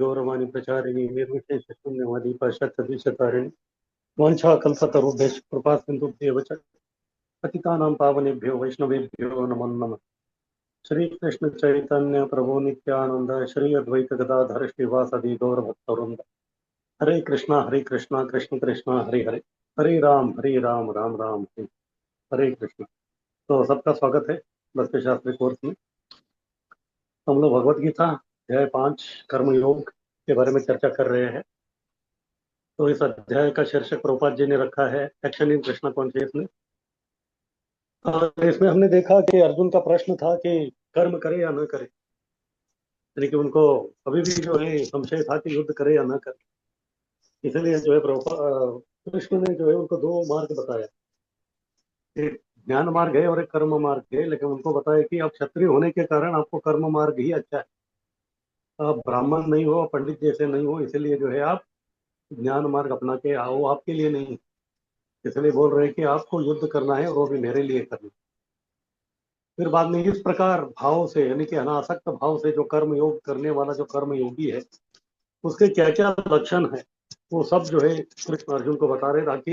गौरवाणी प्रचारिणी निर्विशेष शून्यवादी पाश्चात्यदेशतारिणी वाञ्छाकल्पतरुभ्यश्च कृपा सिन्धुभ्येव च पतितानां पावनेभ्यो वैष्णवेभ्यो नमो नमः। श्री कृष्ण चैतन्य प्रभु नित्यानंद श्री अद्वैत गदाधर श्रीवासदि गौर भक्तवृंद। हरे कृष्णा कृष्ण कृष्णा हरे हरे, हरे राम राम राम हरे कृष्ण। तो सबका स्वागत है भक्ति शास्त्री कोर्स में। हम लोग भगवत गीता अध्याय 5 कर्मयोग के बारे में चर्चा कर रहे हैं। तो इस अध्याय का शीर्षक प्रभुपाद जी ने रखा है एक्शन इन कृष्णा कॉन्शियसनेस। और इसमें हमने देखा कि अर्जुन का प्रश्न था कि कर्म करे या न करे, यानी कि उनको अभी भी जो है संशय था कि युद्ध करे या न करे। इसलिए जो है कृष्ण ने जो है उनको दो मार्ग बताया, एक ज्ञान मार्ग है और एक कर्म मार्ग है। लेकिन उनको बताया कि आप क्षत्रिय होने के कारण आपको कर्म मार्ग ही अच्छा है, आप ब्राह्मण नहीं हो, पंडित जैसे नहीं हो, इसलिए जो है आप ज्ञान मार्ग अपना के आओ, आपके लिए नहीं। इसलिए बोल रहे हैं कि आपको युद्ध करना है और वो भी मेरे लिए करना। फिर बाद में इस प्रकार भाव से, यानी कि अनासक्त भाव से जो कर्म योग करने वाला जो कर्म योगी है, उसके क्या क्या लक्षण है वो सब जो है कृष्ण अर्जुन को बता रहे, ताकि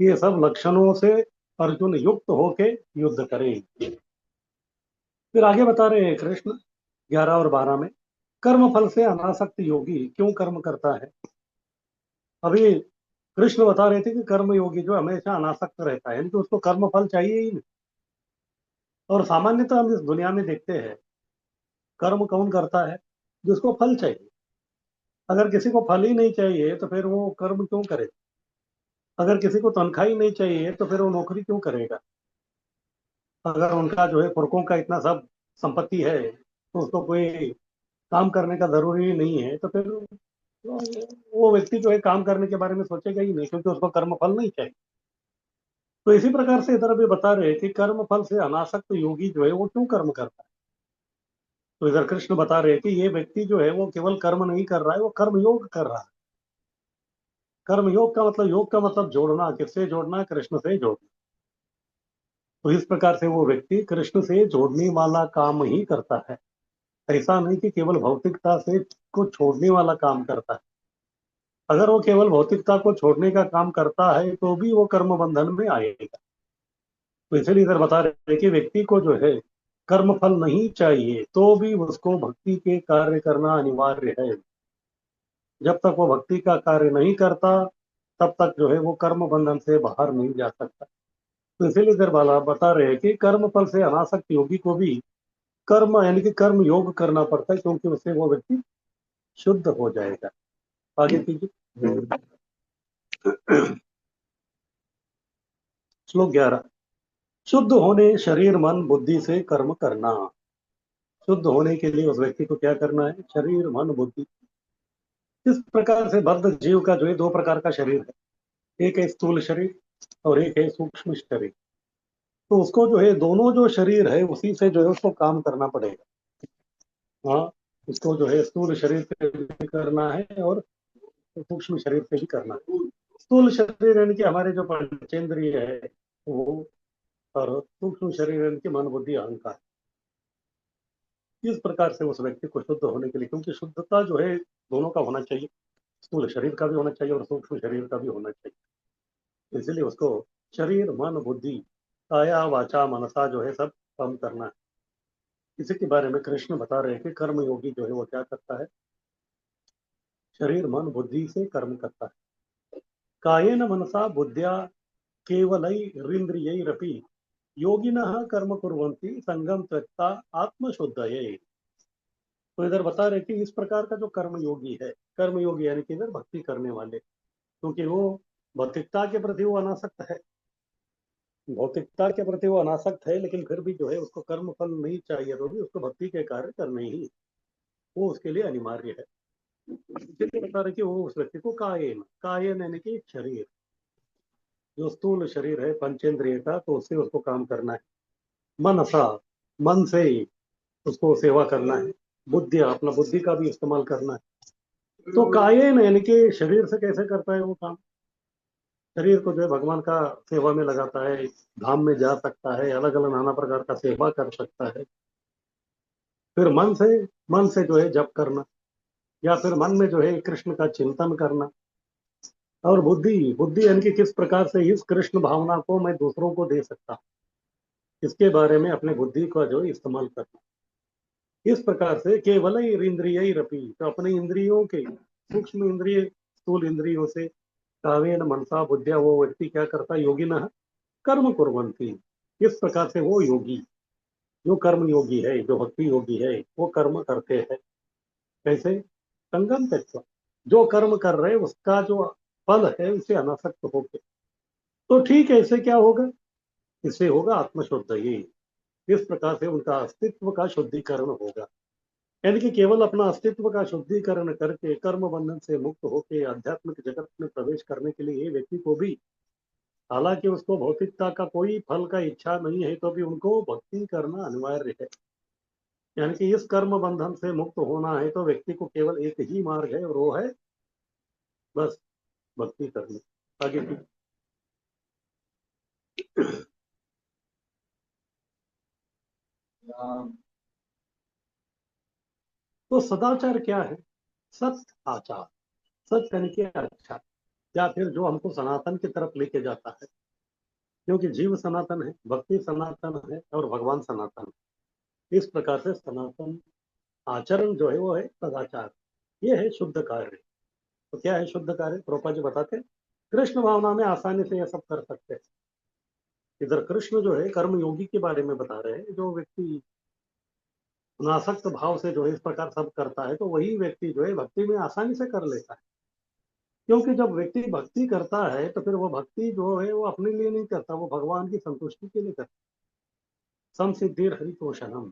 ये सब लक्षणों से अर्जुन युक्त होके युद्ध करे। फिर आगे बता रहे हैं कृष्ण 11 और 12 में, कर्म फल से अनासक्त योगी क्यों कर्म करता है। अभी कृष्ण बता रहे थे कि कर्म योगी जो हमेशा अनासक्त रहता है, यानी कि उसको कर्म फल चाहिए ही नहीं। और सामान्यतः हम इस दुनिया में देखते हैं कर्म कौन करता है, जिसको फल चाहिए। अगर किसी को फल ही नहीं चाहिए तो फिर वो कर्म क्यों करे। अगर किसी को तनख्वाह ही नहीं चाहिए तो फिर वो नौकरी क्यों करेगा। अगर उनका जो है पुरखों का इतना सब संपत्ति है तो उसको कोई काम करने का जरूरी नहीं है, तो फिर वो व्यक्ति जो है काम करने के बारे में सोचेगा ही नहीं, क्योंकि उसको कर्म फल नहीं चाहिए। तो इसी प्रकार से इधर भी बता रहे कि कर्म फल से अनासक्त योगी जो है वो क्यों कर्म करता है। तो इधर कृष्ण बता रहे कि ये व्यक्ति जो है वो केवल कर्म नहीं कर रहा है, वो कर्म योग कर रहा है। कर्म योग का मतलब जोड़ना, किससे जोड़ना, कृष्ण से जोड़ना। तो इस प्रकार से वो व्यक्ति कृष्ण से जोड़ने वाला काम ही करता है, ऐसा नहीं कि केवल भौतिकता से को छोड़ने वाला काम करता है। अगर वो केवल भौतिकता को छोड़ने का काम करता है तो भी वो कर्म बंधन में आएगा। तो इसलिए इधर बता रहे कि व्यक्ति को जो है कर्म फल नहीं चाहिए तो भी उसको भक्ति के कार्य करना अनिवार्य है। जब तक वो भक्ति का कार्य नहीं करता तब तक जो है वो कर्म बंधन से बाहर नहीं जा सकता। तो इसीलिए इधर वाला बता रहे हैं कि कर्म फल से अनासक्त योगी को भी कर्म यानी कि कर्म योग करना पड़ता है, क्योंकि उससे वो व्यक्ति शुद्ध हो जाएगा। आगे कीजिए। श्लोक 11, शुद्ध होने शरीर मन बुद्धि से कर्म करना। शुद्ध होने के लिए उस व्यक्ति को क्या करना है, शरीर मन बुद्धि। इस प्रकार से बद्ध जीव का जो है दो प्रकार का शरीर है, एक है स्थूल शरीर और एक है सूक्ष्म शरीर। तो उसको जो है दोनों जो शरीर है उसी से जो है उसको काम करना पड़ेगा। हाँ, उसको जो है स्थूल शरीर से भी करना है और सूक्ष्म शरीर से भी करना है। स्थूल शरीर यानी कि हमारे जो पंचेंद्रिय है वो, और सूक्ष्म शरीर यानी कि मन बुद्धि अहंकार। इस प्रकार से उस व्यक्ति को शुद्ध होने के लिए, क्योंकि शुद्धता जो है दोनों का होना चाहिए, स्थूल शरीर का भी होना चाहिए और सूक्ष्म शरीर का भी होना चाहिए। इसलिए उसको शरीर मन बुद्धि काया वाचा मनसा जो है सब कम करना है। इसी के बारे में कृष्ण बता रहे हैं कि कर्म योगी जो है वो क्या करता है, शरीर मन बुद्धि से कर्म करता है। कायेन मनसा बुद्ध्या केवलैरिन्द्रियैरपि योगिनः कर्म कुर्वन्ति संगम त्यक्ता आत्मशुद्धये। तो इधर बता रहे कि इस प्रकार का जो कर्म योगी है, कर्म योगी यानी कि इधर भक्ति करने वाले, क्योंकि वो भौतिकता के प्रति वो अनासक्त है, भौतिकता के प्रति वो अनासक्त है, लेकिन फिर भी जो है उसको कर्म फल नहीं चाहिए तो भी उसको भक्ति के कार्य करने ही वो उसके लिए अनिवार्य है। इसलिए बता रहे कि वो उस व्यक्ति को कायेन, कायेन यानी कि शरीर, जो स्थूल शरीर है पंचेंद्रिय का, तो उससे उसको काम करना है। मनसा, मन से ही उसको सेवा करना है। बुद्धिया, अपना बुद्धि का भी इस्तेमाल करना है। तो कायेन यानी कि शरीर से कैसे करता है वो काम, शरीर को जो है भगवान का सेवा में लगाता है, धाम में जा सकता है, अलग अलग नाना प्रकार का सेवा कर सकता है। फिर मन से जो है जप करना, या फिर मन में जो है कृष्ण का चिंतन करना। और बुद्धि बुद्धि यानी कि किस प्रकार से इस कृष्ण भावना को मैं दूसरों को दे सकता हूँ, इसके बारे में अपने बुद्धि का जो है इस्तेमाल करना। इस प्रकार से केवल इंद्रिय रपी, तो अपने इंद्रियों के सूक्ष्म इंद्रिय स्थूल इंद्रियों से कावेन मनसा बुद्धिया वो व्यक्ति क्या करता है, योगी न कर्म कुर्वन्ति। इस प्रकार से वो योगी, जो कर्म योगी है, जो भक्ति योगी है, वो कर्म करते हैं। कैसे? संगम त्यक्त्वा, जो कर्म कर रहे उसका जो फल है उसे अनासक्त होके। तो ठीक है, इससे क्या होगा? इससे होगा आत्मशुद्ध ही। इस प्रकार से उनका अस्तित्व का शुद्धिकरण होगा। यानी कि केवल अपना अस्तित्व का शुद्धिकरण करके कर्म बंधन से मुक्त होकर आध्यात्मिक जगत में प्रवेश करने के लिए व्यक्ति को भी, हालांकि उसको भौतिकता का कोई फल का इच्छा नहीं है, तो भी उनको भक्ति करना अनिवार्य है। यानी कि इस कर्म बंधन से मुक्त होना है तो व्यक्ति को केवल एक ही मार्ग है, और वो है बस भक्ति करनी। आगे की। तो सदाचार क्या है? सत आचार। सच यानी कि अच्छा, या फिर जो हमको सनातन की तरफ लेके जाता है। क्योंकि जीव सनातन है, भक्ति सनातन है, और भगवान सनातन है। इस प्रकार से सनातन आचरण जो है वो है सदाचार। ये है शुद्ध कार्य। तो क्या है शुद्ध कार्य? प्रोपा जी बताते हैं, कृष्ण भावना में आसानी से यह सब कर सकते हैं। इधर कृष्ण जो है कर्म योगी के बारे में बता रहे हैं, जो व्यक्ति अनासक्त भाव से जो है इस प्रकार सब करता है, तो वही व्यक्ति जो है भक्ति में आसानी से कर लेता है। क्योंकि जब व्यक्ति भक्ति करता है तो फिर वो भक्ति जो है वो अपने लिए नहीं करता, वो भगवान की संतुष्टि के लिए करता है। समसिद्धिर हरितोषणम,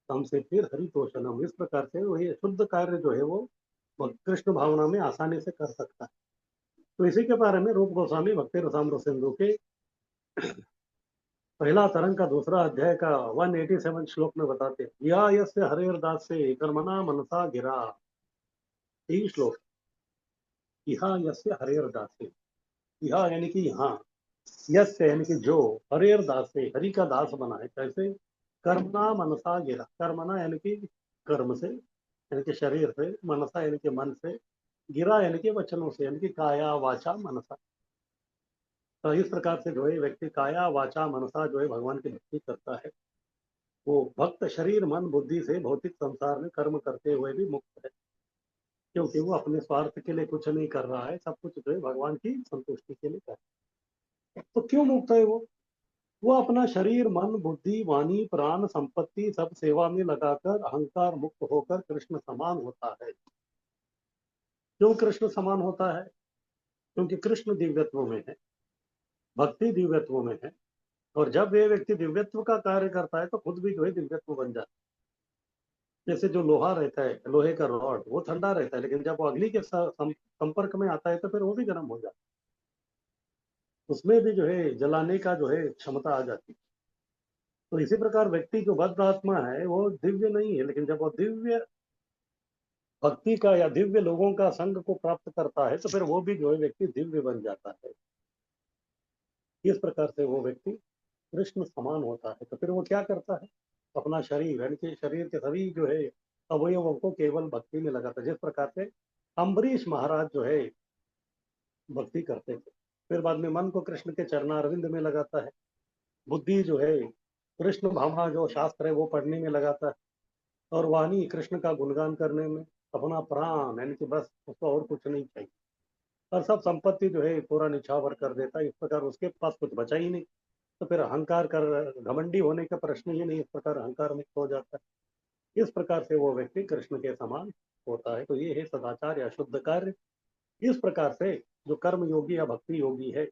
समसिद्धिर हरितोषणम। इस प्रकार से वो ये शुद्ध कार्य जो है वो कृष्ण भावना में आसानी से कर सकता है। तो इसी के बारे में रूप गोस्वामी भक्ति रसामृत सिंधु के पहला तरंग का दूसरा अध्याय का 187 श्लोक में बताते हैं, या यस्य हरेर्दास से कर्मणा मनसा गिरा। यही श्लोक, यहाँ यस्य हरेर्दास से, यहाँ यानी कि यहाँ, यस यानी कि जो, हरेर दास से, हरि का दास बना है। कैसे? कर्मणा मनसा गिरा। कर्मणा यानी कि कर्म से, यानी कि शरीर से, मनसा यानी कि मन से, गिरा यानी कि वचनों से, यानी कि काया वाचा मनसा। तो इस प्रकार से जो है व्यक्ति काया वाचा मनसा जो है भगवान की भक्ति करता है, वो भक्त शरीर मन बुद्धि से भौतिक संसार में कर्म करते हुए भी मुक्त है। क्योंकि वो अपने स्वार्थ के लिए कुछ नहीं कर रहा है, सब कुछ जो है भगवान की संतुष्टि के लिए कर रहा है। तो क्यों मुक्त है वो अपना शरीर मन बुद्धि वाणी प्राण संपत्ति सब सेवा में लगाकर अहंकार मुक्त होकर कृष्ण समान होता है। क्यों कृष्ण समान होता है? क्योंकि कृष्ण दिव्यत्व में है, भक्ति दिव्यत्व में है। और जब ये व्यक्ति दिव्यत्व का कार्य करता है तो खुद भी जो है दिव्यत्व बन जाता है। जैसे जो लोहा रहता है, लोहे का रॉड, वो ठंडा रहता है, लेकिन जब वो अग्नि के संपर्क में आता है तो फिर वो भी गर्म हो जाता है, उसमें भी जो है जलाने का जो है क्षमता आ जाती है। तो इसी प्रकार व्यक्ति जो बद्ध आत्मा है वो दिव्य नहीं है, लेकिन जब वो दिव्य भक्ति का या दिव्य लोगों का संग को प्राप्त करता है तो फिर वो भी जो है व्यक्ति दिव्य बन जाता है। इस प्रकार से वो व्यक्ति कृष्ण समान होता है। तो फिर वो क्या करता है? अपना शरीर यानी कि शरीर के सभी जो है अवयवों को केवल भक्ति में लगाता है। जिस प्रकार से अम्बरीश महाराज जो है भक्ति करते थे, फिर बाद में मन को कृष्ण के चरणारविंद में लगाता है, बुद्धि जो है कृष्ण भावना जो शास्त्र है वो पढ़ने में लगाता है, और वाणी कृष्ण का गुणगान करने में, अपना प्राण यानी कि बस उसको और कुछ नहीं चाहिए, और सब संपत्ति जो है पूरा निछावर कर देता है। इस प्रकार उसके पास कुछ बचा ही नहीं। तो फिर अहंकार कर घमंडी होने का प्रश्न ही नहीं, इस प्रकार अहंकार मुक्त हो जाता है। इस प्रकार से वो व्यक्ति कृष्ण के समान होता है। तो ये है सदाचार या शुद्ध कार्य। इस प्रकार से जो कर्म योगी या भक्ति योगी है,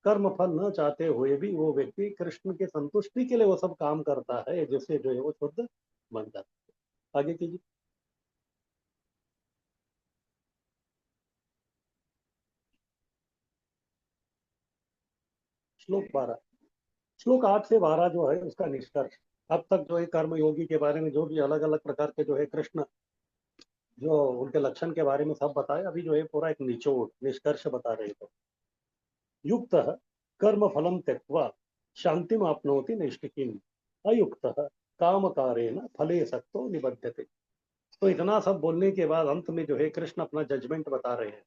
कर्म फल न चाहते हुए भी वो व्यक्ति कृष्ण के संतुष्टि के लिए वो सब काम करता है, जिससे जो है वो शुद्ध बन जाता है। आगे कीजिए। श्लोक 12। श्लोक 8 से 12 जो है उसका निष्कर्ष। अब तक जो है कर्म योगी के बारे में जो भी अलग अलग प्रकार के जो है कृष्ण जो उनके लक्षण के बारे में सब बताए, अभी जो है पूरा एक निचोड़ निष्कर्ष बता रहे थे। युक्त कर्म फलम त्यक्त्वा शांतिम आपनोति नैष्ठिकीम, अयुक्त काम कारेण फले सक्तो निबध्यते। तो इतना सब बोलने के बाद अंत में जो है कृष्ण अपना जजमेंट बता रहे हैं।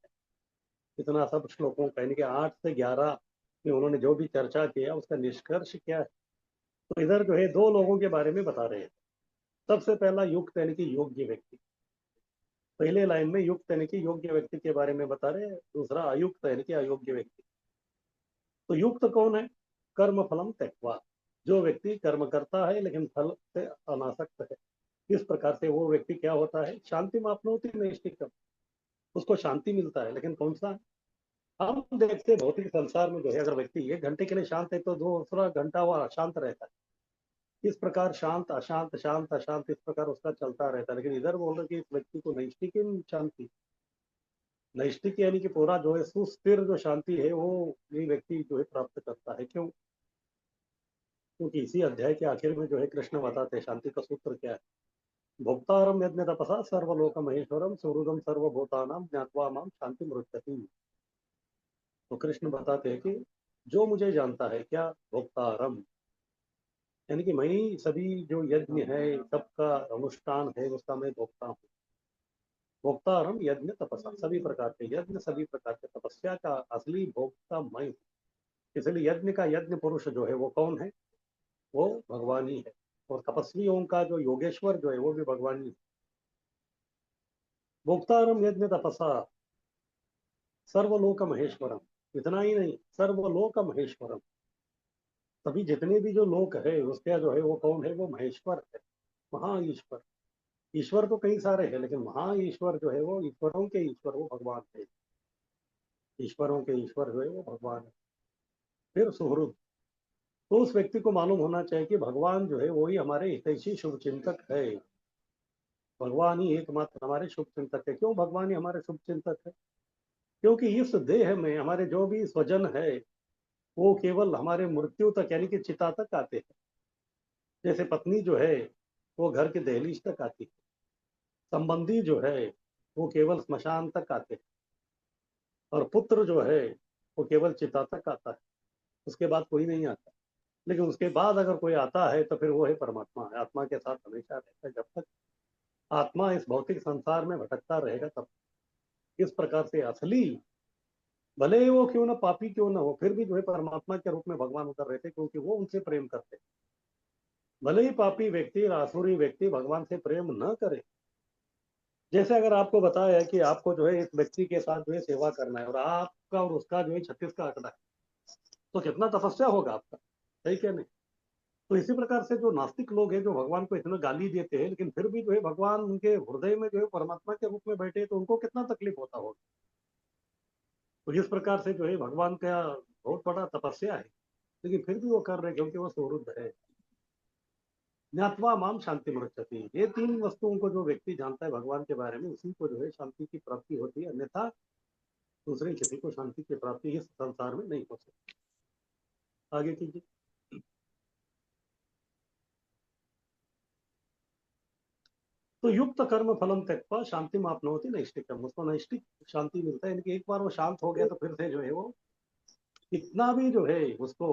इतना सब श्लोकों का यानी कि 8 से 11 में उन्होंने जो भी चर्चा किया उसका निष्कर्ष क्या है। तो इधर जो है दो लोगों के बारे में बता रहे हैं। सबसे पहला युक्त यानी कि योग्य व्यक्ति, पहले लाइन में युक्त यानी कि योग्य व्यक्ति के बारे में बता रहे हैं। दूसरा अयुक्त यानी कि अयोग्य व्यक्ति। तो युक्त कौन है? कर्म फलम त्यक्त्वा, जो व्यक्ति कर्म करता है लेकिन फल से अनासक्त है। इस प्रकार से वो व्यक्ति क्या होता है? शांति मापनोति नैष्ठिकम, उसको शांति मिलता है। लेकिन कौन सा? हम देखते हैं भौतिक संसार में जो है अगर व्यक्ति 1 घंटे के लिए शांत है तो दूसरा घंटा वह अशांत रहता है। इस प्रकार शांत अशांत शांत अशांत इस प्रकार उसका चलता रहता है। लेकिन इधर बोल रहे कि इस व्यक्ति को नैष्ठिक शांति, नैष्ठिक यानी कि पूरा जो है सुस्थिर जो शांति है वो ये व्यक्ति जो है प्राप्त करता है। क्यों? क्योंकि इसी अध्याय के आखिर में जो है कृष्ण बताते हैं शांति का सूत्र क्या है। भोक्तारम यज्ञ तपसा सर्वलोक महेश्वरम सुहृदम सर्वभूतानाम ज्ञात्वा माम शांति मृत्यति। तो कृष्ण बताते हैं कि जो मुझे जानता है, क्या? भोक्तारम यानी कि मैं ही सभी जो यज्ञ है सबका अनुष्ठान है उसका मैं भोक्ता हूँ। भोक्तारम यज्ञ तपसा, सभी प्रकार के यज्ञ सभी प्रकार के तपस्या का असली भोक्ता मैं हूँ। इसलिए यज्ञ का यज्ञ पुरुष जो है वो कौन है? वो भगवान ही है। और तपस्वियों का जो योगेश्वर जो है वो भी भगवान ही है। भोक्तारम यज्ञ तपसा सर्वलोक महेश्वरम, इतना ही नहीं, सर्वलोक महेश्वरम, सभी जितने भी जो लोक है उसका जो है वो कौन है? वो महेश्वर है, महा ईश्वर। ईश्वर तो कई सारे हैं लेकिन महा ईश्वर जो है वो ईश्वरों के ईश्वर वो भगवान है। ईश्वरों के ईश्वर जो है वो भगवान है। फिर सुहृद, तो उस व्यक्ति को मालूम होना चाहिए कि भगवान जो है वही हमारे हितैषी शुभ चिंतक है। भगवान ही एकमात्र हमारे शुभ चिंतक है। क्यों भगवान ही हमारे शुभ चिंतक है? क्योंकि इस देह में हमारे जो भी स्वजन है वो केवल हमारे मृत्यु तक यानी कि चिता तक आते हैं। जैसे पत्नी जो है वो घर के दहलीज तक आती है, संबंधी जो है वो केवल स्मशान तक आते हैं, और पुत्र जो है वो केवल चिता तक आता है, उसके बाद कोई नहीं आता। लेकिन उसके बाद अगर कोई आता है तो फिर वो है परमात्मा, आत्मा के साथ हमेशा रहता है जब तक आत्मा इस भौतिक संसार में भटकता रहेगा तब। इस प्रकार से असली, भले ही वो क्यों ना पापी क्यों ना हो, फिर भी जो है परमात्मा के रूप में भगवान उतर रहे थे क्योंकि वो उनसे प्रेम करते। भले ही पापी व्यक्ति आसुरी व्यक्ति भगवान से प्रेम न करे। जैसे अगर आपको बताया है कि आपको जो है इस व्यक्ति के साथ जो है सेवा करना है और आपका और उसका जो है 36 का आंकड़ा है, तो कितना तपस्या होगा आपका, सही क्या नहीं? तो इसी प्रकार से जो नास्तिक लोग हैं जो भगवान को इतना गाली देते हैं लेकिन फिर भी जो है भगवान उनके हृदय में जो है परमात्मा के रूप में बैठे तो उनको कितना तकलीफ होता होगा। तो इस प्रकार से जो है भगवान का बहुत बड़ा तपस्या है, लेकिन फिर भी वो कर रहे क्योंकि वो सुहृद है। ज्ञात्वा माम शांति मृच्छति, ये तीन वस्तुओं को जो व्यक्ति जानता है भगवान के बारे में उसी को जो है शांति की प्राप्ति होती है, अन्यथा दूसरे किसी को शांति की प्राप्ति इस संसार में नहीं हो सकती। आगे कीजिए। तो युक्त कर्म फलम त्यक्त्वा शांति मापनोति नैष्ठिकम, उसको नैष्ठिक शांति मिलता है। यानी कि एक बार वो शांत हो गया तो फिर से जो है वो कितना भी जो है उसको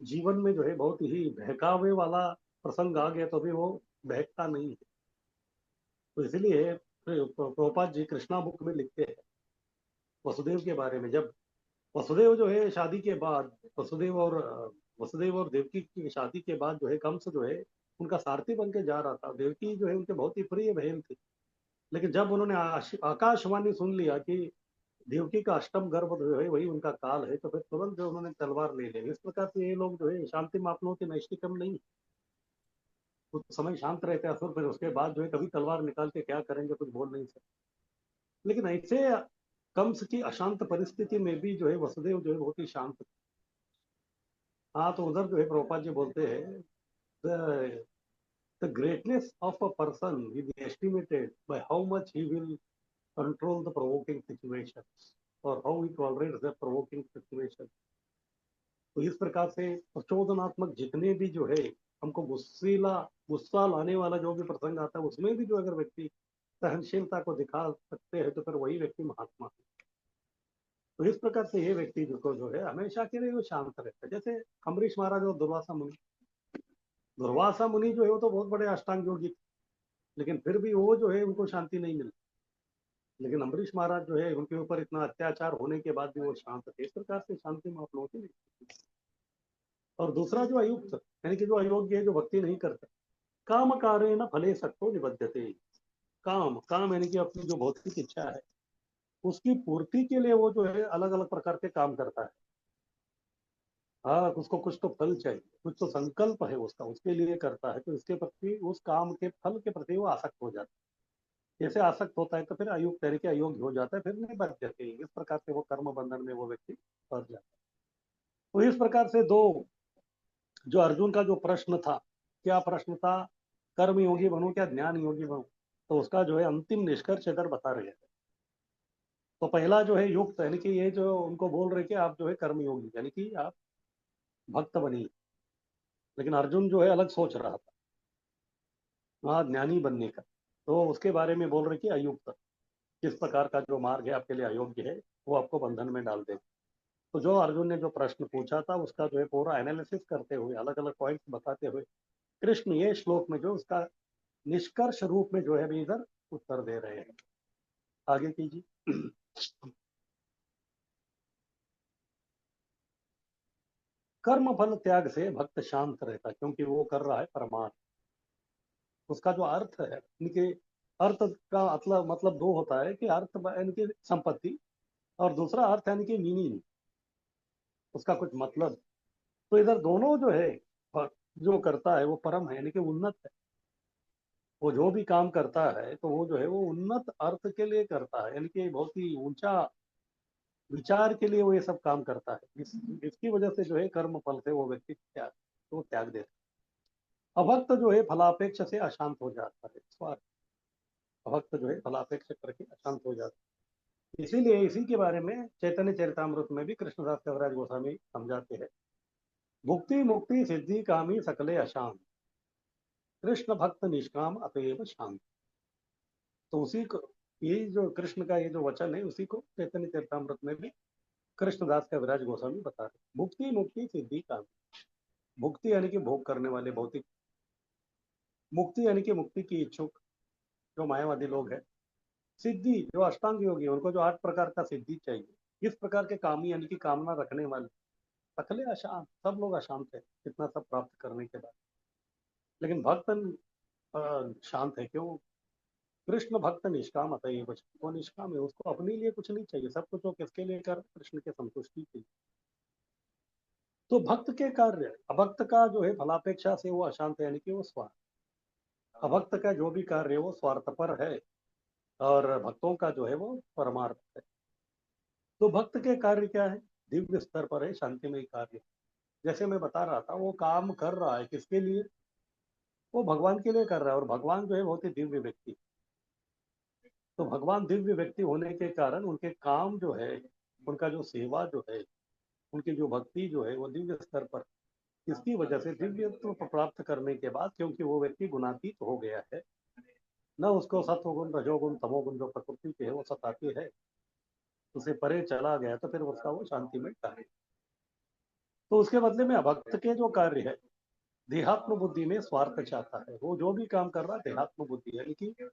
जीवन में जो है बहुत ही बहकावे वाला प्रसंग आ गया तो भी वो बहकता नहीं है। तो इसलिए प्रभुपाद जी कृष्णा बुक में लिखते हैं वसुदेव के बारे में। जब वसुदेव जो है शादी के बाद, वसुदेव और देवकी की शादी के बाद जो है कंस जो है उनका सारथी बन के जा रहा था। देवकी जो है उनके बहुत ही प्रिय बहन थी। लेकिन जब उन्होंने आकाशवाणी सुन लिया कि देवकी का अष्टम गर्भ जो है वही उनका काल है, तो फिर तुरंत जो उन्होंने तलवार ले ली। इस प्रकार से ये लोग जो है शांति मापनों के नैष्ठिकम नहीं, कुछ समय शांत रहते हैं असुर, फिर उसके बाद जो है कभी तलवार निकाल के क्या करेंगे कुछ बोल नहीं सकते। लेकिन ऐसे कंस की अशांत परिस्थिति में भी जो है वसुदेव जो है बहुत ही शांत थे। हाँ, तो उधर जो है प्रभुपाद जी बोलते हैं the greatness of a person will be estimated by how much he will control the provoking situations or how he tolerates the provoking situation। तो इस प्रकार से प्रचोदनात्मक जितने भी जो है हमको गुस्सा लाने वाला जो भी प्रसंग आता है उसमें भी जो अगर व्यक्ति सहनशीलता को दिखा सकते हैं तो फिर वही व्यक्ति महात्मा है। तो इस प्रकार से ये व्यक्ति जिसको जो है हमेशा के लिए वो शांत रहता है। जैसे अम्बरीश महाराज और दुर्वासा मुनि, दुर्वासा मुनि जो है वो तो बहुत बड़े अष्टांग योगी थे। लेकिन फिर भी वो जो है उनको शांति नहीं मिलती। लेकिन अम्बरीश महाराज जो है उनके ऊपर इतना अत्याचार होने के बाद भी वो शांत थे। इस प्रकार से शांति में आप लोगों की नहीं। और दूसरा जो अयुक्त यानी कि जो अयोग्य है, जो भक्ति नहीं करता, काम कार्य न फले सक्तो निबद्धते। काम काम यानी कि अपनी जो भौतिक इच्छा है उसकी पूर्ति के लिए वो जो है अलग अलग प्रकार के काम करता है। हाँ, उसको कुछ तो फल चाहिए, कुछ तो संकल्प है उसका, उसके लिए करता है, तो इसके प्रति, उस काम के फल के प्रति वो आसक्त हो जाता है। जैसे आसक्त होता है तो फिर अयुक्त तरीके अयोग्य हो जाता है, फिर नहीं बच जाते। इस प्रकार से वो कर्म बंधन में वो व्यक्ति फंस जाता है। तो इस प्रकार से दो, जो अर्जुन का जो प्रश्न था, क्या प्रश्न था, कर्म योगी बनूं क्या ज्ञान योगी बनूं, तो उसका जो है अंतिम निष्कर्ष इधर बता रहे हैं। तो पहला जो है युक्त यानी कि ये जो उनको बोल रहे कि आप जो है कर्म योगी यानी कि आप भक्त बनिए। लेकिन अर्जुन जो है अलग सोच रहा था वहाँ ज्ञानी बनने का। तो उसके बारे में बोल रहे कि अयुक्त, किस प्रकार का जो मार्ग है आपके लिए अयोग्य है, वो आपको बंधन में डाल देगा। तो जो अर्जुन ने जो प्रश्न पूछा था उसका जो है पूरा एनालिसिस करते हुए, अलग अलग पॉइंट्स बताते हुए, कृष्ण ये श्लोक में जो उसका निष्कर्ष रूप में जो है अभी इधर उत्तर दे रहे हैं। आगे कीजिए। कर्म फल त्याग से भक्त शांत रहता, क्योंकि वो कर रहा है परमार्थ। उसका जो अर्थ है, इनके अर्थ का मतलब दो होता है कि अर्थ यानी कि संपत्ति, और दूसरा अर्थ यानी कि मीनिंग, उसका कुछ मतलब। तो इधर दोनों जो है, जो करता है वो परम है यानी कि उन्नत है। वो जो भी काम करता है तो वो जो है वो उन्नत अर्थ के लिए करता है, यानी कि बहुत ही ऊंचा विचार के लिए वो ये सब काम करता है। इसकी वजह से जो है कर्म फल से वो व्यक्ति त्याग देता है। अभक्त जो है फलापेक्ष से अशांत हो जाता है, स्वार्थ। अभक्त जो है फलापेक्ष करके अशांत हो जाता है। इसीलिए इसी के बारे में चैतन्य चरितामृत में भी कृष्णदास कविराज गोस्वामी समझाते हैं, भुक्ति मुक्ति सिद्धि कामी सकले अशांत, कृष्ण भक्त निष्काम अतएव शांत। तो उसी को, यही जो कृष्ण का ये जो वचन है उसी को चैतन्य चरितामृत में भी कृष्णदास कविराज गोस्वामी बता रहे, भुक्ति मुक्ति सिद्धि कामी। भुक्ति यानी कि भोग करने वाले भौतिक, मुक्ति यानी कि मुक्ति की इच्छुक जो मायावादी लोग हैं, सिद्धि जो अष्टांग योगी है, उनको जो 8 प्रकार का सिद्धि चाहिए। इस प्रकार के कामी यानी कि कामना रखने वाले, सकले अशांत, सब लोग अशांत है इतना सब प्राप्त करने के बाद। लेकिन भक्त शांत है, क्यों? कृष्ण भक्त निष्काम अतएव बच, वो निष्काम है, उसको अपने लिए कुछ नहीं चाहिए, सब कुछ वो किसके लिए कर, कृष्ण के संतुष्टि के लिए। तो भक्त के कार्य, अभक्त का जो है फलापेक्षा से वो अशांत है यानी कि वो स्वार्थ। अभक्त का जो भी कार्य है वो स्वार्थपर है, और भक्तों का जो है वो परमार्थ है। तो भक्त के कार्य क्या है, दिव्य स्तर पर है, शांतिमय कार्य। जैसे मैं बता रहा था, वो काम कर रहा है किसके लिए, वो भगवान के लिए कर रहा है, और भगवान जो है बहुत ही दिव्य व्यक्ति। तो भगवान दिव्य व्यक्ति होने के कारण उनके काम जो है, उनका जो सेवा जो है, उनकी जो भक्ति जो है वो दिव्य स्तर पर। इसकी वजह से दिव्यत्व प्राप्त करने के बाद, क्योंकि वो व्यक्ति गुणातीत हो गया है, न उसको सत्वगुण रजोगुण तमोगुण जो प्रकृति के है वो सताती है, उसे परे चला गया, तो फिर उसका वो शांति में कार्य। तो उसके बदले में अभक्त के जो कार्य है, देहात्म बुद्धि में स्वार्थ चाहता है। वो जो भी काम कर रहा है देहात्म बुद्धि यानी कि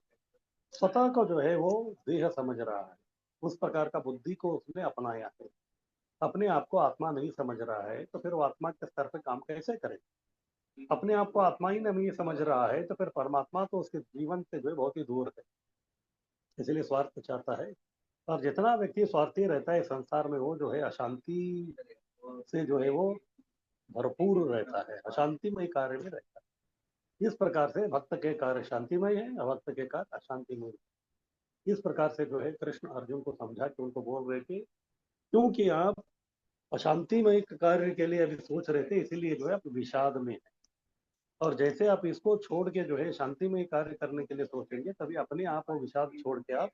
स्वतः को जो है वो देह समझ रहा है, उस प्रकार का बुद्धि को उसने अपनाया है। अपने आप को आत्मा नहीं समझ रहा है तो फिर वो आत्मा के स्तर पर काम कैसे करे। अपने आप को आत्मा ही नहीं समझ रहा है तो फिर परमात्मा तो उसके जीवन से जो है बहुत ही दूर है। इसलिए स्वार्थ चाहता है, और जितना व्यक्ति स्वार्थी रहता है संसार में, वो जो है अशांति से जो है वो भरपूर रहता है, अशांतिमय कार्य में रहता है। इस प्रकार से भक्त के कार्य शांतिमय है, अभक्त के कार्य अशांतिमय है। इस प्रकार से जो है कृष्ण अर्जुन को समझा के उनको बोल रहे थे, क्योंकि आप अशांतिमय कार्य के लिए अभी सोच रहे थे, इसीलिए जो है आप विषाद में है। और जैसे आप इसको छोड़ के जो है शांतिमय कार्य करने के लिए सोचेंगे, तभी अपने आप वो विषाद छोड़ के आप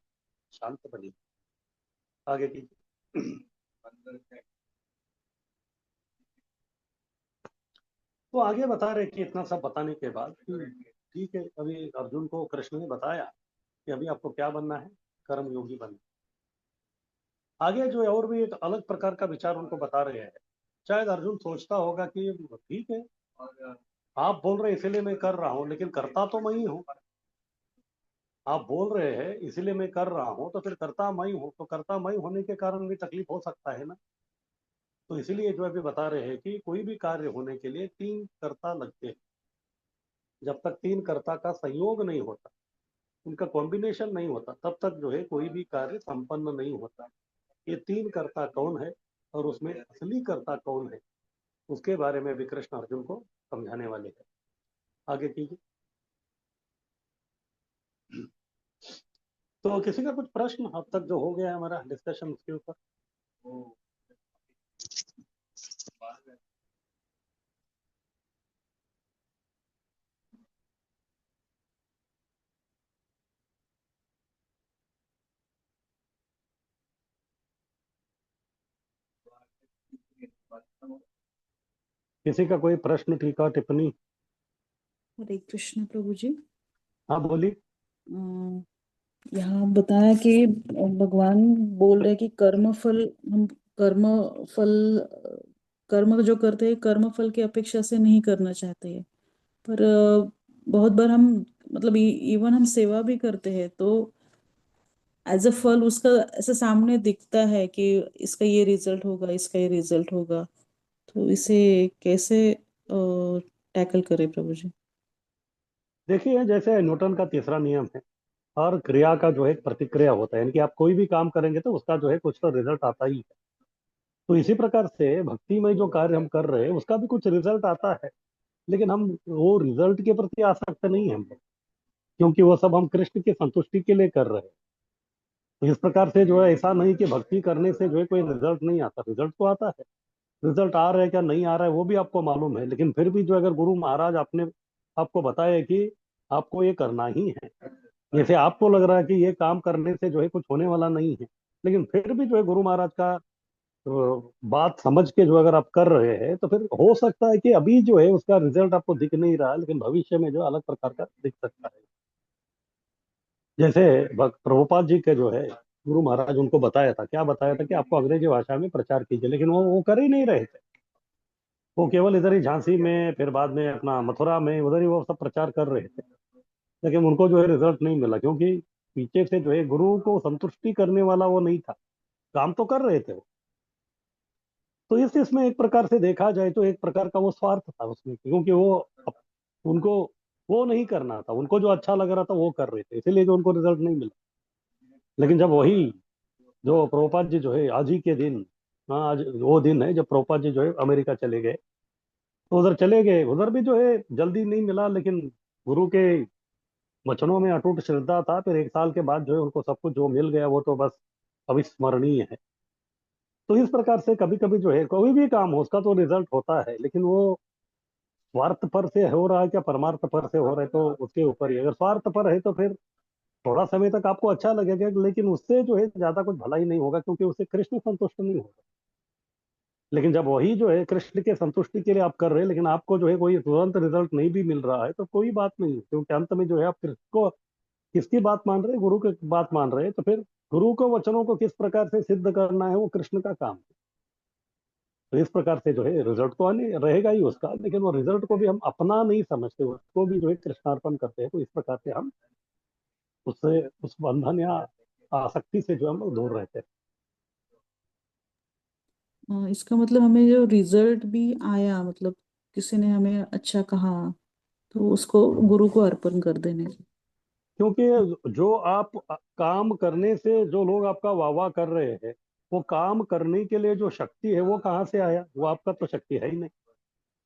शांत बनिए। आगे की। तो आगे बता रहे कि इतना सब बताने के बाद कि ठीक है, अभी अर्जुन को कृष्ण ने बताया कि अभी आपको क्या बनना है, कर्म योगी बनना। आगे जो है और भी एक अलग प्रकार का विचार उनको बता रहे हैं। शायद अर्जुन सोचता होगा कि ठीक है, आप बोल रहे हैं इसीलिए मैं कर रहा हूँ, लेकिन करता तो मैं ही हूँ। आप बोल रहे हैं इसीलिए मैं कर रहा हूँ, तो फिर करता मैं हूँ, तो करता मैं होने के कारण भी तकलीफ हो सकता है ना। तो इसीलिए जो अभी बता रहे हैं कि कोई भी कार्य होने के लिए तीन कर्ता लगते हैं। जब तक तीन कर्ता का संयोग नहीं होता, उनका कॉम्बिनेशन नहीं होता, तब तक जो है कोई भी कार्य संपन्न नहीं होता। ये तीन कर्ता कौन है और उसमें असली कर्ता कौन है, उसके बारे में भी कृष्ण अर्जुन को समझाने वाले हैं। आगे कीजिए। तो किसी का कुछ प्रश्न अब तक जो हो गया है हमारा डिस्कशन उसके ऊपर? किसी का कोई प्रश्न, टीका, टिप्पणी? हरे कृष्ण प्रभु जी। हाँ बोलिए। अ, यहाँ बताया कि भगवान बोल रहे कि कर्म फल, हम कर्म फल, कर्म जो करते हैं कर्म फल की अपेक्षा से नहीं करना चाहते हैं। पर बहुत बार हम, मतलब इवन हम सेवा भी करते हैं तो एज अ फल उसका ऐसे सामने दिखता है कि इसका ये रिजल्ट होगा, इसका ये रिजल्ट होगा। तो इसे कैसे टैकल करें प्रभु जी? देखिए, जैसे न्यूटन का तीसरा नियम है, हर क्रिया का जो है एक प्रतिक्रिया होता है, यानी कि आप कोई भी काम करेंगे तो उसका जो है कुछ तो रिजल्ट आता ही है। तो इसी प्रकार से भक्ति में जो कार्य हम कर रहे हैं उसका भी कुछ रिजल्ट आता है, लेकिन हम वो रिजल्ट के प्रति आसक्त नहीं है हम लोग, क्योंकि वो सब हम कृष्ण की संतुष्टि के लिए कर रहे हैं। तो इस प्रकार से जो है ऐसा नहीं कि भक्ति करने से जो है कोई रिजल्ट नहीं आता, रिजल्ट तो आता है। रिजल्ट आ रहा है क्या नहीं आ रहा है वो भी आपको मालूम है, लेकिन फिर भी जो अगर गुरु महाराज आपने आपको बताया कि आपको ये करना ही है, जैसे आपको लग रहा है कि ये काम करने से जो है कुछ होने वाला नहीं है, लेकिन फिर भी जो है गुरु महाराज का बात समझ के जो अगर आप कर रहे हैं, तो फिर हो सकता है कि अभी जो है उसका रिजल्ट आपको दिख नहीं रहा है, लेकिन भविष्य में जो अलग प्रकार का दिख सकता है। जैसे प्रभुपाद जी के जो है गुरु महाराज उनको बताया था, क्या बताया था कि आपको अंग्रेजी भाषा में प्रचार कीजिए, लेकिन वो कर ही नहीं रहे थे। वो केवल इधर ही झांसी में, फिर बाद में अपना मथुरा में, उधर ही वो सब प्रचार कर रहे थे, लेकिन उनको जो है रिजल्ट नहीं मिला, क्योंकि पीछे से जो है गुरु को संतुष्टि करने वाला वो नहीं था। काम तो कर रहे थे वो। तो इसमें एक प्रकार से देखा जाए तो एक प्रकार का वो स्वार्थ था उसमें, क्योंकि उनको वो नहीं करना था, उनको जो अच्छा लग रहा था वो कर रहे थे, इसीलिए जो उनको रिजल्ट नहीं मिला। लेकिन जब वही जो प्रभुपाद जी जो है आज ही के दिन, हाँ आज वो दिन है जब प्रभुपाद जी जो है अमेरिका चले गए, तो उधर चले गए, उधर भी जो है जल्दी नहीं मिला, लेकिन गुरु के वचनों में अटूट श्रद्धा था। फिर एक साल के बाद जो है उनको सब कुछ जो मिल गया वो तो बस अविस्मरणीय है। तो इस प्रकार से कभी कभी जो है कोई भी काम हो उसका तो रिजल्ट होता है, लेकिन वो स्वार्थ पर से हो रहा है क्या परमार्थ पर से हो रहा है, तो उसके ऊपर ही। अगर स्वार्थ पर है तो फिर थोड़ा समय तक आपको अच्छा लगेगा, लेकिन उससे जो है ज्यादा कुछ भला ही नहीं होगा, क्योंकि उससे कृष्ण संतुष्ट नहीं होगा। लेकिन जब वही जो है कृष्ण के संतुष्टि के लिए आप कर रहे हैं, लेकिन आपको जो है कोई तुरंत रिजल्ट नहीं भी मिल रहा है, तो कोई बात नहीं, क्योंकि अंत में जो है आप कृष्ण को किसकी बात मान रहे हैं, गुरु की बात मान रहे हैं, तो फिर गुरु को वचनों को किस प्रकार से सिद्ध करना है वो कृष्ण का काम है। तो इस प्रकार से जो है रिजल्ट तो आने रहेगा ही उसका, लेकिन वो रिजल्ट को भी हम अपना नहीं समझते, उसको भी जो है कृष्णार्पण करते हैं। तो इस प्रकार से हम उससे उस बंधन या आसक्ति से जो हम लोग दूर रहते हैं। इसका मतलब हमें जो रिजल्ट भी आया, मतलब किसी ने हमें अच्छा कहा, तो उसको गुरु को अर्पण कर देने। क्योंकि जो आप काम करने से जो लोग आपका वाह वाह कर रहे हैं, वो काम करने के लिए जो शक्ति है वो कहाँ से आया? वो आपका तो शक्ति है ही नहीं।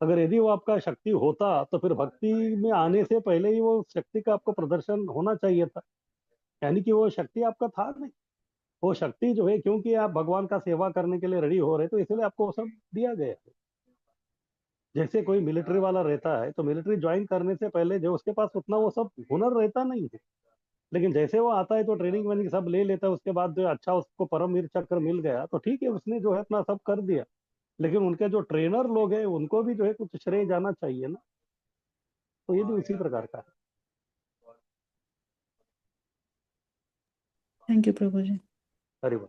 अगर यदि वो आपका शक्ति होता तो फिर भक्ति में आने से पहले ही वो शक्ति का आपको प्रदर्शन होना चाहिए था, यानी कि वो शक्ति आपका था नहीं। वो शक्ति जो है, क्योंकि आप भगवान का सेवा करने के लिए रेडी हो रहे, तो इसलिए आपको वो सब दिया गया है। जैसे कोई मिलिट्री वाला रहता है, तो मिलिट्री ज्वाइन करने से पहले जो उसके पास उतना वो सब हुनर रहता नहीं है, लेकिन जैसे वो आता है तो ट्रेनिंग वेनिंग सब ले लेता है, उसके बाद जो अच्छा उसको परमवीर चक्र मिल गया तो ठीक है, उसने जो है अपना सब कर दिया। लेकिन उनके जो ट्रेनर लोग हैं उनको भी जो है कुछ श्रेय जाना चाहिए ना। तो ये भी उसी प्रकार का है। थैंक यू प्रभु जी। हरि बोल।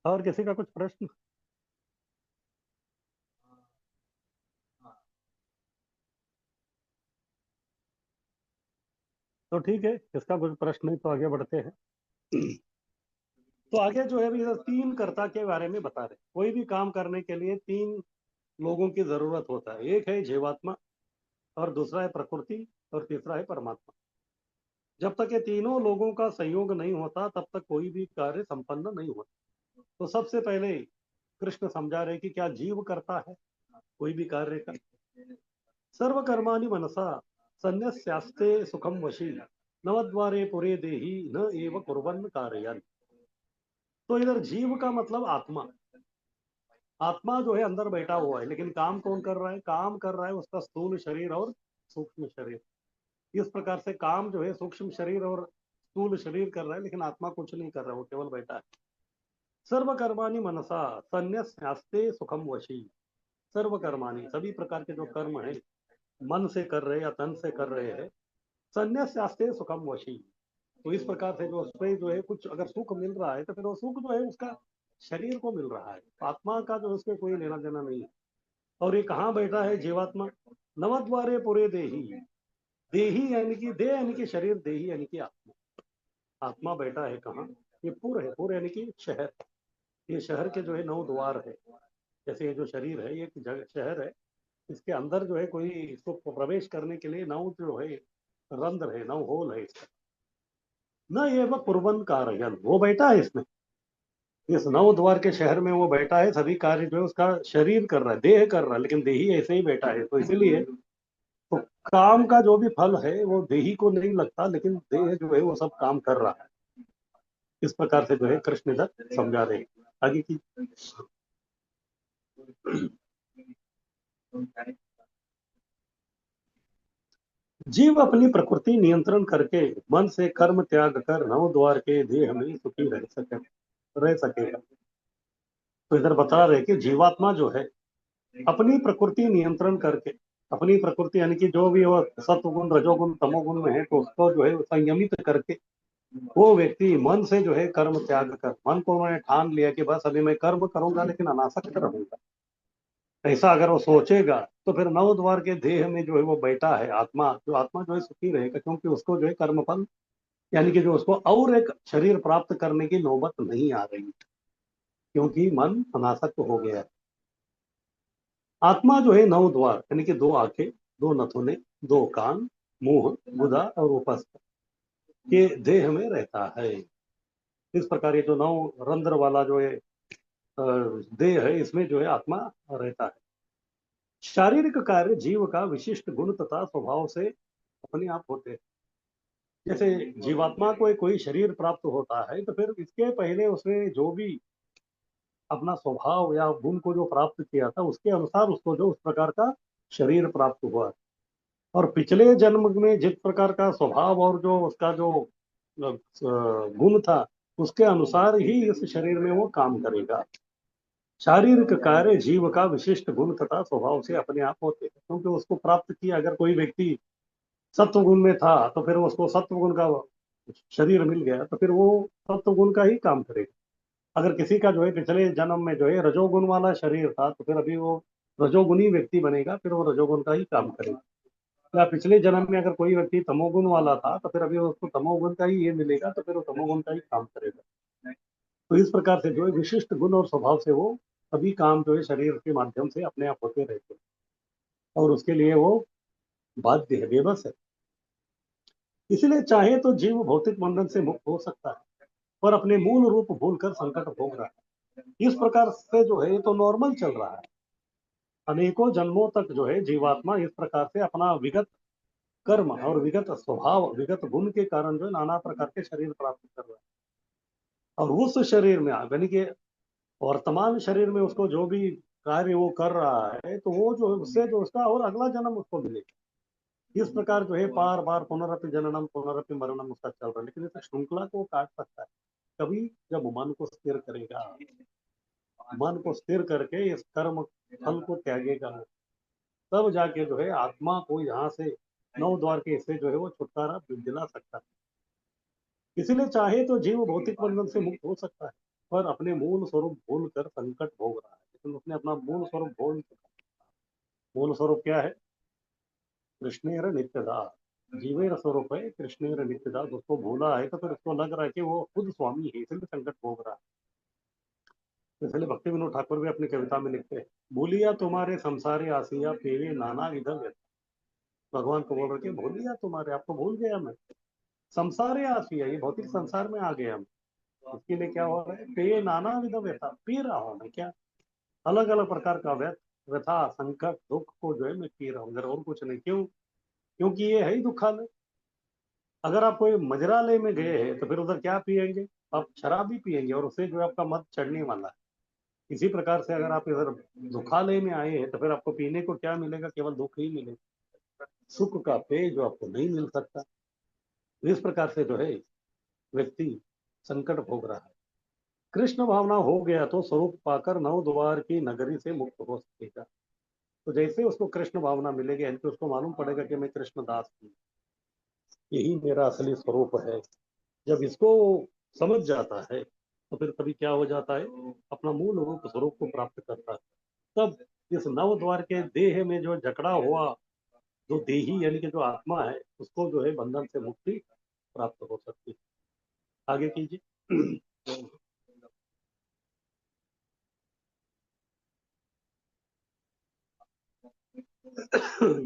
और किसी का कुछ प्रश्न? तो ठीक है, इसका कुछ प्रश्न नहीं, तो आगे बढ़ते हैं। तो आगे जो है अभी इधर तीन कर्ता के बारे में बता रहे। कोई भी काम करने के लिए तीन लोगों की जरूरत होता है। एक है जीवात्मा, और दूसरा है प्रकृति, और तीसरा है परमात्मा। जब तक ये तीनों लोगों का संयोग नहीं होता तब तक कोई भी कार्य संपन्न नहीं होता। तो सबसे पहले कृष्ण समझा रहे कि क्या जीव करता है कोई भी कार्य का। सर्वकर्माणि मनसा संन्यस्यास्ते सुखम वशी नवद्वारे पुरे देही न एव कुर्वन् कारयन्। तो इधर जीव का मतलब आत्मा। आत्मा जो है अंदर बैठा हुआ है, लेकिन काम कौन कर रहा है? काम कर रहा है उसका स्थूल शरीर और सूक्ष्म शरीर। इस प्रकार से काम जो है सूक्ष्म शरीर और स्थूल शरीर कर रहा है, लेकिन आत्मा कुछ नहीं कर रहा है, वो केवल बैठा है। सर्वकर्माणि मनसा संन्यस्यास्ते सुखम वशी। सर्वकर्माणि सभी प्रकार के जो कर्म है मन से कर रहे या तन से कर रहे हैं, संन्यस्यास्ते सुखम वशी। तो इस प्रकार से जो उसमें जो है कुछ अगर सुख मिल रहा है तो फिर वो सुख जो है उसका शरीर को मिल रहा है, आत्मा का जो उसमें कोई लेना देना नहीं है। और ये कहाँ बैठा है जीवात्मा? नवद्वारे पुरे देही। देही यानी कि देह यानी कि शरीर, देही यानी कि आत्मा। आत्मा बैठा है कहाँ? ये पुर है, पुर यानी कि शहर। ये शहर के जो है 9 द्वार है। जैसे ये जो शरीर है ये एक जगह शहर है, इसके अंदर जो है कोई इसको प्रवेश करने के लिए 9 जो है रंध्र है, 9 होल है इसका। न ये वह कुर्बन कारयन, वो बैठा है इसमें, इस 9 द्वार के शहर में वो बैठा है। सभी कार्य जो है उसका शरीर कर रहा है, देह कर रहा है, लेकिन देही ऐसे ही बैठा है। तो इसीलिए तो काम का जो भी फल है वो देही को नहीं लगता, लेकिन देह जो है वो सब काम कर रहा है। इस प्रकार से जो है कृष्ण इधर समझा रहे हैं। आगे की जीव अपनी प्रकृति नियंत्रण करके मन से कर्म त्याग कर 9 द्वार के देह में सुखी रह सकेगा। तो इधर बता रहे कि जीवात्मा जो है अपनी प्रकृति नियंत्रण करके, अपनी प्रकृति यानी कि जो भी वो सत्वगुण रजोगुण तमोगुण में है, तो उसको जो है संयमित करके वो व्यक्ति मन से जो है कर्म त्याग कर, मन को उन्होंने ठान लिया कि बस अभी मैं कर्म करूंगा लेकिन अनासक्त रहूंगा, ऐसा अगर वो सोचेगा तो फिर 9 द्वार के देह में जो है वो बैठा है आत्मा, जो आत्मा जो है सुखी रहेगा, क्योंकि उसको जो है कर्मफल यानी कि जो उसको और एक शरीर प्राप्त करने की नौबत नहीं आ रही, क्योंकि मन अनासक्त हो गया है। आत्मा जो है 9 द्वार यानी कि 2 आंखें, 2 नथुने, 2 कान, मुंह, गुदा और उपस्थ के देह में रहता है। इस प्रकार ये जो 9 रंध्र वाला जो है देह है, इसमें जो है आत्मा रहता है। शारीरिक कार्य जीव का विशिष्ट गुण तथा स्वभाव से अपने आप होते हैं। जैसे जीवात्मा को कोई शरीर प्राप्त होता है तो फिर इसके पहले उसने जो भी अपना स्वभाव या गुण को जो प्राप्त किया था उसके अनुसार उसको जो उस प्रकार का शरीर प्राप्त हुआ। और पिछले जन्म में जिस प्रकार का स्वभाव और जो उसका जो गुण था उसके अनुसार ही इस शरीर में वो काम करेगा। शारीरिक कार्य जीव का विशिष्ट गुण तथा स्वभाव से अपने आप होते हैं, क्योंकि उसको प्राप्त किया। अगर कोई व्यक्ति सत्व गुण में था तो फिर उसको सत्व गुण का शरीर मिल गया तो फिर वो सत्व गुण का ही काम करेगा। अगर किसी का जो है पिछले जन्म में जो है रजोगुण वाला शरीर था तो फिर अभी वो रजोगुणी व्यक्ति बनेगा, फिर वो रजोगुण का ही काम करेगा। या पिछले जन्म में अगर कोई व्यक्ति तमोगुण वाला था तो फिर अभी उसको तमोगुण का ही ये मिलेगा, तो फिर वो तमोगुण का ही काम करेगा। तो इस प्रकार से जो है विशिष्ट गुण और स्वभाव से वो सभी काम जो है शरीर के माध्यम से अपने आप होते रहते हैं, और उसके लिए वो बाध्य है, बेबस है। इसलिए चाहे तो जीव भौतिक बंधन से मुक्त हो सकता है, पर अपने मूल रूप भूलकर संकट भोग रहा है। इस प्रकार से जो है ये तो नॉर्मल चल रहा है। अनेकों जन्मों तक जो है जीवात्मा इस प्रकार से अपना विगत कर्म और विगत स्वभाव विगत गुण के कारण जो नाना प्रकार के शरीर प्राप्त कर रहा है। और उस शरीर में यानी कि वर्तमान शरीर में उसको जो भी कार्य वो कर रहा है तो वो जो उससे जो उसका और अगला जन्म उसको मिलेगा। इस प्रकार जो है बार बार पुनरपि जननम पुनरपि मरणम उसका चल रहा है, लेकिन इस श्रृंखला को काट सकता है कभी जब मन को स्थिर करेगा, मन को स्थिर करके इस कर्म फल को त्यागेगा, तब जाके जो है आत्मा को यहाँ से 9 द्वार के हिस्से जो है वो छुटकारा दिला सकता है। इसलिए चाहे तो जीव भौतिक बंधन से मुक्त हो सकता है, पर अपने मूल स्वरूप भूल कर संकट भोग रहा है, लेकिन उसने अपना मूल स्वरूप भूल चुका। मूल स्वरूप क्या है? कृष्णेर नित्यदा, जीवेर स्वरूप है कृष्णेर नित्यदास, उसको भूला है तो फिर उसको लग रहा है कि वो खुद स्वामी है, इसलिए संकट भोग रहा है। इसलिए भक्ति विनोद ठाकुर भी अपनी कविता में लिखते हैं, भूलिया तुम्हारे संसारी आसिया पेवे नाना विधम व्यथा। भगवान को बोल रहे कि भूलिया तुम्हारे, आपको भूल गया मैं, संसारी आसिया, ये भौतिक संसार में आ गया हम। इसके लिए क्या हो रहा है, पे नाना विधम व्यथा, पी रहा हूँ मैं क्या, अलग अलग प्रकार का व्यथा संकट दुख को जो है मैं पी रहा हूँ, अगर और कुछ नहीं। क्यों? क्योंकि ये है ही दुखालय। अगर आप कोई मजरालय में गए हैं तो फिर उधर क्या पिएंगे? आप शराब भी पिएंगे और उससे जो है आपका मत चढ़ने वाला है। इसी प्रकार से अगर आप इधर दुखालय में आए हैं तो फिर आपको पीने को क्या मिलेगा? केवल दुख ही मिलेगा, सुख का पेय जो आपको नहीं मिल सकता। इस प्रकार से जो है व्यक्ति संकट भोग रहा है। कृष्ण भावना हो गया तो स्वरूप पाकर नव द्वार की नगरी से मुक्त हो सकेगा। तो जैसे उसको कृष्ण भावना मिलेगी, यानी कि उसको मालूम पड़ेगा कि मैं कृष्ण दास हूँ, यही मेरा असली स्वरूप है। जब इसको समझ जाता है तो फिर कभी क्या हो जाता है, अपना मूल रूप स्वरूप को प्राप्त करता है। तब इस नव द्वार के देह में जो जकड़ा हुआ जो देही यानी कि जो आत्मा है, उसको जो है बंधन से मुक्ति प्राप्त हो सकती है। आगे कीजिए।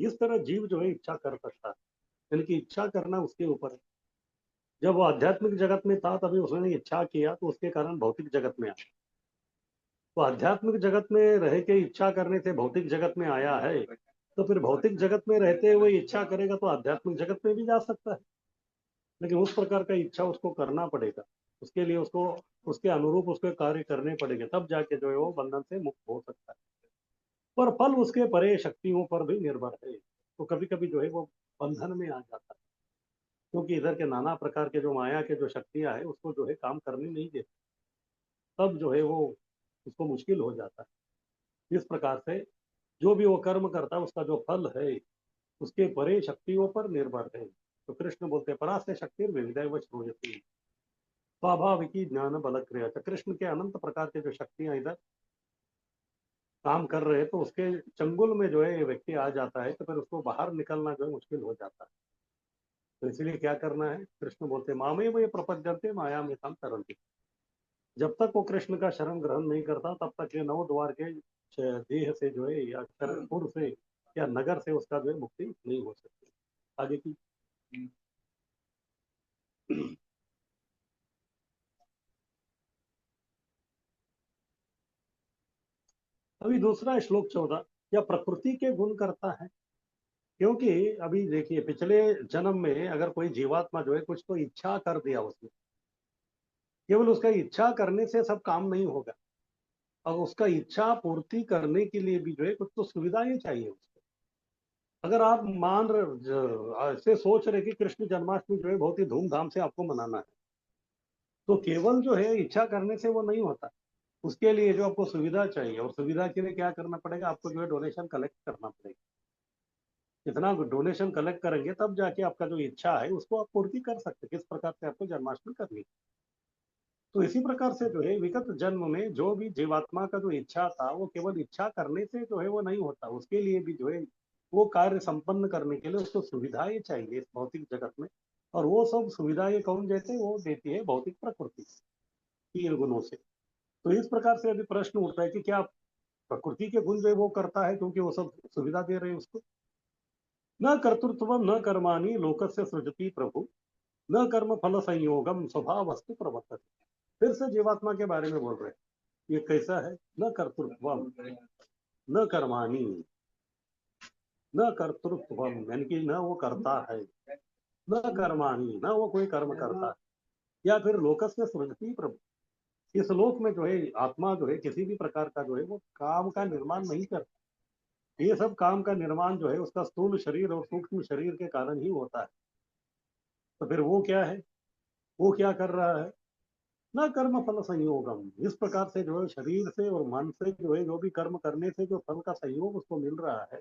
इस तरह जीव जो है इच्छा कर सकता है, यानी कि इच्छा करना उसके ऊपर है। जब वो आध्यात्मिक जगत में था तभी उसने इच्छा किया तो उसके कारण भौतिक जगत में आया। तो आध्यात्मिक जगत में रह के इच्छा करने से भौतिक जगत में आया है, तो फिर भौतिक जगत में रहते हुए इच्छा करेगा तो आध्यात्मिक जगत में भी जा सकता है। लेकिन उस प्रकार का इच्छा उसको करना पड़ेगा, उसके लिए उसको उसके अनुरूप उसके कार्य करने पड़ेंगे, तब जाके जो है वो बंधन से मुक्त हो सकता है। पर फल उसके परे शक्तियों पर भी निर्भर है, तो कभी कभी जो है वो बंधन में आ जाता है, क्योंकि इधर के नाना प्रकार के जो माया के जो शक्तियां है उसको जो है काम करने नहीं देती, तब जो है वो उसको मुश्किल हो जाता है। इस प्रकार से जो भी वो कर्म करता है उसका जो फल है उसके परे शक्तियों पर निर्भर है। तो कृष्ण बोलते हैं परास्य शक्ति विविधय व श्रूयते, स्वाभाविकी ज्ञान बल क्रिया। तो कृष्ण के अनंत प्रकार के जो शक्तियां इधर काम कर रहे हैं, तो उसके चंगुल में जो है ये व्यक्ति आ जाता है, तो फिर उसको बाहर निकलना जो है मुश्किल हो जाता है। तो इसलिए क्या करना है, कृष्ण बोलते हैं मामे वो ये प्रपद्यंते माया में काम तरंती। जब तक वो कृष्ण का शरण ग्रहण नहीं करता तब तक ये नव द्वार के देह से जो है या शरणपुर से या नगर से उसका जो है मुक्ति नहीं हो सकती। आगे की। अभी दूसरा श्लोक 14, क्या प्रकृति के गुण करता है? क्योंकि अभी देखिए पिछले जन्म में अगर कोई जीवात्मा जो है कुछ तो इच्छा कर दिया उसने, केवल उसका इच्छा करने से सब काम नहीं होगा। अब उसका इच्छा पूर्ति करने के लिए भी जो है कुछ तो सुविधाएं चाहिए उसको। अगर आप मान रहे ऐसे सोच रहे कि कृष्ण जन्माष्टमी जो है बहुत ही धूमधाम से आपको मनाना है, तो केवल जो है इच्छा करने से वो नहीं होता। उसके लिए जो आपको सुविधा चाहिए, और सुविधा के लिए क्या करना पड़ेगा, आपको जो है डोनेशन कलेक्ट करना पड़ेगा। जितना डोनेशन कलेक्ट करेंगे तब जाके आपका जो इच्छा है उसको आप पूर्ति कर सकते हैं, किस प्रकार से आपको जन्माष्टमी करनी है। तो इसी प्रकार से जो है विगत जन्म में जो भी जीवात्मा का जो इच्छा था वो केवल इच्छा करने से जो है वो नहीं होता, उसके लिए भी जो है वो कार्य संपन्न करने के लिए उसको सुविधाएं चाहिए इस भौतिक जगत में। और वो सब सुविधाएं कौन देते हैं? वो देती है भौतिक प्रकृति, तीन गुणों से। तो इस प्रकार से अभी प्रश्न उठता है कि क्या प्रकृति के गुण जो है वो करता है क्योंकि वो सब सुविधा दे रहे हैं उसको? न कर्तृत्व न कर्माणि लोकस्य सृजति प्रभु, न कर्म फल संयोगम स्वभाव वस्तु प्रवर्तते। फिर से जीवात्मा के बारे में बोल रहे हैं, ये कैसा है, न कर्तृत्व न कर्माणि, न कर्तृत्व यानी कि न वो करता है, न कर्माणि न वो कोई कर्म करता है, या फिर लोकस्य सृजति प्रभु, इस लोक में जो है आत्मा जो है किसी भी प्रकार का जो है वो काम का निर्माण नहीं करता। ये सब काम का निर्माण जो है उसका स्थूल शरीर और सूक्ष्म शरीर के कारण ही होता है। तो फिर वो क्या है, वो क्या कर रहा है, न कर्म फल संयोगम, इस प्रकार से जो है शरीर से और मन से जो है जो भी कर्म करने से जो फल का संयोग उसको मिल रहा है,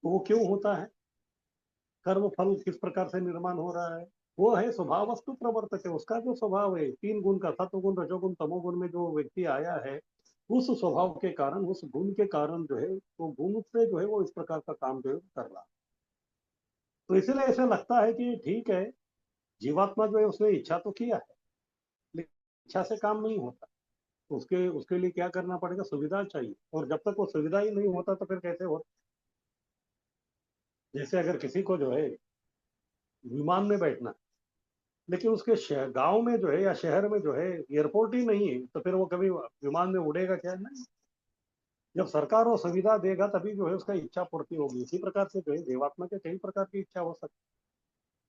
तो वो क्यों होता है, कर्म फल किस प्रकार से निर्माण हो रहा है? वो है स्वभाव वस्तु प्रवर्तक है, उसका जो स्वभाव है तीन गुण का, सत्व गुण रजोगुण तमोगुण में जो व्यक्ति आया है, उस स्वभाव के कारण उस गुण के कारण जो है वो गुण से जो है वो इस प्रकार का काम जो है कर रहा है। तो इसलिए ऐसा लगता है कि ठीक है, जीवात्मा जो है उसने इच्छा तो किया है, लेकिन इच्छा से काम नहीं होता। तो उसके उसके लिए क्या करना पड़ेगा, सुविधा चाहिए, और जब तक वो सुविधा ही नहीं होता तो फिर कैसे हो। जैसे अगर किसी को जो है विमान में बैठना है, लेकिन उसके गांव में जो है या शहर में जो है एयरपोर्ट ही नहीं है, तो फिर वो कभी विमान में उड़ेगा क्या, नहीं। जब सरकार वो सुविधा देगा तभी जो है उसका इच्छा पूर्ति होगी। इसी प्रकार से जो है देवात्मा के कई प्रकार की इच्छा हो सकती है,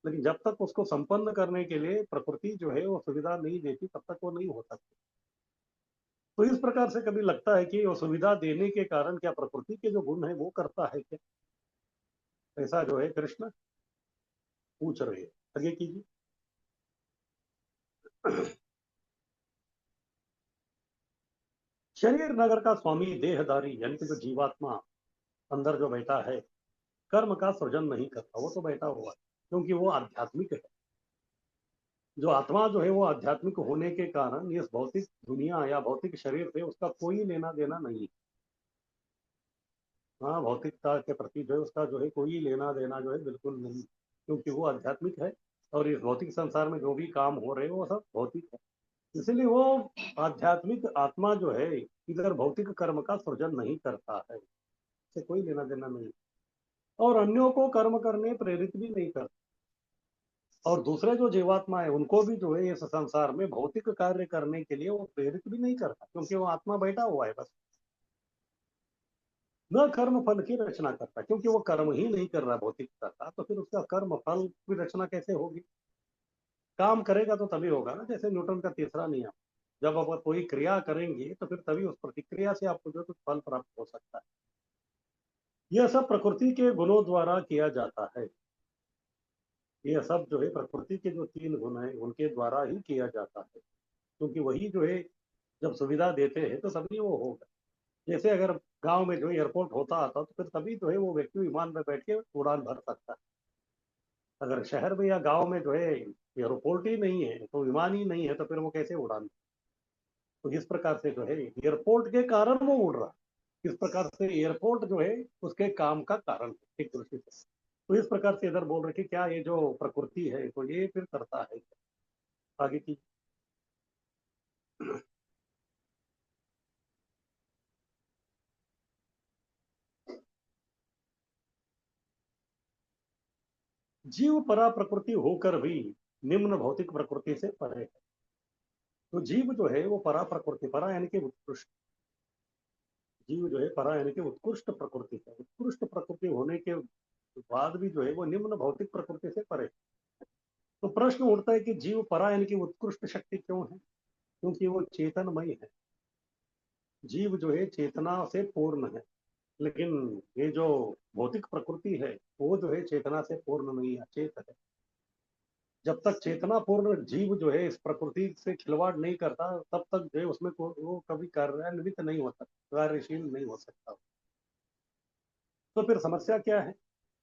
लेकिन जब तक उसको संपन्न करने के लिए प्रकृति जो है वो सुविधा नहीं देती तब तक वो नहीं हो सकती। तो इस प्रकार से कभी लगता है कि वो सुविधा देने के कारण क्या प्रकृति के जो गुण है वो करता है क्या, ऐसा जो है कृष्ण पूछ रहे हैं। आगे कीजिए। शरीर नगर का स्वामी देहधारी यानी कि जो जीवात्मा अंदर जो बैठा है, कर्म का सृजन नहीं करता, वो तो बैठा हुआ है क्योंकि वो आध्यात्मिक है। जो आत्मा जो है वो आध्यात्मिक होने के कारण इस भौतिक दुनिया या भौतिक शरीर से उसका कोई लेना देना नहीं है। हाँ, भौतिकता के प्रति जो है उसका जो है कोई लेना देना जो है बिल्कुल नहीं, क्योंकि वो आध्यात्मिक है। और इस भौतिक संसार में जो भी काम हो रहे हैं वो सब भौतिक है। इसलिए वो आध्यात्मिक आत्मा जो है इधर भौतिक कर्म का सृजन नहीं करता है, इससे कोई लेना देना नहीं, और अन्यों को कर्म करने प्रेरित भी नहीं करता। और दूसरे जो जीवात्मा है उनको भी जो है इस संसार में भौतिक कार्य करने के लिए वो प्रेरित भी नहीं करता, क्योंकि वो आत्मा बैठा हुआ है बस। न कर्म फल की रचना करता, क्योंकि वो कर्म ही नहीं कर रहा भौतिकता का, तो फिर उसका कर्म फल की रचना कैसे होगी। काम करेगा तो तभी होगा ना, जैसे न्यूटन का तीसरा नियम, जब आप कोई क्रिया करेंगे तो फिर तभी उस प्रतिक्रिया से आपको जो कुछ फल प्राप्त हो सकता है। यह सब प्रकृति के गुणों द्वारा किया जाता है। यह सब जो है प्रकृति के जो तीन गुण है उनके द्वारा ही किया जाता है, क्योंकि वही जो है जब सुविधा देते हैं तो तभी वो होगा। जैसे अगर गांव में जो एयरपोर्ट होता आता तो फिर तभी जो है वो व्यक्ति विमान में बैठ के उड़ान भर सकता है। अगर शहर में या गांव में जो है एयरपोर्ट ही नहीं है तो विमान ही नहीं है तो फिर वो कैसे उड़ान। तो इस प्रकार से जो है एयरपोर्ट के कारण वो उड़ रहा है। इस प्रकार से एयरपोर्ट जो है उसके काम का कारण है एक दृष्टि से। तो इस प्रकार से इधर बोल रहे कि क्या ये जो प्रकृति है तो ये फिर करता है आगे की। जीव परा प्रकृति होकर भी निम्न भौतिक प्रकृति से परे है। तो जीव जो है वो परा प्रकृति, परा यानी कि उत्कृष्ट, जीव जो है परा यानी कि उत्कृष्ट प्रकृति है। उत्कृष्ट प्रकृति होने के बाद भी जो है वो निम्न भौतिक प्रकृति से परे। तो प्रश्न उठता है कि जीव परा यानी कि उत्कृष्ट शक्ति क्यों है, क्योंकि वो चेतनमय है। जीव जो है चेतना से पूर्ण है, लेकिन ये जो भौतिक प्रकृति है वो जो है चेतना से पूर्ण नहीं, अचेत है। जब तक चेतना पूर्ण जीव जो है इस प्रकृति से खिलवाड़ नहीं करता तब तक जो है उसमें वो कभी कार्यान्वित नहीं हो सकता, कार्यशील नहीं हो सकता। तो फिर समस्या क्या है,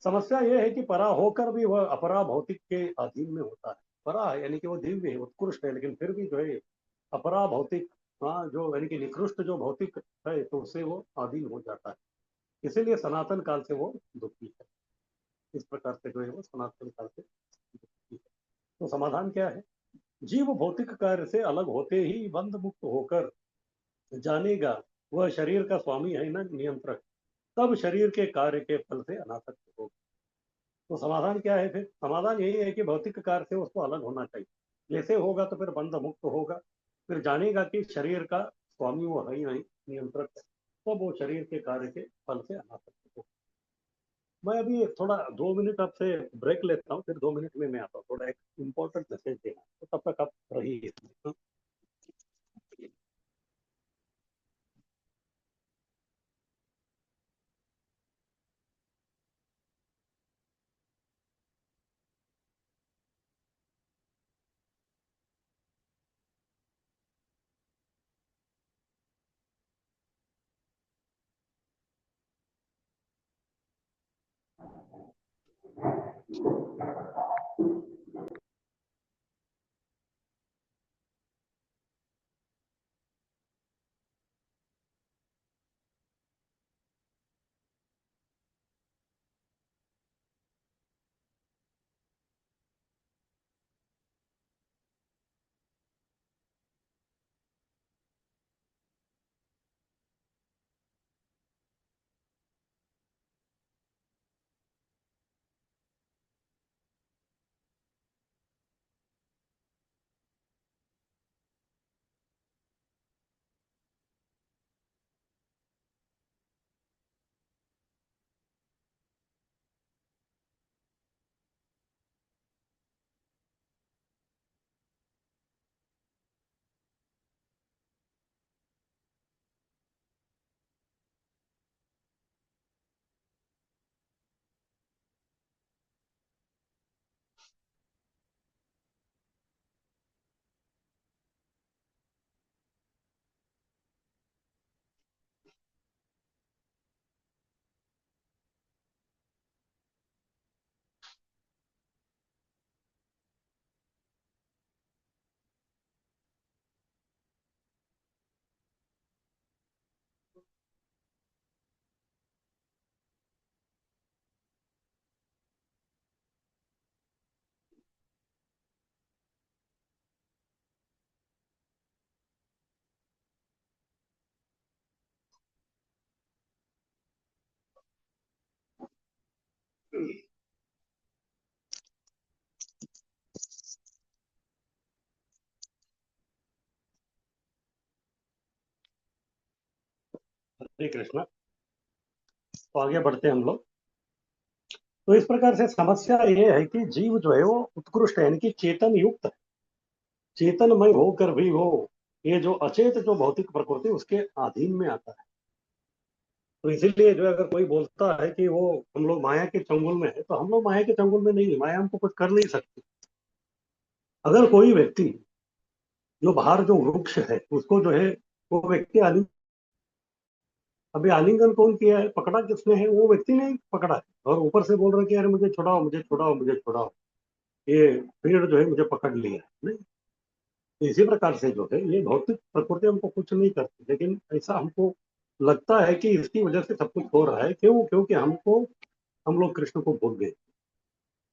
समस्या यह है कि परा होकर भी वह अपरा भौतिक के अधीन में होता है। परा है यानी कि वो दिव्य है, उत्कृष्ट है, लेकिन फिर भी जो है अपरा भौतिक, हाँ, जो यानी कि निकृष्ट जो भौतिक है तो उससे वो अधीन हो जाता है। इसीलिए सनातन काल से वो दुखी है। इस प्रकार से जो है वो सनातन काल से दुखी है। तो समाधान क्या है, जीव भौतिक कार्य से अलग होते ही बंध मुक्त होकर जानेगा वह शरीर का स्वामी है ना नियंत्रक, तब शरीर के कार्य के फल से अनासक्त होगा। तो समाधान क्या है, फिर समाधान यही है कि भौतिक कार्य से उसको अलग होना चाहिए। जैसे होगा तो फिर बंध मुक्त होगा, फिर जानेगा कि शरीर का स्वामी वो है ही नहीं, नियंत्रक है, तब वो शरीर के कार्य के फल से अनासक्त होगा। मैं अभी थोड़ा 2 मिनट आपसे ब्रेक लेता हूँ, फिर 2 मिनट में मैं आता हूँ, थोड़ा एक इम्पोर्टेंट मैसेज देना, तो तब तक आप रहिए। हरे कृष्णा। तो आगे बढ़ते हैं हम लोग। तो इस प्रकार से समस्या ये है कि जीव जो है वो उत्कृष्ट है, यानी कि चेतन युक्त है, चेतनमय होकर भी वो ये जो अचेत जो भौतिक प्रकृति उसके अधीन में आता है। तो इसीलिए जो है अगर कोई बोलता है कि वो हम लोग माया के चंगुल में है, तो हम लोग माया के चंगुल में नहीं है, माया हमको कुछ कर नहीं सकती। अगर कोई व्यक्ति जो बाहर जो वृक्ष है उसको जो है वो व्यक्ति अभी आलिंगन कौन किया है, पकड़ा किसने है, वो व्यक्ति ने पकड़ा है, और ऊपर से बोल रहे कि अरे मुझे छुड़ाओ मुझे छुड़ाओ मुझे छुड़ाओ, ये पेड़ जो है मुझे पकड़ लिया है। नहीं, तो इसी प्रकार से जो है ये भौतिक प्रकृति हमको कुछ नहीं करती, लेकिन ऐसा हमको लगता है कि इसकी वजह से सब कुछ हो रहा है। क्यों? क्योंकि हम लोग कृष्ण को भूल गए।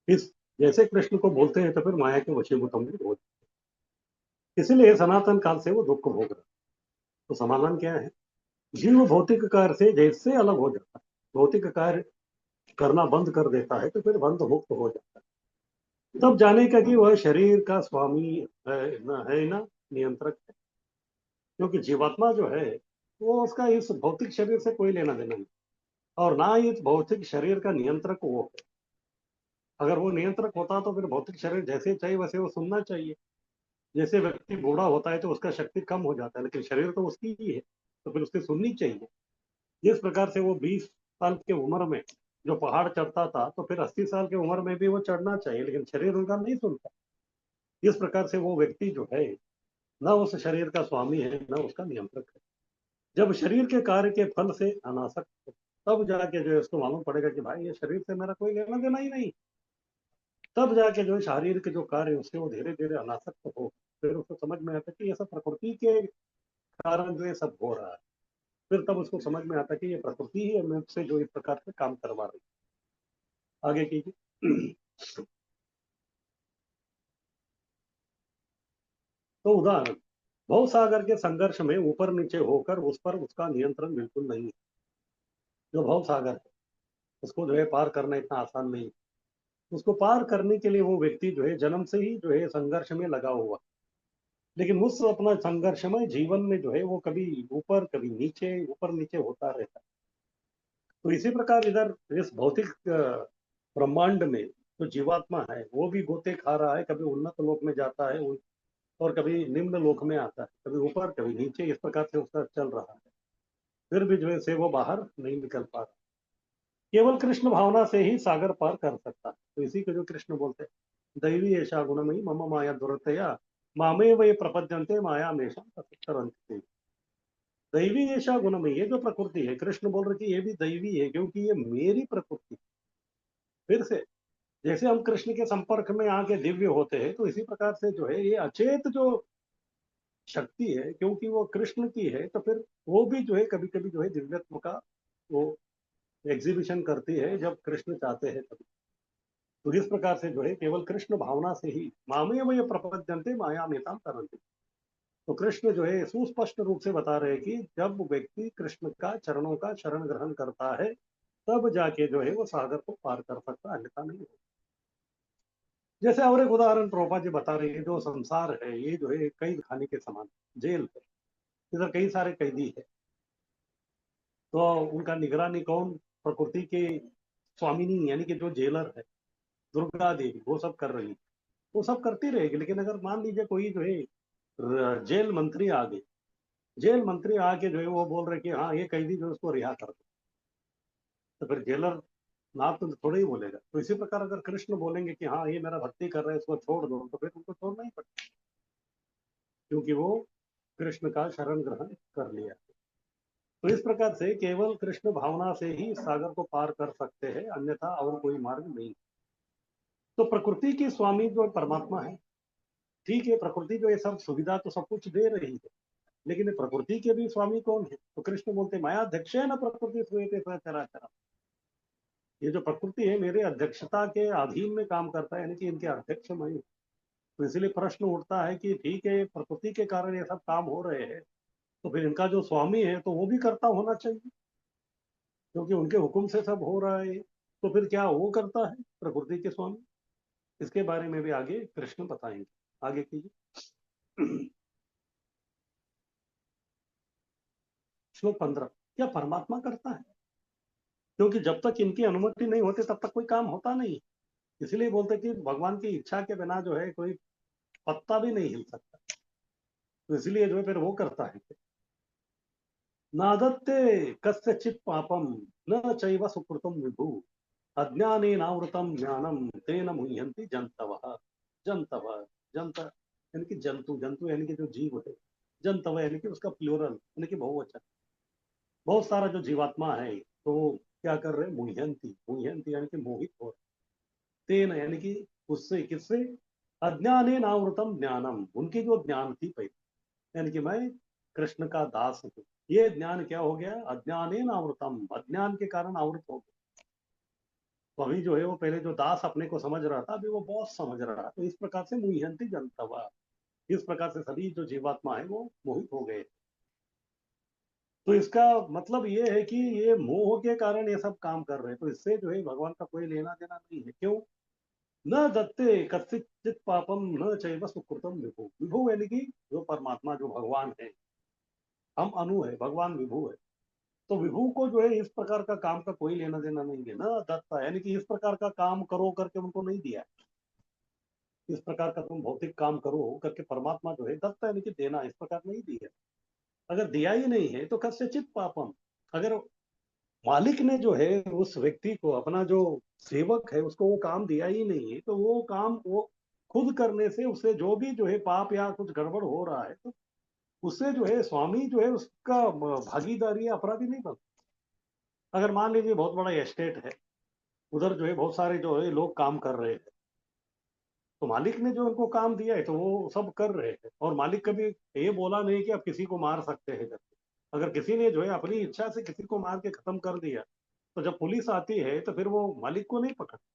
इस जैसे कृष्ण को बोलते हैं तो फिर माया के वशीभूत हम लोग हो जाते हैं। इसीलिए सनातन काल से वो दुख भोग रहा है। तो समाधान क्या है? जीव भौतिक कार्य से जैसे अलग हो जाता है, भौतिक कार्य करना बंद कर देता है, तो फिर बंध मुक्त हो जाता है। तब जानेगा कि वह शरीर का स्वामी है ना नियंत्रक है। क्योंकि जीवात्मा जो है वो उसका इस भौतिक शरीर से कोई लेना देना नहीं, और ना ही इस भौतिक शरीर का नियंत्रक वो है। अगर वो नियंत्रक होता तो फिर भौतिक शरीर जैसे चाहिए वैसे वो सुनना चाहिए। जैसे व्यक्ति बूढ़ा होता है तो उसका शक्ति कम हो जाता है, लेकिन शरीर तो उसकी ही है, तो फिर उसकी सुननी चाहिए। जिस प्रकार से वो 20 साल की उम्र में जो पहाड़ चढ़ता था, तो फिर 80 साल की उम्र में भी वो चढ़ना चाहिए, लेकिन शरीर उनका नहीं सुनता। इस प्रकार से वो व्यक्ति जो है न उस शरीर का स्वामी है न उसका नियंत्रक है। जब शरीर के कार्य के फल से अनासक्त हो, तब जाके जो है उसको मालूम पड़ेगा कि भाई ये शरीर से मेरा कोई लेना देना ही नहीं। तब जाके जो है शारीरिक जो कार्य है उससे वो धीरे धीरे अनासक्त हो, फिर उसको समझ में आता है कि ये सब प्रकृति के कारण जो ये सब हो रहा है। फिर तब उसको समझ में आता है कि ये प्रकृति ही है मुझसे जो इस प्रकार से काम करवा रही है। आगे कीजिए। तो उदाहरण, भवसागर के संघर्ष में ऊपर नीचे होकर उस पर उसका नियंत्रण बिल्कुल नहीं है। जो भवसागर है उसको जो है पार करना इतना आसान नहीं है। उसको पार करने के लिए वो व्यक्ति जो है जन्म से ही जो है संघर्ष में लगा हुआ, लेकिन उस अपना संघर्षमय जीवन में जो है वो कभी ऊपर कभी नीचे ऊपर नीचे होता रहता है। तो इसी प्रकार इधर इस भौतिक ब्रह्मांड में जो जीवात्मा है वो भी गोते खा रहा है, कभी उन्नत लोक में जाता है और कभी निम्न लोक में आता है, कभी ऊपर कभी नीचे, इस प्रकार से उसका चल रहा है। फिर भी जो है से वो बाहर नहीं निकल पा रहा। केवल कृष्ण भावना से ही सागर पार कर सकता है। तो इसी को जो कृष्ण बोलते हैं, दैवी ऐसा गुणमयी मम माया दुरतया मामे वे प्रपद्यंते माया मेषा तरंती। दैवी ऐसा गुणमयी, ये जो प्रकृति है कृष्ण बोल रहे कि ये भी दैवी है, क्योंकि ये मेरी प्रकृति। फिर से जैसे हम कृष्ण के संपर्क में आके दिव्य होते हैं, तो इसी प्रकार से जो है ये अचेत जो शक्ति है, क्योंकि वो कृष्ण की है, तो फिर वो भी जो है कभी कभी जो है दिव्यत्व का वो एग्जीबिशन करती है जब कृष्ण चाहते हैं तभी। तो इस प्रकार से जो है केवल कृष्ण भावना से ही मामे वह प्रपद्यंते माया मेताम तरंती। तो कृष्ण जो है सुस्पष्ट रूप से बता रहे हैं कि जब व्यक्ति कृष्ण का चरणों का शरण ग्रहण करता है, तब जाके जो है वो सागर को पार कर सकता, अन्यथा नहीं होता। जैसे और एक उदाहरण प्रभुपाद जी बता रहे हैं, जो संसार है ये जो है कैद खाने के समान जेल है। इधर कई सारे कैदी है, तो उनका निगरानी कौन? प्रकृति के स्वामिनी यानी कि जो जेलर है दुर्गा देवी, वो सब कर रही है। वो सब करती रहेगी, लेकिन अगर मान लीजिए कोई जो है जेल मंत्री आ गए, जेल मंत्री आके जो है वो बोल रहे कि हाँ ये कैदी जो है उसको रिहा कर दो, तो फिर जेलर ना तो थोड़ा ही बोलेगा। तो इसी प्रकार अगर कृष्ण बोलेंगे कि हाँ ये मेरा भक्ति कर रहे हैं इसको छोड़ दो, तो फिर उनको छोड़ना ही पड़ेगा, क्योंकि वो कृष्ण का शरण ग्रहण कर लिया। तो इस प्रकार से केवल कृष्ण भावना से ही सागर को पार कर सकते हैं, अन्यथा और कोई मार्ग नहीं। तो प्रकृति की स्वामी जो परमात्मा है, ठीक है, प्रकृति जो ये सब सुविधा तो सब कुछ दे रही है, लेकिन प्रकृति के भी स्वामी कौन है? तो कृष्ण बोलते माया अध्यक्ष है ना प्रकृति श्रूयते स चराचरम्। ये जो प्रकृति है मेरे अध्यक्षता के अधीन में काम करता है, यानी कि इनके अध्यक्ष मैं हूं। तो इसलिए प्रश्न उठता है कि ठीक है प्रकृति के कारण ये सब काम हो रहे हैं, तो फिर इनका जो स्वामी है तो वो भी करता होना चाहिए, क्योंकि उनके हुक्म से सब हो रहा है। तो फिर क्या वो करता है प्रकृति के स्वामी? इसके बारे में भी आगे कृष्ण बताएंगे। आगे कीजिए। श्लोक 15। क्या परमात्मा करता है? क्योंकि जब तक इनकी अनुमति नहीं होती तब तक कोई काम होता नहीं। इसलिए बोलते कि भगवान की इच्छा के बिना जो है कोई पत्ता भी नहीं हिल सकता। तो इसलिए जो है फिर वो करता है। नादत्ते कस्यचित् पापम न चैव सुकृतम विभु अज्ञानेनावृतम ज्ञानम तेन मुह्यन्ति जंतवः। जंतवः, जंत यानी कि जंतु, जंतु यानी कि जो जीव है। जंतव यानी कि उसका प्लूरल यानी कि बहुवचन। बहुत सारा जो जीवात्मा है तो क्या कर रहे हैं? मुह्यंती, मुह्यंती यानी कि मोहित हो रहे। तेन यानी कि उससे, किससे? अज्ञाने नावृतम ज्ञानम, उनकी जो ज्ञान थी पहले, यानी कि मैं कृष्ण का दास हूँ, ये ज्ञान क्या हो गया? अज्ञाने नावृतम, अज्ञान के कारण आवृत हो गया। तो अभी जो है वो पहले जो दास अपने को समझ रहा था, अभी वो बॉस समझ रहा है। तो इस प्रकार से मुह्यंती जनतवा, इस प्रकार से सभी जो जीवात्मा है वो मोहित हो गए। तो इसका मतलब ये है कि ये मोह के कारण ये सब काम कर रहे हैं। तो इससे जो है भगवान का कोई लेना देना नहीं है। क्यों? न दत्ते कस्यचित् पापम न चैव सुकृतम विभु। विभु यानी कि जो परमात्मा, जो भगवान है। हम अनु है, भगवान विभु है। तो विभु को जो है इस प्रकार का काम का कोई लेना देना नहीं है। न दत्ता यानी कि इस प्रकार का काम करो करके उनको नहीं दिया। इस प्रकार का तुम भौतिक काम करो करके परमात्मा जो है, दत्ता यानी कि देना, इस प्रकार नहीं दिया। अगर दिया ही नहीं है तो कस्यचित् पापम, अगर मालिक ने जो है उस व्यक्ति को, अपना जो सेवक है उसको वो काम दिया ही नहीं है, तो वो काम वो खुद करने से उससे जो भी जो है पाप या कुछ गड़बड़ हो रहा है, तो उससे जो है स्वामी जो है उसका भागीदारी या अपराधी नहीं बनता। अगर मान लीजिए बहुत बड़ा एस्टेट है, उधर जो है बहुत सारे जो है लोग काम कर रहे हैं, तो मालिक ने जो उनको काम दिया है तो वो सब कर रहे हैं, और मालिक कभी ये बोला नहीं कि आप किसी को मार सकते हैं करके। अगर किसी ने जो है अपनी इच्छा से किसी को मार के खत्म कर दिया, तो जब पुलिस आती है तो फिर वो मालिक को नहीं पकड़ती।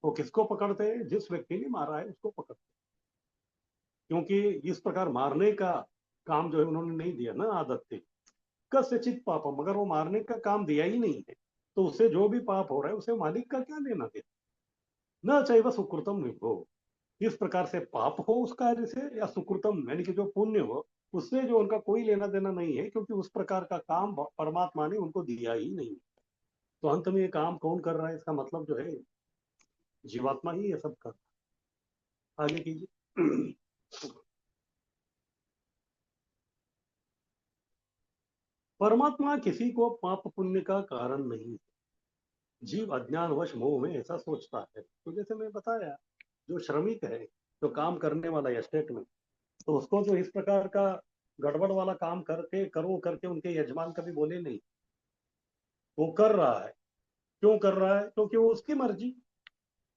वो किसको पकड़ते हैं? जिस व्यक्ति ने मारा है उसको पकड़ते हैं। क्योंकि इस प्रकार मारने का काम जो है उन्होंने नहीं दिया ना, आदत थी। कस्यचित् पापम, मगर वो मारने का काम दिया ही नहीं है, तो उससे जो भी पाप हो रहा है उसे मालिक का क्या लेना देना? न चैव सुकृतम विभो, इस प्रकार से पाप हो उस कार्य से या सुकृतम यानी कि जो पुण्य हो, उससे जो उनका कोई लेना देना नहीं है, क्योंकि उस प्रकार का काम परमात्मा ने उनको दिया ही नहीं। तो अंत में ये काम कौन कर रहा है? इसका मतलब जो है जीवात्मा ही ये सब कर रहा है। आगे कीजिए। परमात्मा किसी को पाप पुण्य का कारण नहीं है। जीव अज्ञानवश मोह में ऐसा सोचता है। तो जैसे मैं बताया, जो श्रमिक है, जो काम करने वाला है स्टेट में, तो उसको जो इस प्रकार का गड़बड़ वाला काम करके करो करके उनके यजमान कभी बोले नहीं। वो कर रहा है। क्यों कर रहा है? क्योंकि वो उसकी मर्जी।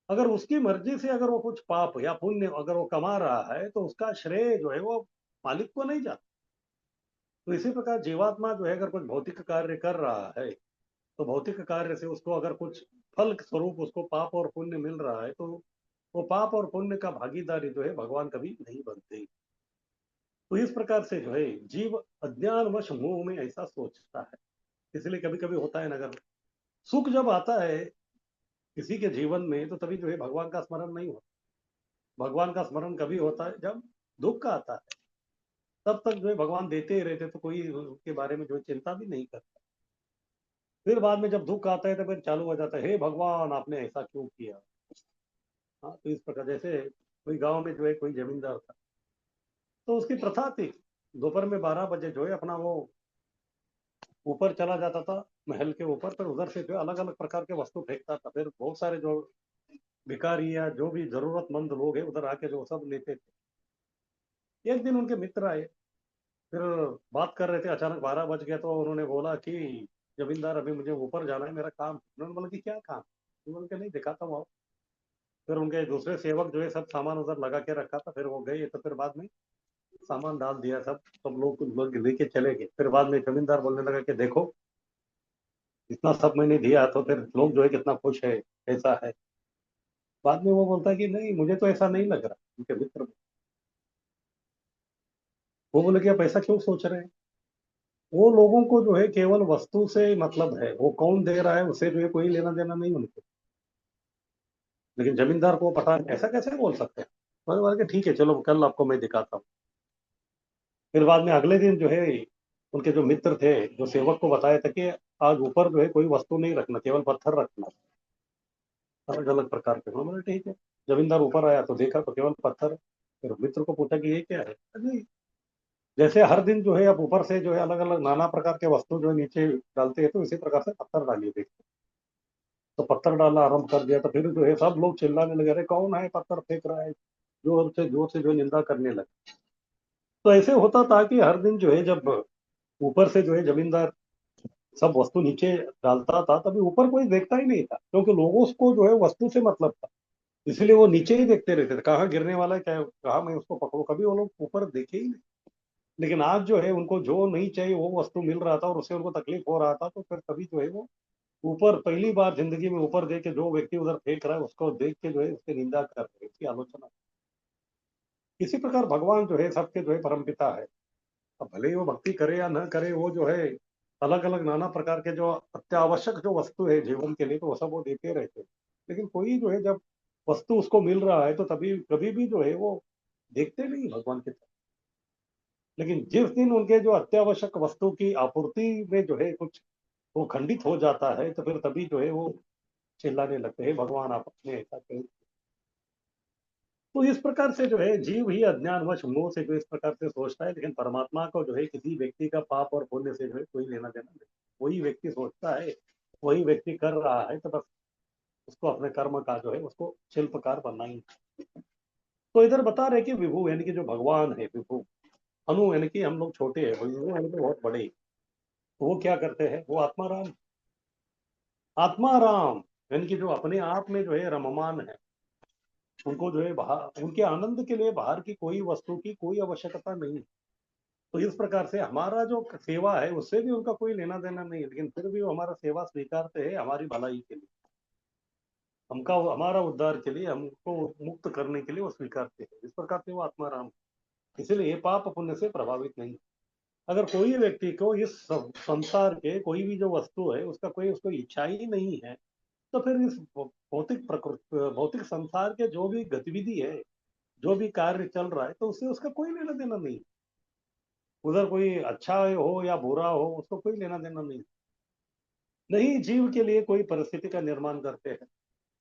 अगर उसकी मर्जी से अगर वो कुछ पाप या पुण्य अगर वो कमा रहा है, तो उसका श्रेय जो है वो मालिक को नहीं जाता। तो इसी प्रकार जीवात्मा जो है अगर कुछ भौतिक कार्य कर रहा है, तो भौतिक कार्य से उसको अगर कुछ फल स्वरूप उसको पाप और पुण्य मिल रहा है, तो वो पाप और पुण्य का भागीदारी जो है भगवान कभी नहीं बनते। तो इस प्रकार से जो है जीव अज्ञानवश मोह में ऐसा सोचता है। इसलिए कभी कभी होता है ना, अगर सुख जब आता है किसी के जीवन में, तो तभी जो है भगवान का स्मरण नहीं होता। भगवान का स्मरण कभी होता है जब दुख आता है। तब तक जो है भगवान देते ही रहते, तो कोई उसके बारे में जो है चिंता भी नहीं करता। फिर बाद में जब दुख आता है तो फिर चालू हो जाता है, हे भगवान आपने ऐसा क्यों किया। हाँ, तो इस प्रकार जैसे कोई गांव में जो है कोई जमींदार था, तो उसकी प्रथा थी दोपहर में 12 बजे जो है अपना वो ऊपर चला जाता था, महल के ऊपर, फिर उधर से जो अलग अलग प्रकार के वस्तु फेंकता था। फिर बहुत सारे जो भिखारी या जो भी जरूरतमंद लोग हैं उधर आके जो सब लेते थे। एक दिन उनके मित्र आए, फिर बात कर रहे थे, अचानक 12 बज गया, तो उन्होंने बोला कि जमींदार अभी मुझे ऊपर जाना है, मेरा काम। उन्होंने बोला कि क्या काम? उन्होंने कहा नहीं, दिखाता हूँ आओ। फिर उनके दूसरे सेवक जो है सब सामान उधर लगा के रखा था, फिर वो गए, तो फिर बाद में सामान डाल दिया, सब लोग लेके चले गए। फिर बाद में जमींदार बोलने लगा कि देखो इतना सब मैंने दिया, तो फिर लोग जो है कितना खुश है, ऐसा है। बाद में वो बोलता है कि नहीं, मुझे तो ऐसा नहीं लग रहा। उनके मित्र, वो बोले कि आप ऐसा क्यों सोच रहे हैं? वो लोगों को जो है केवल वस्तु से मतलब है, वो कौन दे रहा है उससे जो है कोई लेना देना नहीं उनको। लेकिन जमींदार को पता है, ऐसा कैसे बोल सकते हैं। मैंने बोला कि ठीक है चलो कल आपको मैं दिखाता हूँ। फिर बाद में अगले दिन जो है उनके जो मित्र थे, जो सेवक को बताया था कि आज ऊपर जो है कोई वस्तु नहीं रखना, केवल पत्थर रखना, अलग अलग प्रकार के। मैंने बोला ठीक है। जमींदार ऊपर आया तो देखा तो केवल पत्थर। फिर मित्र को पूछा कि ये क्या है। नहीं, जैसे हर दिन जो है आप ऊपर से जो है अलग अलग नाना प्रकार के वस्तु जो है नीचे डालते हैं, तो इसी प्रकार से पत्थर डालिए देखते। तो पत्थर डालना आरंभ कर दिया, तो फिर जो है सब लोग चिल्लाने लगे, अरे कौन है पत्थर फेंक रहा है, जोर से जो है निंदा करने लगे। तो ऐसे होता था कि हर दिन जो है जब ऊपर से जो है जमींदार सब वस्तु नीचे डालता था, तभी ऊपर कोई देखता ही नहीं था, क्योंकि लोगों को जो है वस्तु से मतलब था। इसलिए वो नीचे ही देखते रहते थे, कहाँ गिरने वाला है, क्या कहाँ मैं उसको पकड़ू, कभी वो लोग ऊपर देखे ही नहीं। लेकिन आज जो है उनको जो नहीं चाहिए वो वस्तु मिल रहा था और उससे उनको तकलीफ हो रहा था, तो फिर तभी जो है वो ऊपर पहली बार जिंदगी में ऊपर देख के जो व्यक्ति उधर फेंक रहा है उसको देख के जो है उसकी निंदा कर रहे हैं, उसकी आलोचना। इसी प्रकार भगवान जो है सबके जो है परमपिता है। अब भले ही वो भक्ति करे या न करे, वो जो है अलग अलग नाना प्रकार के जो अत्यावश्यक जो वस्तु है जीवन के लिए, तो वो सब वो देते रहते हैं। लेकिन कोई जो है जब वस्तु उसको मिल रहा है तो तभी कभी भी जो है वो देखते नहीं भगवान की तरफ। लेकिन जिस दिन उनके जो अत्यावश्यक वस्तु की आपूर्ति में जो है कुछ वो खंडित हो जाता है, तो फिर तभी जो है वो चिल्लाने लगते हैं, भगवान आप अपने ऐसा क्यों। तो इस प्रकार से जो है जीव ही अज्ञानवश मोह से जो इस प्रकार से सोचता है, लेकिन परमात्मा को जो है किसी व्यक्ति का पाप और पुण्य से जो है कोई लेना देना नहीं। वही व्यक्ति सोचता है, वही व्यक्ति कर रहा है, तो बस उसको अपने कर्म का जो है उसको शिल्पकार बनना ही। तो इधर बता रहे कि विभु यानी कि जो भगवान है विभु, अनु यानी कि हम लोग छोटे हैं, विभु यानी कि बहुत बड़े। तो वो क्या करते हैं, वो आत्माराम। आत्माराम यानी कि जो अपने आप में जो है रममान है, उनको जो है बाहर उनके आनंद के लिए बाहर की कोई वस्तु की कोई आवश्यकता नहीं है। तो इस प्रकार से हमारा जो सेवा है उससे भी उनका कोई लेना देना नहीं है, लेकिन फिर भी वो हमारा सेवा स्वीकारते हैं हमारी भलाई के लिए, हमका हमारा उद्धार के लिए, हमको मुक्त करने के लिए वो स्वीकारते हैं। इस प्रकार से वो आत्माराम। इसलिए ये पाप पुण्य से प्रभावित नहीं। अगर कोई व्यक्ति को इस संसार के कोई भी जो वस्तु है उसका कोई उसको इच्छा ही नहीं है, तो फिर इस भौतिक प्रकृति भौतिक संसार के जो भी गतिविधि है, जो भी कार्य चल रहा है, तो उससे उसका कोई लेना देना नहीं। उधर कोई अच्छा हो या बुरा हो उसको कोई लेना देना नहीं। नहीं जीव के लिए कोई परिस्थिति का निर्माण करते हैं,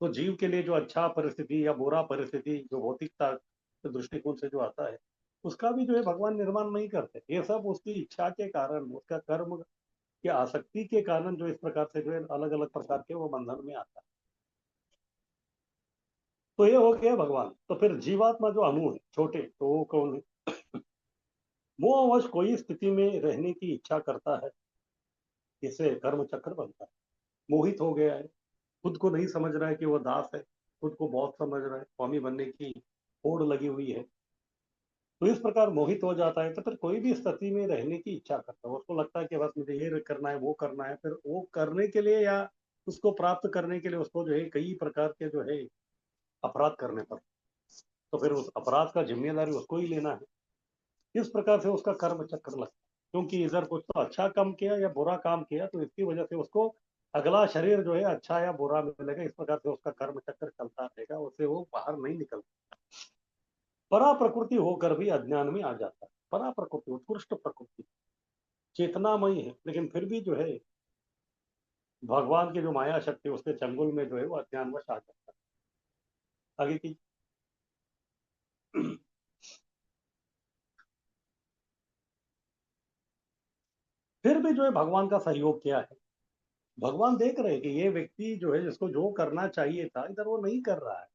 तो जीव के लिए जो अच्छा परिस्थिति या बुरा परिस्थिति जो भौतिकता के दृष्टिकोण से जो आता है, उसका भी जो है भगवान निर्माण नहीं करते। ये सब उसकी इच्छा के कारण, उसका कर्म की आसक्ति के कारण जो इस प्रकार से जो है अलग अलग प्रकार के वो बंधन में आता है। तो ये हो गया भगवान। तो फिर जीवात्मा जो अणु है छोटे, तो वो कौन है। मोहवश कोई स्थिति में रहने की इच्छा करता है, इससे कर्म चक्र बनता है। मोहित हो गया है, खुद को नहीं समझ रहा है कि वो दास है, खुद को बहुत समझ रहा है, स्वामी बनने की होड़ लगी हुई है। तो इस प्रकार मोहित हो जाता है, तो फिर कोई भी स्थिति में रहने की इच्छा करता है, उसको लगता है कि बस मुझे ये करना है वो करना है, फिर वो करने के लिए या उसको प्राप्त करने के लिए उसको जो है कई प्रकार के जो है अपराध करने पड़ते। तो फिर उस अपराध का जिम्मेदारी उसको ही लेना है। इस प्रकार से उसका कर्म चक्र लगता है, क्योंकि इधर कुछ तो अच्छा काम किया या बुरा काम किया, तो इसकी वजह से उसको अगला शरीर जो है अच्छा या बुरा मिलेगा। इस प्रकार से उसका कर्म चक्र चलता रहेगा, उससे वो बाहर नहीं निकल। परा प्रकृति होकर भी अज्ञान में आ जाता है। परा प्रकृति उत्कृष्ट प्रकृति चेतनामयी है, लेकिन फिर भी जो है भगवान की जो माया शक्ति उसके चंगुल में जो है वो अज्ञानवश आ जाता है। आगे की फिर भी जो है भगवान का सहयोग क्या है। भगवान देख रहे हैं कि ये व्यक्ति जो है जिसको जो करना चाहिए था इधर वो नहीं कर रहा है,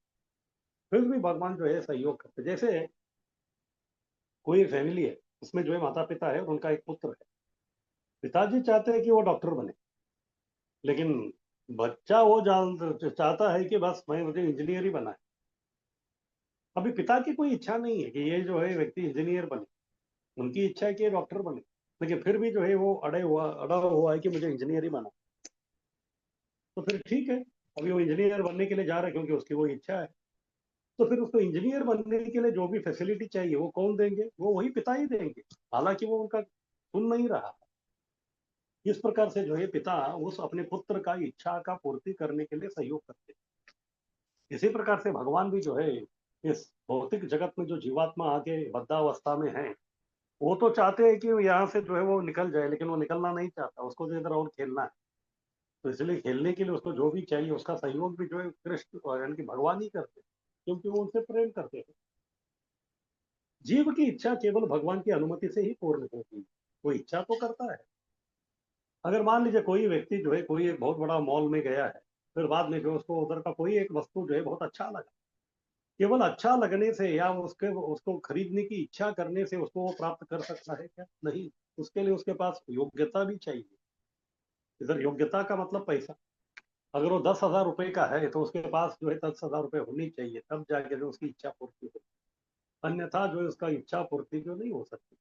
फिर भी भगवान जो है सहयोग करते। जैसे कोई फैमिली है, उसमें जो है माता पिता है और उनका एक पुत्र है। पिताजी चाहते हैं कि वो डॉक्टर बने, लेकिन बच्चा वो जान चाहता है कि बस मैं मुझे इंजीनियर ही बना है। अभी पिता की कोई इच्छा नहीं है कि ये जो है व्यक्ति इंजीनियर बने, उनकी इच्छा है कि ये डॉक्टर बने। लेकिन फिर भी जो है वो अड़ा हुआ है कि मुझे इंजीनियर ही बना। तो फिर ठीक है, अभी वो इंजीनियर बनने के लिए जा रहा है क्योंकि उसकी वो इच्छा है। तो फिर उसको इंजीनियर बनने के लिए जो भी फैसिलिटी चाहिए वो कौन देंगे, वो वही पिता ही देंगे। हालांकि वो उनका सुन नहीं रहा, इस प्रकार से जो है पिता उस अपने पुत्र का इच्छा का पूर्ति करने के लिए सहयोग करते हैं। इसी प्रकार से भगवान भी जो है इस भौतिक जगत में जो जीवात्मा आके बद्धावस्था में है, वो तो चाहते हैं कि यहाँ से जो है वो निकल जाए, लेकिन वो निकलना नहीं चाहता, उसको जो इधर और खेलना है। तो इसलिए खेलने के लिए उसको जो भी चाहिए उसका सहयोग भी जो है कृष्ण और यानी कि भगवान ही करते हैं, क्योंकि वो उनसे प्रेम करते हैं। जीव की इच्छा केवल भगवान की अनुमति से ही पूर्ण होती है। वो इच्छा तो करता है। अगर मान लीजिए कोई व्यक्ति जो है कोई एक बहुत बड़ा मॉल में गया है, फिर बाद में जो उसको उधर का कोई एक वस्तु जो है बहुत अच्छा लगा, केवल अच्छा लगने से या उसके उसको खरीदने की इच्छा करने से उसको वो प्राप्त कर सकता है क्या? नहीं। उसके लिए उसके पास योग्यता भी चाहिए। इधर योग्यता का मतलब पैसा। अगर वो 10,000 रुपए का है तो उसके पास जो है 10,000 रुपए होनी चाहिए, तब जाके जो उसकी इच्छा पूर्ति हो। अन्यथा जो है उसका इच्छा पूर्ति जो नहीं हो सकती।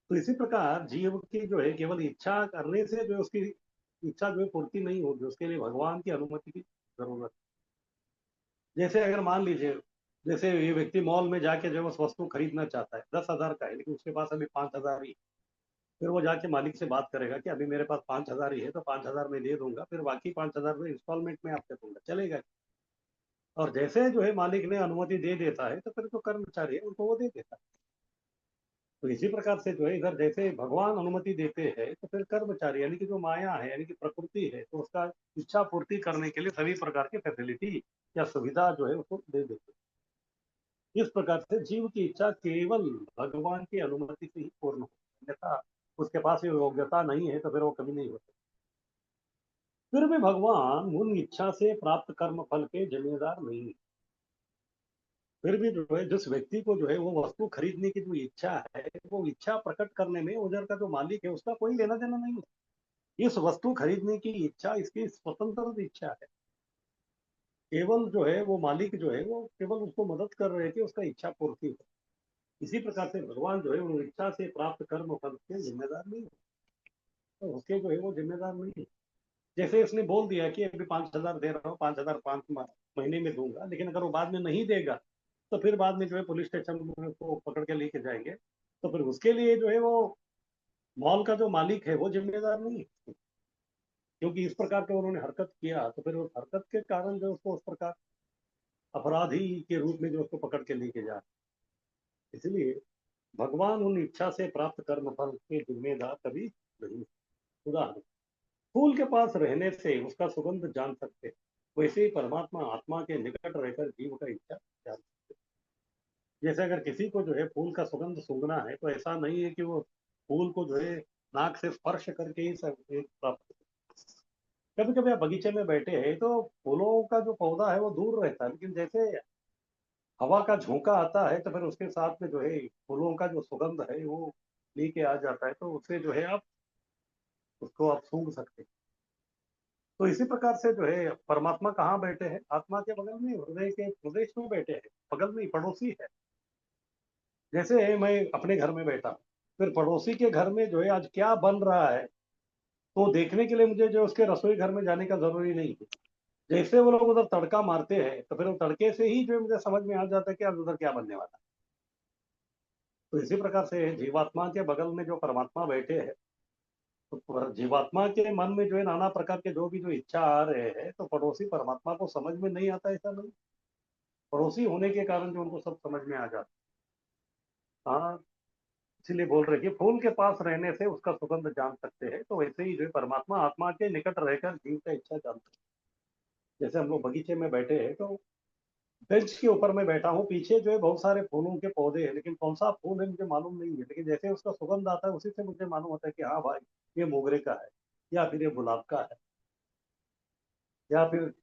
तो इसी प्रकार जीव की जो है केवल इच्छा करने से जो उसकी इच्छा जो है पूर्ति नहीं होगी, उसके लिए भगवान की अनुमति की जरूरत है। जैसे अगर मान लीजिए, जैसे ये व्यक्ति मॉल में जाके जो है उस वस्तु खरीदना चाहता है, 10,000 का है लेकिन उसके पास अभी 5,000 ही। फिर वो जाके मालिक से बात करेगा कि अभी मेरे पास 5,000 ही है, तो 5,000 में दे दूंगा, फिर बाकी 5,000 में इंस्टॉलमेंट में आपसे दूंगा, चलेगा? और जैसे जो है मालिक ने अनुमति दे देता है, तो फिर जो कर्मचारी है उनको वो दे देता है। तो इसी प्रकार से जो है इधर जैसे भगवान अनुमति देते हैं, तो फिर कर्मचारी यानी कि जो माया है यानी कि प्रकृति है, तो उसका इच्छा पूर्ति करने के लिए सभी प्रकार की फैसिलिटी या सुविधा जो है उसको दे देते हैं। इस प्रकार से जीव की इच्छा केवल भगवान की अनुमति से ही पूर्ण हो, अन्यथा उसके पास ये योग्यता नहीं है तो फिर वो कभी नहीं हो सकती। फिर भी भगवान उन इच्छा से प्राप्त कर्म फल के जिम्मेदार नहीं है। फिर भी जो है जिस व्यक्ति को जो है वो वस्तु खरीदने की जो इच्छा है, वो इच्छा प्रकट करने में उधर का जो मालिक है उसका कोई लेना देना नहीं है। इस वस्तु खरीदने की इच्छा इसकी स्वतंत्र इच्छा है। केवल जो है वो मालिक जो है वो केवल उसको मदद कर रहे हैं कि उसका इच्छा पूर्ति हो। इसी प्रकार से भगवान जो है वो इच्छा से प्राप्त कर्म फल के जिम्मेदार नहीं है। तो उसके जो है वो जिम्मेदार नहीं है। जैसे इसने बोल दिया कि अभी 5,000 दे रहा हूँ, 5,000 5 महीने में दूंगा, लेकिन अगर वो बाद में नहीं देगा तो फिर बाद में जो है पुलिस स्टेशन में उसको पकड़ के लेके जाएंगे। तो फिर उसके लिए जो है वो मॉल का जो मालिक है वो जिम्मेदार नहीं है, क्योंकि इस प्रकार के उन्होंने हरकत किया, तो फिर उस हरकत के कारण जो उसको उस प्रकार अपराधी के रूप में जो उसको पकड़ के लेके जा रहे हैं। इसलिए भगवान उन इच्छा से प्राप्त कर्म फल के जिम्मेदार कभी नहीं। उदाहरण, फूल के पास रहने से उसका सुगंध जान सकते हैं, वैसे ही परमात्मा आत्मा के निकट रहकर जीव का इच्छा जान सकते हैं। जैसे अगर किसी को जो है फूल का सुगंध सूंघना है, तो ऐसा नहीं है कि वो फूल को जो है नाक से स्पर्श करके ही सब प्राप्त। कभी कभी आप बगीचे में बैठे हैं तो फूलों का जो पौधा है वो दूर रहता है, लेकिन जैसे हवा का झोंका आता है तो फिर उसके साथ में जो है फूलों का जो सुगंध है वो लेके आ जाता है, तो उससे जो है आप उसको आप सूंघ सकते हैं। तो इसी प्रकार से जो है परमात्मा कहाँ बैठे हैं? आत्मा के बगल में, हृदय के प्रदेश में बैठे हैं। बगल में ही पड़ोसी है। जैसे मैं अपने घर में बैठा, फिर पड़ोसी के घर में जो है आज क्या बन रहा है, तो देखने के लिए मुझे जो उसके रसोई घर में जाने का जरूरी नहीं है। जैसे वो लोग उधर तड़का मारते हैं तो फिर वो तड़के से ही जो है मुझे समझ में आ जाता है कि आज उधर क्या बनने वाला है। तो इसी प्रकार से जीवात्मा के बगल में जो परमात्मा बैठे हैं, तो जीवात्मा के मन में जो है नाना प्रकार के जो भी जो इच्छा आ रहे हैं, तो पड़ोसी परमात्मा को समझ में नहीं आता, ऐसा नहीं। पड़ोसी होने के कारण जो उनको सब समझ में आ जाता है। हाँ, इसीलिए बोल रहे कि फूल के पास रहने से उसका सुगंध जान सकते हैं, तो वैसे ही जो है परमात्मा आत्मा के निकट रहकर जीव का इच्छा जान सकते हैं। जैसे हम लोग बगीचे में बैठे हैं, तो बेंच के ऊपर मैं बैठा हूँ, पीछे जो है बहुत सारे फूलों के पौधे हैं, लेकिन कौन सा फूल है मुझे मालूम नहीं है, लेकिन जैसे उसका सुगंध आता है उसी से मुझे मालूम होता है कि हाँ भाई, ये मोगरे का है, या फिर ये गुलाब का है, या फिर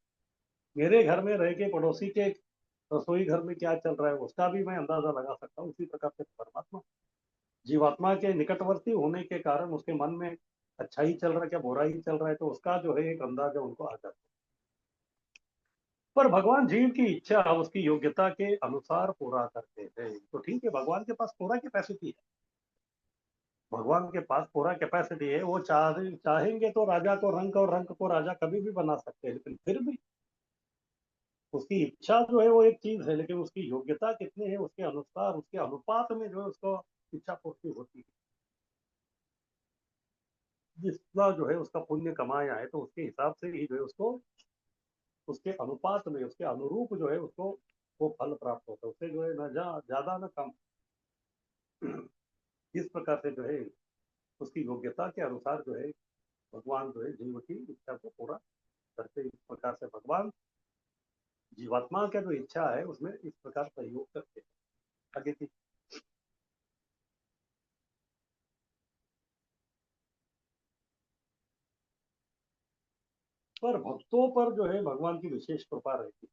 मेरे घर में रह के पड़ोसी के रसोई घर में क्या चल रहा है उसका भी मैं अंदाजा लगा सकता हूँ। उसी प्रकार से परमात्मा जीवात्मा के निकटवर्ती होने के कारण उसके मन में अच्छा ही चल रहा है क्या बुरा ही चल रहा है, तो उसका जो है एक अंदाजा उनको आ जाता है। पर भगवान जीव की इच्छा उसकी योग्यता के अनुसार पूरा करते हैं। तो ठीक है, भगवान के पास पूरा कैपेसिटी है। भगवान के पास पूरा कैपेसिटी है। वो चाहेंगे तो राजा को रंक और रंक को राजा कभी भी बना सकते हैं, लेकिन फिर भी उसकी इच्छा जो है वो एक चीज है, लेकिन उसकी योग्यता कितनी है उसके अनुसार उसके अनुपात में जो है उसको इच्छा पूर्ति होती है। जितना जो है उसका पुण्य कमाया है तो उसके हिसाब से ही जो है उसको उसके अनुपात में उसके अनुरूप जो है उसको वो फल प्राप्त होता है। उससे जो है न ज्यादा न कम, इस प्रकार से जो है उसकी योग्यता के अनुसार जो है भगवान जो है जीव की इच्छा को पूरा करते। इस प्रकार से भगवान जीवात्मा का जो इच्छा है उसमें इस प्रकार सहयोग करते हैं। आगे की पर भक्तों पर जो है भगवान की विशेष कृपा रहती है।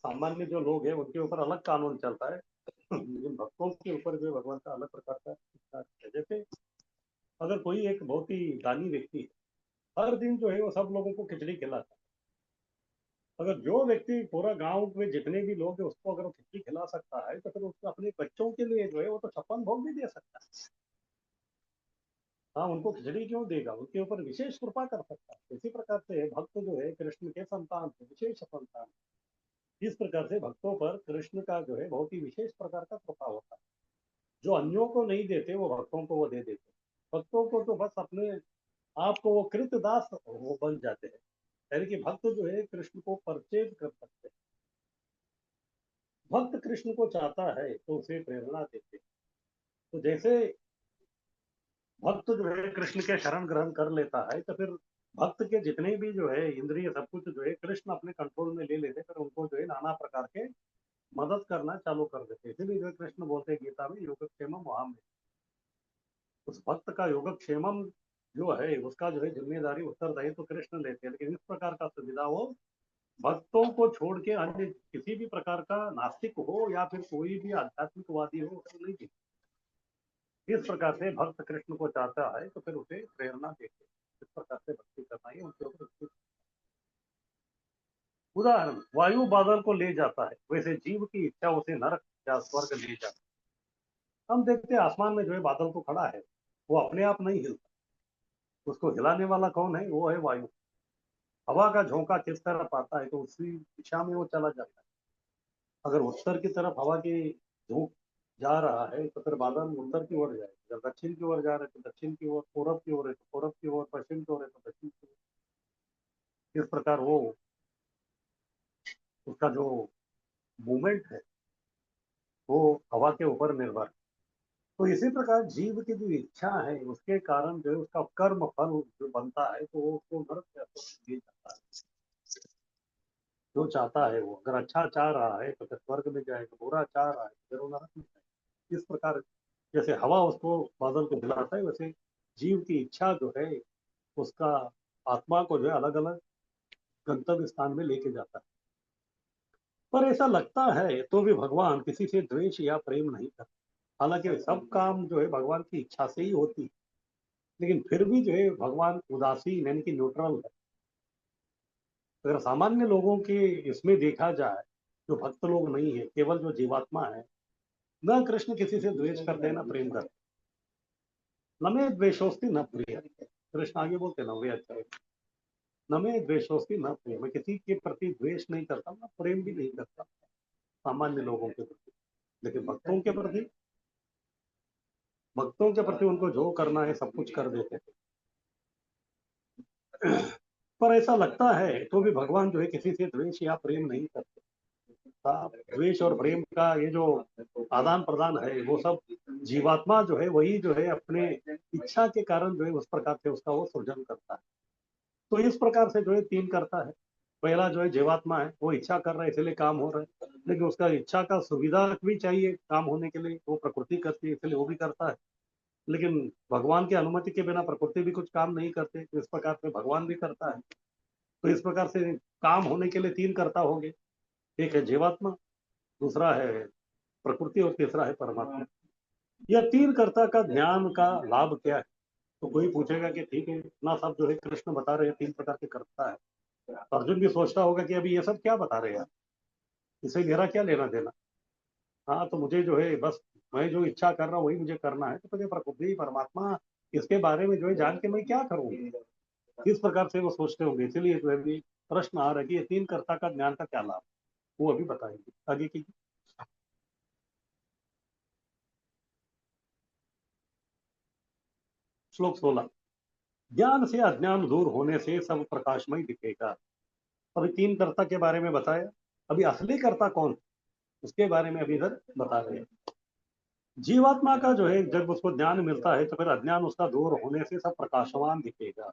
सामान्य जो लोग हैं उनके ऊपर अलग कानून चलता है, लेकिन भक्तों के ऊपर जो है भगवान का अलग प्रकार का इच्छा है। जैसे अगर कोई एक बहुत ही दानी व्यक्ति है, हर दिन जो है वो सब लोगों को खिचड़ी खिलाता है। अगर जो व्यक्ति पूरा गांव में जितने भी लोग हैं उसको अगर वो खिचड़ी खिला सकता है तो फिर उसको अपने बच्चों के लिए जो है वो तो 56 भोग भी दे सकता है। हाँ, उनको खिचड़ी क्यों देगा, उनके ऊपर विशेष कृपा कर सकता है। इसी प्रकार से भक्त जो है कृष्ण के संतान है, विशेष संतान। इस प्रकार से भक्तों पर कृष्ण का जो है बहुत ही विशेष प्रकार का कृपा होता है। जो अन्यों को नहीं देते वो भक्तों को वो दे देते। भक्तों को तो बस अपने आप को वो कृतदास वो बन जाते हैं। यानी कि भक्त जो है कृष्ण को परचेज कर सकते हैं। भक्त कृष्ण को चाहता है तो उसे प्रेरणा देते हैं। तो जैसे भक्त जो है कृष्ण के शरण ग्रहण कर लेता है तो फिर भक्त के जितने भी जो है इंद्रिय सब कुछ जो है कृष्ण अपने कंट्रोल में ले लेते, फिर उनको जो है नाना प्रकार के मदद करना चालू कर देते। इसीलिए जो है कृष्ण बोलते हैं गीता में योगक्षेमम वहां में, उस भक्त का योगक्षेमम जो है उसका जो है जिम्मेदारी उत्तरदायित्व तो कृष्ण लेते हैं। लेकिन इस प्रकार का सुविधा वो भक्तों को छोड़ के अन्य किसी भी प्रकार का नास्तिक हो या फिर कोई भी आध्यात्मिकवादी हो उसे नहीं देते। इस प्रकार से भक्त कृष्ण को चाहता है तो फिर उसे प्रेरणा देते। इस प्रकार से भक्ति करना ही उनके ऊपर। उदाहरण, वायु बादल को ले जाता है, वैसे जीव की इच्छा उसे नरक या स्वर्ग ले जाता है। हम देखते हैं आसमान में जो है बादल तो खड़ा है, वो अपने आप नहीं हिलता। उसको हिलाने वाला कौन है, वो है वायु। हवा का झोंका किस तरफ आता है तो उसी दिशा में वो चला जाता है। अगर उत्तर की तरफ हवा की झोंक जा रहा है तो फिर बादल उत्तर की ओर जाएगा। जब दक्षिण की ओर जा रहे हैं तो दक्षिण की ओर, पूरब की ओर है तो पूरब की ओर, पश्चिम की ओर है तो पश्चिम की ओर। इस प्रकार वो उसका जो मूवमेंट है वो हवा के ऊपर निर्भर है। तो इसी प्रकार जीव की जो इच्छा है उसके कारण जो है उसका कर्म फल जो बनता है तो वो उसको नरक या स्वर्ग दिया जाता है। जो चाहता है वो अगर अच्छा चाह रहा है तो फिर स्वर्ग में जाएगा, बुरा चाह रहा है तो फिर वो नरक में जाएगा। इस प्रकार जैसे हवा उसको बादल को हिलाता है वैसे जीव की इच्छा जो है उसका आत्मा को जो है अलग अलग गंतव्य स्थान में लेके जाता है। पर ऐसा लगता है तो भी भगवान किसी से द्वेष या प्रेम नहीं करता। हालांकि सब काम जो है भगवान की इच्छा से ही होती है, लेकिन फिर भी जो है भगवान उदासीन यानी कि न्यूट्रल है। अगर सामान्य लोगों के इसमें देखा जाए, जो भक्त लोग नहीं है, केवल जो जीवात्मा है, न कृष्ण किसी से द्वेष करते हैं न प्रेम करते। नमे द्वेषोस्ति न प्रिय, कृष्ण आगे बोलते नवे अध्याय, नमे द्वेषोस्ति न प्रिय, मैं किसी के प्रति द्वेष नहीं करता, मैं प्रेम भी नहीं करता सामान्य लोगों के प्रति। लेकिन भक्तों के प्रति उनको जो करना है सब कुछ कर देते थे। पर ऐसा लगता है तो भी भगवान जो है किसी से द्वेष या प्रेम नहीं करते। द्वेष और प्रेम का ये जो आदान प्रदान है वो सब जीवात्मा जो है वही जो है अपने इच्छा के कारण जो है उस प्रकार से उसका वो सृजन करता है। तो इस प्रकार से जो है तीन करता है। पहला जो है जीवात्मा है, वो इच्छा कर रहा है इसलिए काम हो रहा है, लेकिन उसका इच्छा का सुविधा भी चाहिए काम होने के लिए, वो प्रकृति करती है इसलिए वो भी करता है। लेकिन भगवान की अनुमति के बिना प्रकृति भी कुछ काम नहीं करते, तो इस प्रकार से भगवान भी करता है। तो इस प्रकार से काम होने के लिए तीन कर्ता हो गए। एक है जीवात्मा, दूसरा है प्रकृति और तीसरा है परमात्मा। यह तीन कर्ता का ज्ञान का लाभ क्या है? तो कोई पूछेगा कि ठीक है इतना सब जो है कृष्ण बता रहे हैं तीन प्रकार के कर्ता है, तो अर्जुन भी सोचता होगा कि अभी ये सब क्या बता रहे हैं, इसे मेरा क्या लेना देना। हाँ, तो मुझे जो है बस मैं जो इच्छा कर रहा हूँ वही मुझे करना है, तो मुझे प्रकृति परमात्मा इसके बारे में जो है जान के मैं क्या करूँगी। इस प्रकार से वो सोचते होंगे। इसीलिए जो है भी प्रश्न आ रहा है कि ये तीन कर्ता का ज्ञान का क्या लाभ, वो अभी बताएंगे आगे की। श्लोक 16। ज्ञान से अज्ञान दूर होने से सब प्रकाशमय दिखेगा। अभी तीन कर्ता के बारे में बताया, अभी असली कर्ता कौन, उसके बारे में अभी इधर बता रहे हैं। जीवात्मा का जो है जब उसको ज्ञान मिलता है तो फिर अज्ञान उसका दूर होने से सब प्रकाशवान दिखेगा।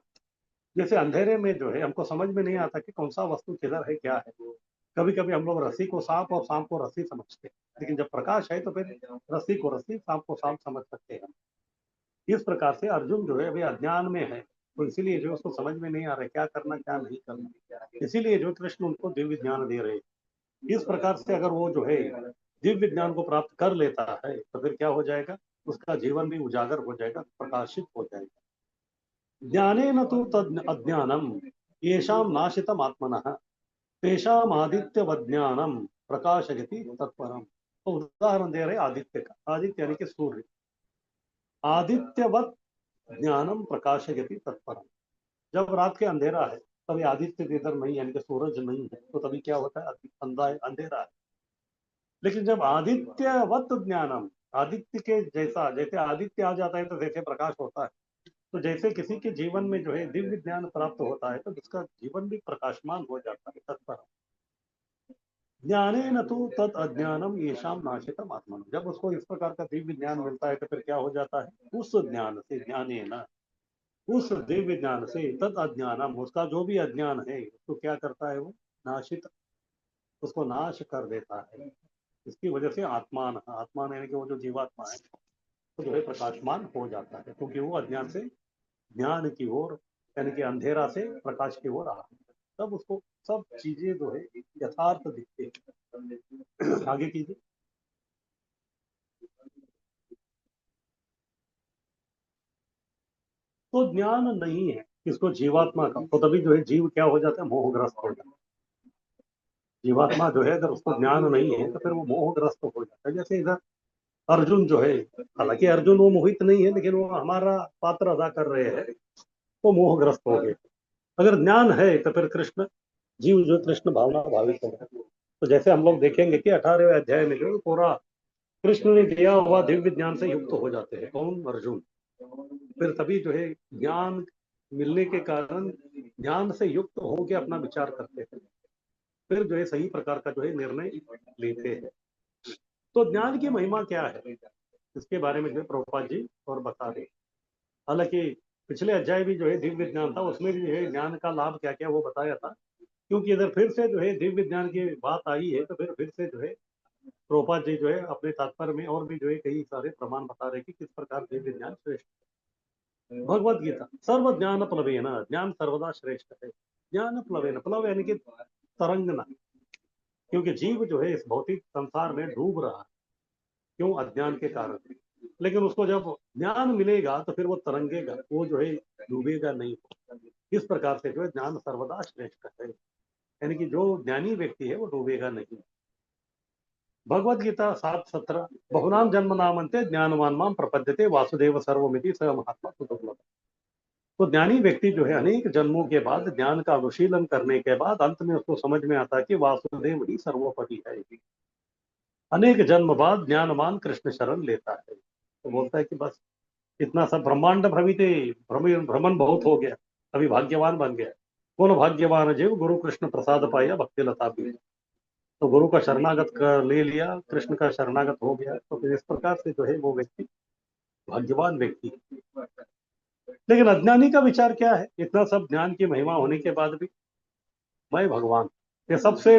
जैसे अंधेरे में जो है हमको समझ में नहीं आता कि कौन सा वस्तु किधर है क्या है। कभी कभी हम लोग रस्सी को सांप और सांप को रस्सी समझते हैं, लेकिन जब प्रकाश है तो फिर रस्सी को रस्सी, सांप को सांप समझ सकते हैं। इस प्रकार से अर्जुन जो है अभी अज्ञान में है, तो इसीलिए जो उसको समझ में नहीं आ रहा है क्या करना क्या नहीं करना, इसीलिए जो कृष्ण उनको दिव्य ज्ञान दे रहे हैं। इस प्रकार से अगर वो जो है दिव्य ज्ञान को प्राप्त कर लेता है तो फिर क्या हो जाएगा, उसका जीवन भी उजागर हो जाएगा, प्रकाशित हो जाएगा। ज्ञानेन तु तद अज्ञानम येषाम नाशितम आत्मनः तेषाम आदित्यवज्ञानम प्रकाशयति तत्परम। तो उदाहरण दे रहे आदित्य का, आदित्य यानी कि सूर्य, आदित्यवत ज्ञानम प्रकाशयति तत्परम। जब रात के अंधेरा है तभी आदित्य इधर नहीं यानी कि सूरज नहीं है, तो तभी क्या होता है, अंधेरा है। लेकिन जब आदित्यवत ज्ञानम, आदित्य के जैसा, जैसे आदित्य आ जाता है तो जैसे प्रकाश होता है, तो जैसे किसी के जीवन में जो है दिव्य ज्ञान प्राप्त होता है तो उसका जीवन भी प्रकाशमान हो जाता है तत्पर। ज्ञानेन तु तत् अज्ञानम येषाम नाशितम आत्मन। जब उसको इस प्रकार का दिव्य ज्ञान मिलता है तो फिर क्या हो जाता है, उस ज्ञान से, ज्ञानेन, उस दिव्य ज्ञान से, तत् अज्ञानम, उसका जो भी अज्ञान है उसको क्या करता है वो, नाशित, उसको नाश कर देता है। इसकी वजह से आत्मान, आत्मान यानी कि वो जो जीवात्मा है तो जो है प्रकाशमान हो जाता है, क्योंकि वो अज्ञान से ज्ञान की ओर यानी कि अंधेरा से प्रकाश की ओर आ, तब उसको सब चीजें जो है यथार्थ दिखते हैं। आगे कीजिए। तो ज्ञान नहीं है किसको, जीवात्मा का, तो तभी जो है जीव क्या हो जाता है, मोहग्रस्त हो जाता है। जीवात्मा जो है अगर उसको ज्ञान नहीं है तो फिर वो मोहग्रस्त हो जाता है। जैसे इधर अर्जुन जो है, हालांकि अर्जुन वो मोहित नहीं है लेकिन वो हमारा पात्र अदा कर रहे हैं, वो मोहग्रस्त हो गए। अगर ज्ञान है तो फिर कृष्ण, जीव जो कृष्ण भावना भावित हो रहा है। तो जैसे हम लोग देखेंगे कि 18वें अध्याय में जो पूरा कृष्ण ने दिया हुआ दिव्य ज्ञान से युक्त हो जाते हैं, कौन, अर्जुन। फिर तभी जो है ज्ञान मिलने के कारण ज्ञान से युक्त होकर अपना विचार करते हैं, फिर जो है सही प्रकार का जो है निर्णय लेते हैं। तो ज्ञान की महिमा क्या है, इसके बारे में जो है प्रभुपाद जी और बता रहे। हालांकि पिछले अध्याय भी जो है दिव्य ज्ञान था, उसमें भी जो है ज्ञान का लाभ क्या क्या वो बताया था। क्योंकि इधर फिर से जो है दिव्य ज्ञान की बात आई है तो फिर से जो है प्रभुपाद जी जो है अपने तात्पर्य में और भी जो है कई सारे प्रमाण बता रहे कि किस प्रकार दिव्य ज्ञान श्रेष्ठ है। भगवत गीता, सर्व ज्ञान प्लवेन, ज्ञान सर्वदा श्रेष्ठ है। ज्ञान प्लवेन, प्लव यानी कि तरंगना, क्योंकि जीव जो है इस भौतिक संसार में डूब रहा है, क्यों, अज्ञान के कारण। लेकिन उसको जब ज्ञान मिलेगा तो फिर वो तरंगेगा, वो जो है डूबेगा नहीं। इस प्रकार से जो है ज्ञान सर्वदा श्रेष्ठ है, यानी कि जो ज्ञानी व्यक्ति है वो डूबेगा नहीं। भगवद गीता 7:17, बहुनाम जन्म नामंते ज्ञानवान माम प्रपद्यते वासुदेव सर्वमिति स महात्मा सुदुर्लभ। तो ज्ञानी व्यक्ति जो है अनेक जन्मों के बाद ज्ञान का अनुशीलन करने के बाद अंत में उसको समझ में आता है कि वासुदेव ही सर्वोपरि है। अनेक जन्म बाद ज्ञानवान कृष्ण शरण लेता है, तो बोलता है कि बस इतना सब ब्रह्मांड भ्रमिते, भ्रमण बहुत हो गया, अभी भाग्यवान बन गया। कौन भाग्यवान जीव, गुरु कृष्ण प्रसाद पाया भक्ति लता भी। तो गुरु का शरणागत कर ले लिया, कृष्ण का शरणागत हो गया, तो फिर इस प्रकार से जो है वो व्यक्ति भाग्यवान व्यक्ति। लेकिन अज्ञानी का विचार क्या है, इतना सब ज्ञान की महिमा होने के बाद भी मैं भगवान, ये सबसे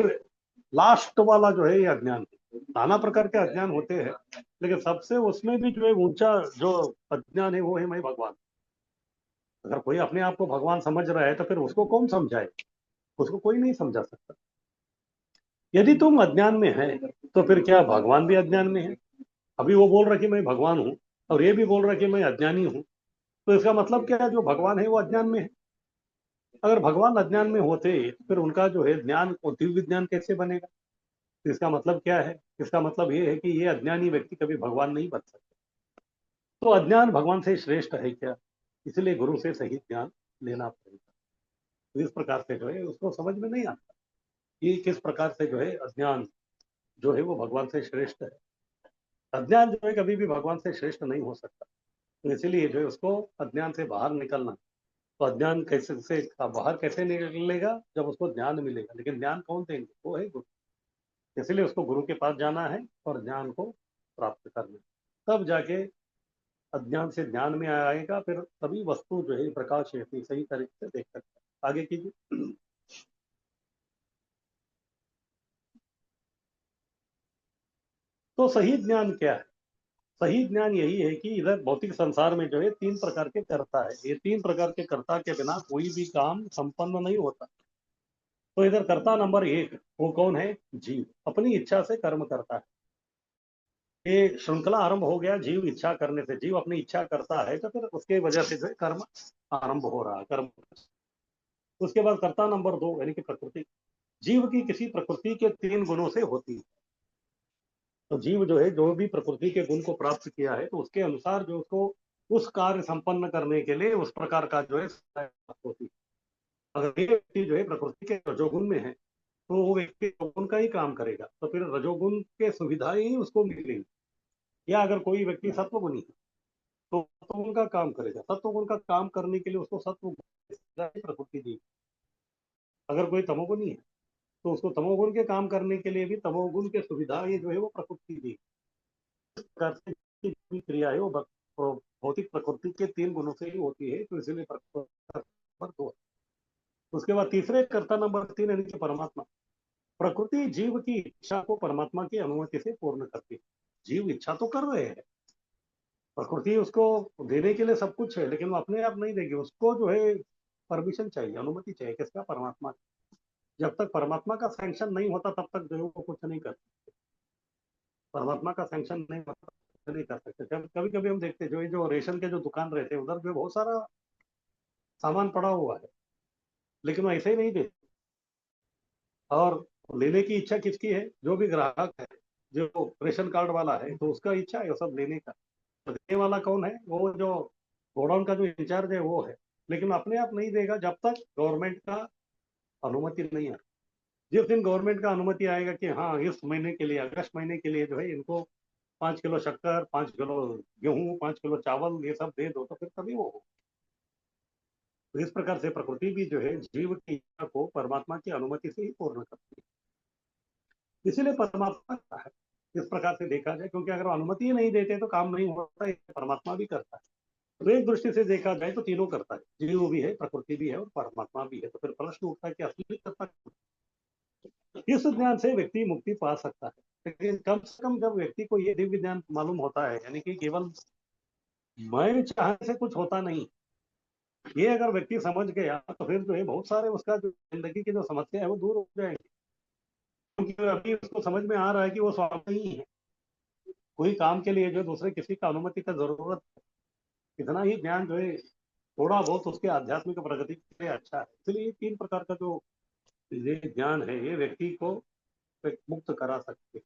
लास्ट वाला जो है ये अज्ञान है। नाना प्रकार के अज्ञान होते हैं, लेकिन सबसे उसमें भी जो है ऊंचा जो अज्ञान है वो है मैं भगवान। अगर कोई अपने आप को भगवान समझ रहा है तो फिर उसको कौन समझाए, उसको कोई नहीं समझा सकता। यदि तुम अज्ञान में है तो फिर क्या भगवान भी अज्ञान में है। अभी वो बोल रहा कि मैं भगवान हूँ और ये भी बोल रहा कि मैं अज्ञानी हूँ, तो इसका मतलब क्या है, जो भगवान है वो अज्ञान में है। अगर भगवान अज्ञान में होते तो फिर उनका जो है ज्ञान, दिव्य ज्ञान कैसे बनेगा। तो इसका मतलब क्या है, इसका मतलब ये है कि ये अज्ञानी व्यक्ति कभी भगवान नहीं बन सकता। तो अज्ञान भगवान से श्रेष्ठ है क्या, इसलिए गुरु से सही ज्ञान लेना पड़ेगा। तो इस प्रकार से जो है उसको समझ में नहीं आता कि किस प्रकार से जो है अज्ञान जो है वो भगवान से श्रेष्ठ है। अज्ञान जो है कभी भी भगवान से श्रेष्ठ नहीं हो सकता। तो इसीलिए जो है उसको अज्ञान से बाहर निकलना। तो अज्ञान कैसे से बाहर कैसे निकलेगा? जब उसको ज्ञान मिलेगा। लेकिन ज्ञान कौन देंगे? वो है गुरु। इसलिए उसको गुरु के पास जाना है और ज्ञान को प्राप्त करना है। तब जाके अज्ञान से ज्ञान में आएगा, फिर तभी वस्तु जो है प्रकाश है सही तरीके से देख सकता है। आगे कीजिए। तो सही ज्ञान क्या है? सही ज्ञान यही है कि इधर भौतिक संसार में जो है तीन प्रकार के कर्ता है। ये तीन प्रकार के कर्ता के बिना कोई भी काम संपन्न नहीं होता। तो इधर कर्ता नंबर एक वो कौन है? जीव। अपनी इच्छा से कर्म करता है। ये श्रृंखला आरंभ हो गया जीव इच्छा करने से। जीव अपनी इच्छा करता है तो फिर उसके वजह से जो है कर्म आरंभ हो रहा है, कर्म। उसके बाद कर्ता नंबर दो यानी कि प्रकृति। जीव की किसी प्रकृति के तीन गुणों से होती है। तो जीव जो है जो भी प्रकृति के गुण को प्राप्त किया है तो उसके अनुसार जो उसको उस कार्य संपन्न करने के लिए उस प्रकार का जो है प्राप्त होती है। अगर ये व्यक्ति जो है प्रकृति के रजोगुण में है तो वो व्यक्ति रजोगुण का ही काम करेगा, तो फिर रजोगुण के सुविधाएं ही उसको मिलेंगी। या अगर कोई व्यक्ति सत्वगुणी है तो सत्वगुण का काम करेगा। सत्वगुण का काम करने के लिए उसको सत्व प्रकृति दी। अगर कोई तमोगुणी है तो उसको तमोगुण के काम करने के लिए भी तमोगुण के सुविधा ये जो है वो प्रकृति दी। इस प्रकार से जो क्रिया है वो भौतिक प्रकृति के तीन गुणों से ही होती है। तो इसलिए नंबर दो है। उसके बाद तीसरे कर्ता नंबर तीन यानी कि परमात्मा। प्रकृति जीव की इच्छा को परमात्मा की अनुमति से पूर्ण करती है। जीव इच्छा तो कर रहे हैं, प्रकृति उसको देने के लिए सब कुछ है, लेकिन वो अपने आप नहीं देगी। उसको जो है परमिशन चाहिए, अनुमति चाहिए। किसका? परमात्मा। जब तक परमात्मा का सैंक्शन नहीं होता तब तक जो है वो कुछ नहीं कर सकते। परमात्मा का सैंक्शन नहीं होता तो नहीं कर सकते। कभी कभी हम देखते जो जो रेशन के जो दुकान रहते हैं उधर जो बहुत सारा सामान पड़ा हुआ है, लेकिन वो ऐसे ही नहीं देते। और लेने की इच्छा किसकी है? जो भी ग्राहक है, जो रेशन कार्ड वाला है, तो उसका इच्छा है वो सब लेने का। तो देने वाला कौन है? वो जो गोडाउन का जो इंचार्ज है वो है। लेकिन अपने आप नहीं देगा जब तक गवर्नमेंट का अनुमति नहीं है। जिस दिन गवर्नमेंट का अनुमति आएगा कि हाँ इस महीने के लिए, अगस्त महीने के लिए जो है इनको 5 किलो शक्कर, 5 किलो गेहूं, 5 किलो चावल ये सब दे दो, तो फिर तभी वो हो। तो इस प्रकार से प्रकृति भी जो है जीव की इच्छा को परमात्मा की अनुमति से ही पूर्ण करती है। इसीलिए परमात्मा का है इस प्रकार से देखा जाए, क्योंकि अगर अनुमति ही नहीं देते तो काम नहीं होता। परमात्मा भी करता है। तो एक दृष्टि से देखा जाए तो तीनों करता है, जीव भी है, प्रकृति भी है और परमात्मा भी है। तो फिर प्रश्न उठता है कि असली करता है। इस ज्ञान से व्यक्ति मुक्ति पा सकता है। लेकिन कम से कम जब व्यक्ति को ये दिव्य ज्ञान मालूम होता है, यानी कि केवल मैं चाहने से कुछ होता नहीं, ये अगर व्यक्ति समझ गया तो फिर जो है बहुत सारे उसका जो जिंदगी की जो समस्या है वो दूर हो जाएगी। क्योंकि अभी उसको समझ में आ रहा है कि वो स्वामी ही है। कोई काम के लिए जो दूसरे किसी का अनुमति का जरूरत है, इतना ही ज्ञान जो है थोड़ा बहुत उसके आध्यात्मिक प्रगति के लिए अच्छा है। इसलिए ये तीन प्रकार का जो ये ज्ञान है ये व्यक्ति को मुक्त करा सकते हैं।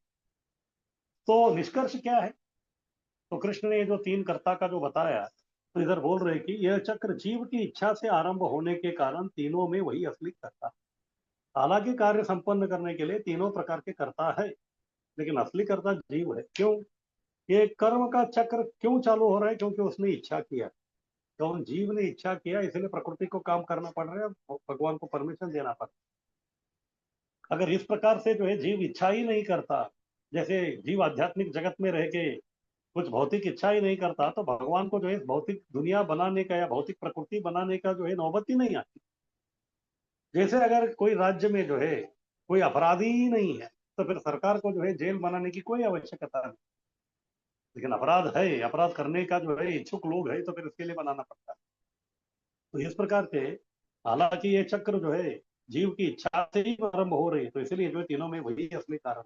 तो निष्कर्ष क्या है? तो कृष्ण ने जो तीन कर्ता का जो बताया, तो इधर बोल रहे कि यह चक्र जीव की इच्छा से आरंभ होने के कारण तीनों में वही असली कर्ता। हालांकि कार्य संपन्न करने के लिए तीनों प्रकार के कर्ता है, लेकिन असली कर्ता जीव है। क्यों? ये कर्म का चक्र क्यों चालू हो रहा है? क्योंकि उसने इच्छा किया। कौन? जीव ने इच्छा किया, इसलिए प्रकृति को काम करना पड़ रहा है, भगवान को परमिशन देना पड़ रहा है। अगर इस प्रकार से जो है जीव इच्छा ही नहीं करता, जैसे जीव आध्यात्मिक जगत में रह के कुछ भौतिक इच्छा ही नहीं करता, तो भगवान को जो है भौतिक दुनिया बनाने का या भौतिक प्रकृति बनाने का जो है नौबत ही नहीं आती। जैसे अगर कोई राज्य में जो है कोई अपराधी ही नहीं है तो फिर सरकार को जो है जेल बनाने की कोई आवश्यकता नहीं। लेकिन अपराध है, अपराध करने का जो है इच्छुक लोग है, तो फिर इसके लिए बनाना पड़ता है। तो इस प्रकार से हालांकि ये चक्र जो है जीव की इच्छा से ही आरंभ हो रही है, तो इसलिए जो है तीनों में वही असली कारण।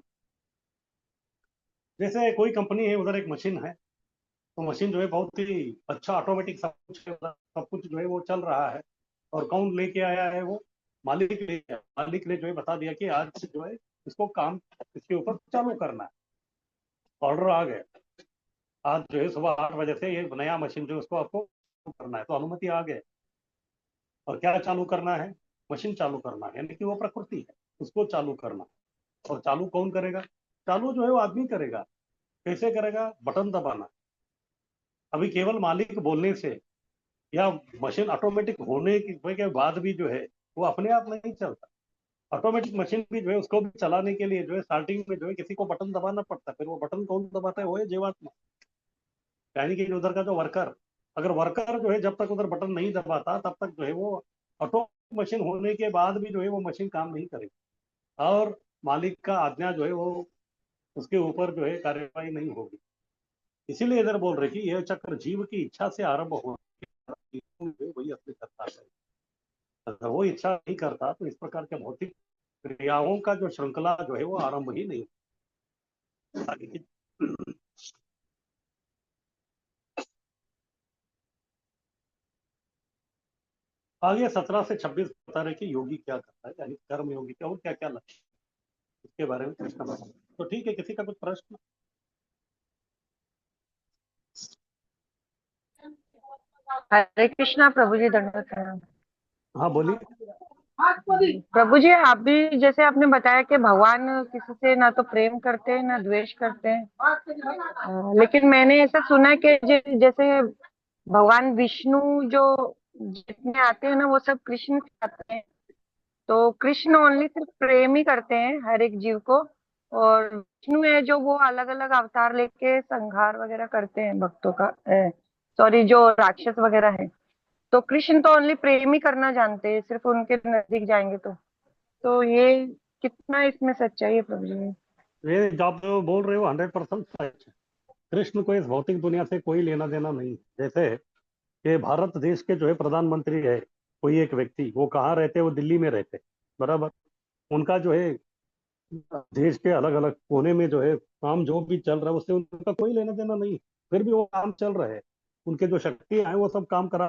जैसे कोई कंपनी है, उधर एक मशीन है, तो मशीन जो है बहुत ही अच्छा ऑटोमेटिक सब कुछ जो है वो चल रहा है। और कौन लेके आया है? वो मालिक लेके आया। मालिक ने जो है बता दिया कि आज जो है इसको काम इसके ऊपर चालू करना है। ऑर्डर आ गया, आज जो है सुबह 8 बजे से ये नया मशीन जो है उसको आपको करना है, तो अनुमति आ गई। और क्या चालू करना है? मशीन चालू करना है, यानी कि वो प्रकृति है, उसको चालू करना। और चालू कौन करेगा? चालू जो है वो आदमी करेगा। कैसे करेगा? बटन दबाना। अभी केवल मालिक बोलने से या मशीन ऑटोमेटिक होने के बाद भी जो है वो अपने आप नहीं चलता। ऑटोमेटिक मशीन भी जो है उसको भी चलाने के लिए जो है स्टार्टिंग में जो है किसी को बटन दबाना पड़ता है। फिर वो बटन कौन दबाता है? वो है जीवात्मा, यानी कि उधर का जो वर्कर। अगर वर्कर जो है जब तक उधर बटन नहीं दबाता तब तक जो है वो ऑटोमेटिक मशीन होने के बाद भी जो है वो मशीन काम नहीं करेगी, और मालिक का आज्ञा जो है वो उसके ऊपर जो है कार्यवाही नहीं होगी। इसीलिए इधर बोल रहे कि यह चक्र जीव की इच्छा से आरंभ हो, वही असली करता है। अगर वो इच्छा नहीं करता तो इस प्रकार के भौतिक क्रियाओं का जो श्रृंखला जो है वो आरंभ ही नहीं होता। आगे की आगे 17 से 26 बता रहे कि योगी क्या करता है, यानी कर्म योगी क्या और क्या क्या लक्ष्य, इसके बारे में कृष्ण बता रहे। तो ठीक है, किसी का कुछ प्रश्न? हरे कृष्णा प्रभु जी, दंडवत प्रणाम। हाँ बोलिए। प्रभु जी, आप भी जैसे आपने बताया कि भगवान किसी से ना तो प्रेम करते हैं ना द्वेष करते हैं, लेकिन मैंने ऐसा सुना है कि जैसे भगवान विष्णु जो जितने आते हैं ना वो सब कृष्ण से आते हैं, तो कृष्ण ओनली सिर्फ प्रेम ही करते हैं हर एक जीव को, और विष्णु है जो वो अलग अलग अवतार लेके संहार वगैरह करते हैं भक्तों का, सॉरी जो राक्षस वगैरह है। तो कृष्ण तो ओनली प्रेम ही करना जानते हैं, सिर्फ उनके नजदीक जाएंगे तो ये कितना इसमें सच्चाई है प्रभु जी? ये जो आप जो बोल रहे हो 100% सच है। कृष्ण को इस भौतिक दुनिया से कोई लेना देना नहीं। जैसे कि भारत देश के जो है प्रधानमंत्री है कोई एक व्यक्ति, वो कहाँ रहते हैं? वो दिल्ली में रहते हैं, बराबर। उनका जो है देश के अलग अलग कोने में जो है काम जो भी चल रहा है उससे उनका कोई लेना देना नहीं, फिर भी वो काम चल रहे हैं। उनके जो शक्तियां हैं वो सब काम करा,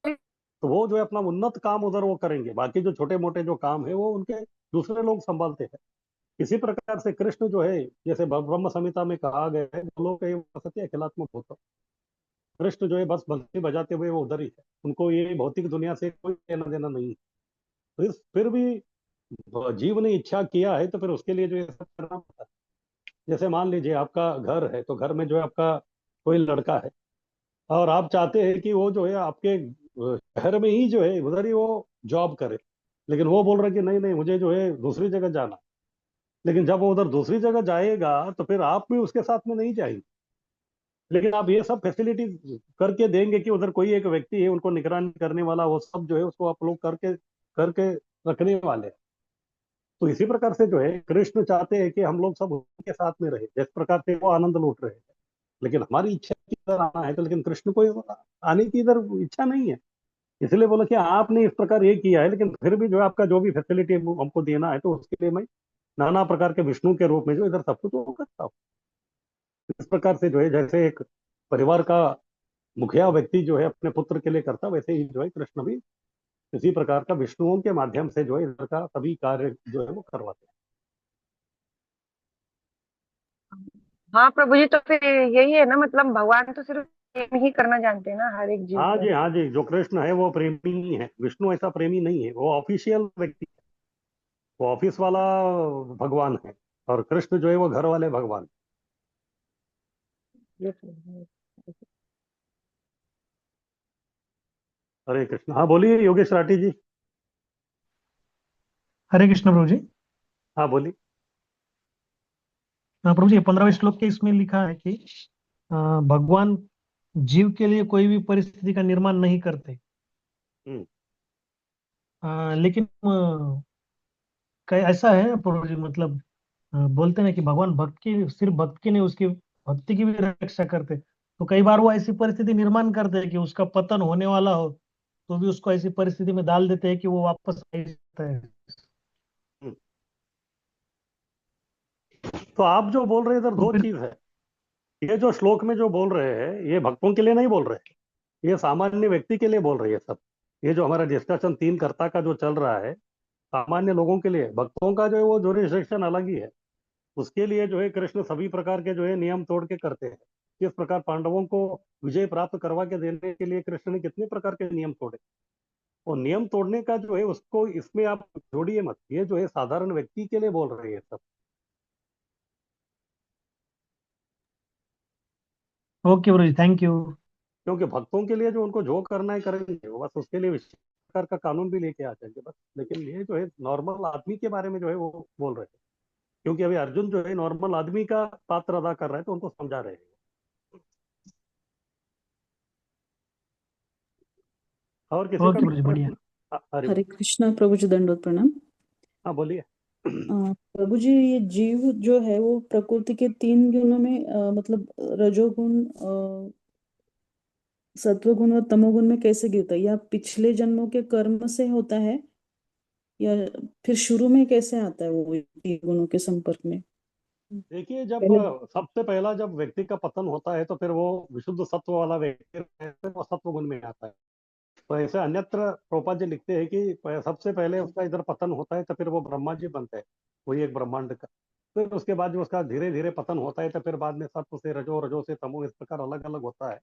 तो वो जो है अपना उन्नत काम उधर वो करेंगे, बाकी जो छोटे मोटे जो काम है वो उनके दूसरे लोग संभालते हैं। इसी प्रकार से कृष्ण जो है, जैसे ब्रह्म संहिता में कहा गया है, लोग सत्य अखिलात्मक होता, कृष्ण जो है बस बंसी बजाते हुए वो उधर ही है, उनको ये भौतिक दुनिया से कोई लेना देना नहीं है। फिर भी जीव ने इच्छा किया है तो फिर उसके लिए जो है सब करना पड़ता है। जैसे मान लीजिए आपका घर है, तो घर में जो है आपका कोई लड़का है, और आप चाहते हैं कि वो जो है आपके शहर में ही जो है उधर ही वो जॉब करे, लेकिन वो बोल रहा है कि नहीं नहीं मुझे जो है दूसरी जगह जाना। लेकिन जब वो उधर दूसरी जगह जाएगा तो फिर आप भी उसके साथ में नहीं जाएंगे, लेकिन आप ये सब फैसिलिटी करके देंगे कि उधर कोई एक व्यक्ति है उनको निगरानी करने वाला, वो सब जो है उसको आप लोग करके करके रखने वाले हैं। तो इसी प्रकार से जो है कृष्ण चाहते हैं कि हम लोग सब उनके साथ में रहे, जिस प्रकार से वो आनंद लूट रहे हैं। लेकिन हमारी इच्छा की इधर आना है, तो लेकिन कृष्ण को आने की इधर इच्छा नहीं है। इसलिए बोला कि आपने इस प्रकार ये किया है, लेकिन फिर भी जो है आपका जो भी फैसिलिटी हमको देना है, तो उसके लिए मैं नाना प्रकार के विष्णु के रूप में जो इधर सब कुछ वो करता हूँ। इस प्रकार से जो है जैसे एक परिवार का मुखिया व्यक्ति जो है अपने पुत्र के लिए करता, वैसे ही जो है कृष्ण भी इसी प्रकार का विष्णुओं के माध्यम से जो है इधर का सभी कार्य जो है वो करवाते हाँ प्रभु जी, तो फिर यही है ना, मतलब भगवान तो सिर्फ प्रेम ही करना जानते हैं ना हर एक हैं। जीव हाँ को। जी, हाँ जी, जो कृष्ण है वो प्रेमी ही है, विष्णु ऐसा प्रेमी नहीं है, वो ऑफिशियल व्यक्ति है, वो ऑफिस वाला भगवान है, और कृष्ण जो है वो घर वाले भगवान। ये तो है। हरे कृष्ण। हाँ बोलिए योगेश राठी जी। हरे कृष्ण प्रभु जी। हाँ बोलिए। हाँ प्रभु जी, 15वें श्लोक के इसमें लिखा है कि भगवान जीव के लिए कोई भी परिस्थिति का निर्माण नहीं करते। हम्म। लेकिन ऐसा है प्रभु जी, मतलब बोलते हैं ना कि भगवान भक्त की, सिर्फ भक्त की नहीं, उसकी भक्ति की भी रक्षा करते। तो कई बार वो ऐसी परिस्थिति निर्माण करते हैं कि उसका पतन होने वाला हो, तो भी उसको ऐसी परिस्थिति में डाल देते हैं कि वो वापस आ ही जाता है। हम्म। तो आप जो बोल रहे हैं इधर तो दो फिर चीज है। ये जो श्लोक में जो बोल रहे हैं ये भक्तों के लिए नहीं बोल रहे, ये सामान्य व्यक्ति के लिए बोल रही है सब। ये जो हमारा डिस्कशन तीन कर्ता का जो चल रहा है, सामान्य लोगों के लिए, भक्तों का जो है वो जो रिस्ट्रिक्शन अलग ही है। उसके लिए जो है कृष्ण सभी प्रकार के जो है नियम तोड़ के करते हैं। किस प्रकार पांडवों को विजय प्राप्त करवा के देने के लिए कृष्ण ने कितने प्रकार के नियम तोड़े, और नियम तोड़ने का जो है उसको इसमें आप जोड़िए मत, ये जो है साधारण व्यक्ति के लिए बोल रही है सब। Okay Prabhu ji, thank you. क्योंकि भक्तों के लिए जो उनको जो करना है करेंगे, वो बस उसके लिए विशेष प्रकार का कानून भी लेके आ जाएंगे बस। लेकिन ये जो है नॉर्मल आदमी के बारे में जो है वो बोल रहे थे, क्योंकि अभी अर्जुन जो है नॉर्मल आदमी का पात्र अदा कर रहे हैं, तो उनको समझा रहे हैं। और किसी का ओके कुछ गुरुजी, बढ़िया। प्रश्न? हरि बोल। हरे कृष्णा प्रभु जी, दंडोत प्रणाम। हाँ बोलिए। प्रभु जी, ये जीव जो है वो प्रकृति के तीन गुणों में मतलब रजोगुण, सत्वगुण और तमोगुण में कैसे गिरता है? या पिछले जन्मों के कर्म से होता है, या फिर शुरू में कैसे आता है वो तीन गुणों के संपर्क में? देखिए, जब पहले सबसे पहला जब व्यक्ति का पतन होता है, तो फिर वो विशुद्ध सत्व वाला व्यक्ति रहता है, फिर वो सत्व गुण में आता है। तो ऐसे अन्यत्र प्रोपा जी लिखते हैं कि सबसे पहले उसका इधर पतन होता है, तो फिर वो ब्रह्मा जी बनते हैं, वही एक ब्रह्मांड का। फिर उसके बाद जो उसका धीरे धीरे पतन होता है, तो फिर बाद में सत्व से रजो, रजो से तमो, इस प्रकार अलग अलग होता है।